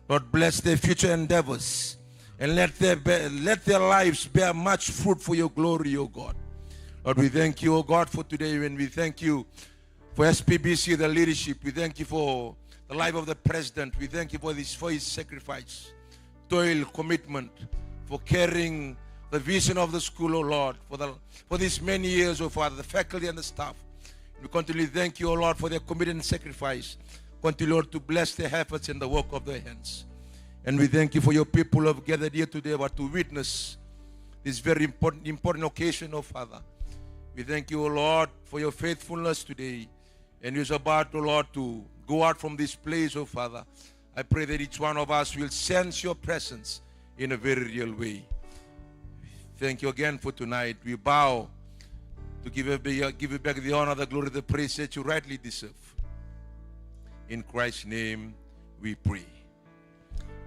Speaker 11: Lord, bless their future endeavors. And let their lives bear much fruit for your glory, O God. Lord, we thank you, O God, for today. And we thank you for SPBC, the leadership. We thank you for the life of the president. We thank you for his sacrifice, toil, commitment, for carrying the vision of the school, O Lord, for these many years, O Father, the faculty and the staff. We continue to thank you, O Lord, for their commitment and sacrifice. Continue, Lord, to bless their efforts and the work of their hands. And we thank you for your people who have gathered here today to witness this very important occasion, O Father. We thank you, O Lord, for your faithfulness today. And you're about, O Lord, to go out from this place, O Father. I pray that each one of us will sense your presence in a very real way. Thank you again for tonight. We bow to give you back the honor, the glory, the praise that you rightly deserve. In Christ's name we pray.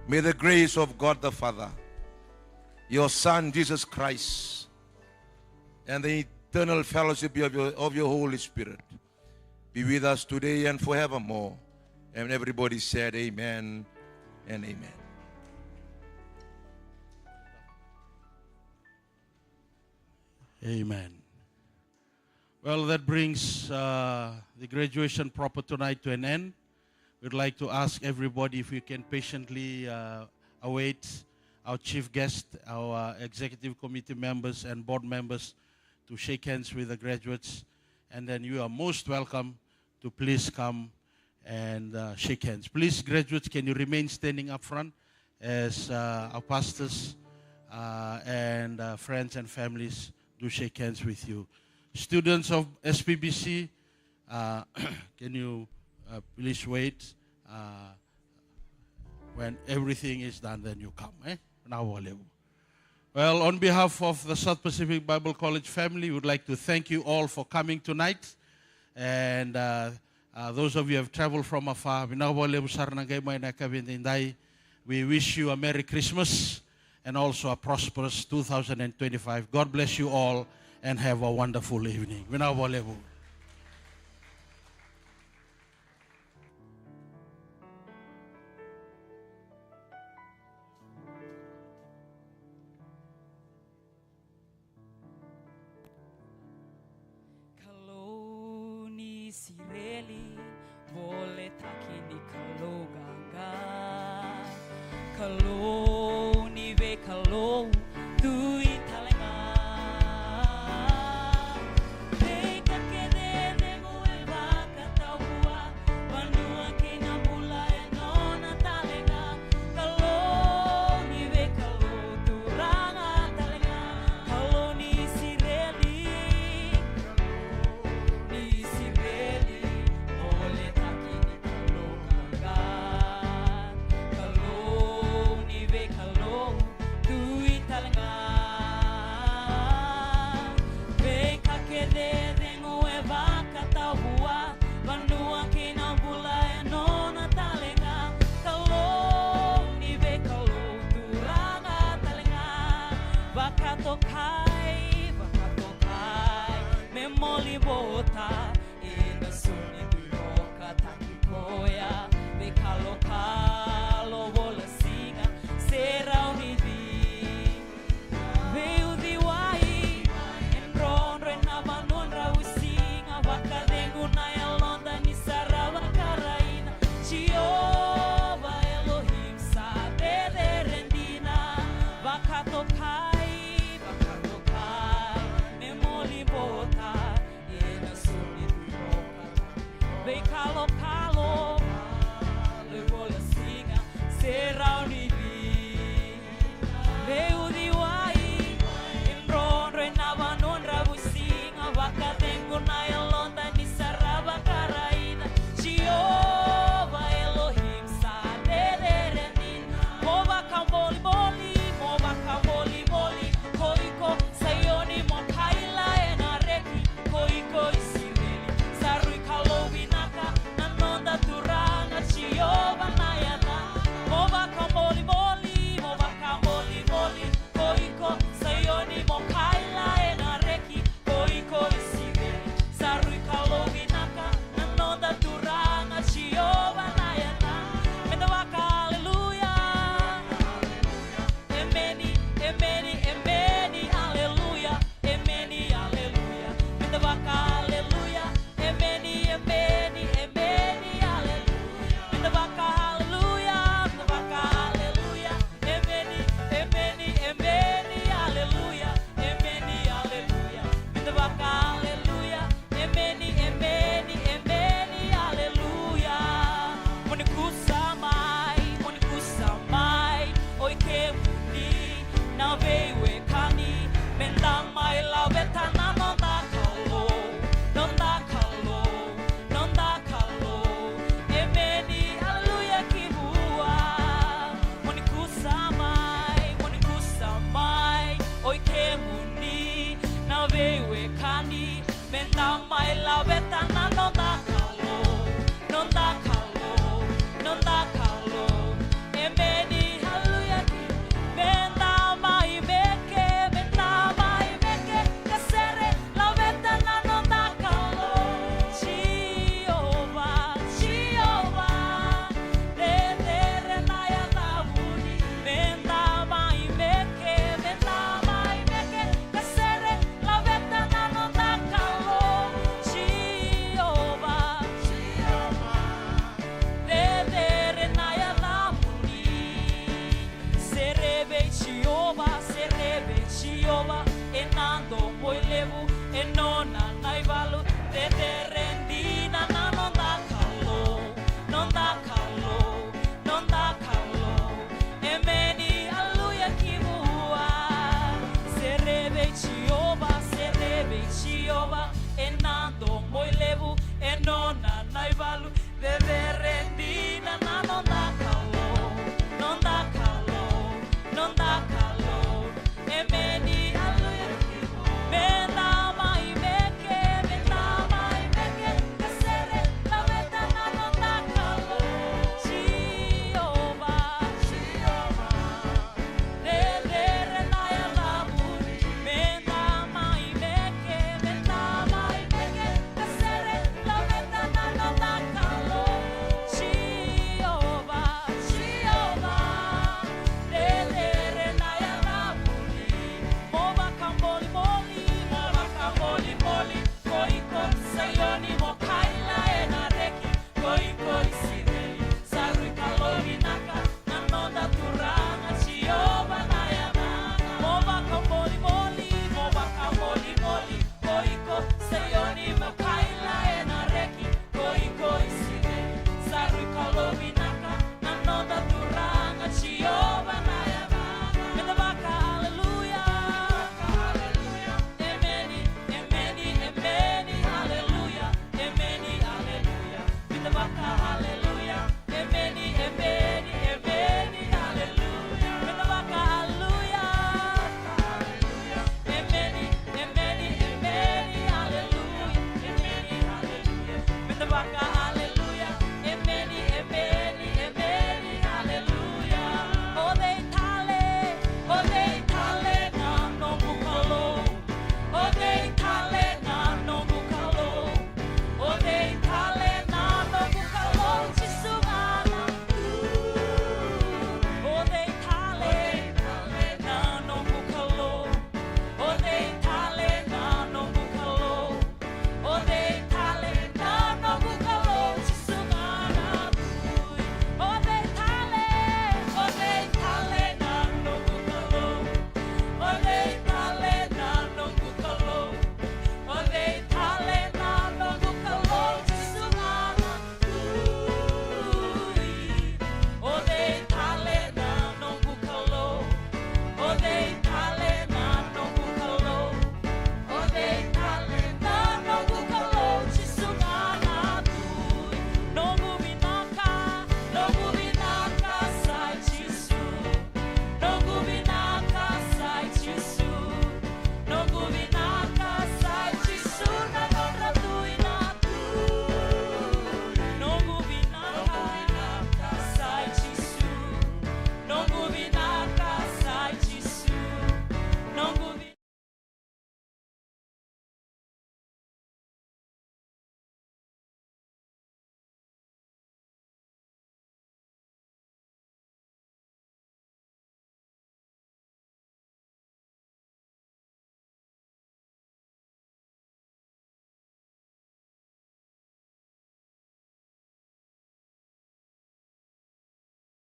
Speaker 11: May the grace of God the Father, your Son Jesus Christ, and the eternal fellowship of your Holy Spirit be with us today and forevermore. And everybody said amen and amen.
Speaker 10: Amen. Well, that brings the graduation proper tonight to an end. We'd like to ask everybody if you can patiently await our chief guest, our executive committee members and board members to shake hands with the graduates. And then you are most welcome to please come and shake hands. Please, graduates, can you remain standing up front as our pastors and friends and families do shake hands with you. Students of SPBC, can you please wait? When everything is done, then you come. Well, on behalf of the South Pacific Bible College family, we would like to thank you all for coming tonight. And those of you who have traveled from afar, we wish you a Merry Christmas and also a prosperous 2025. God bless you all and have a wonderful evening.
Speaker 12: Kalau ni sireli boleh tak ini kalau gagal. Kalau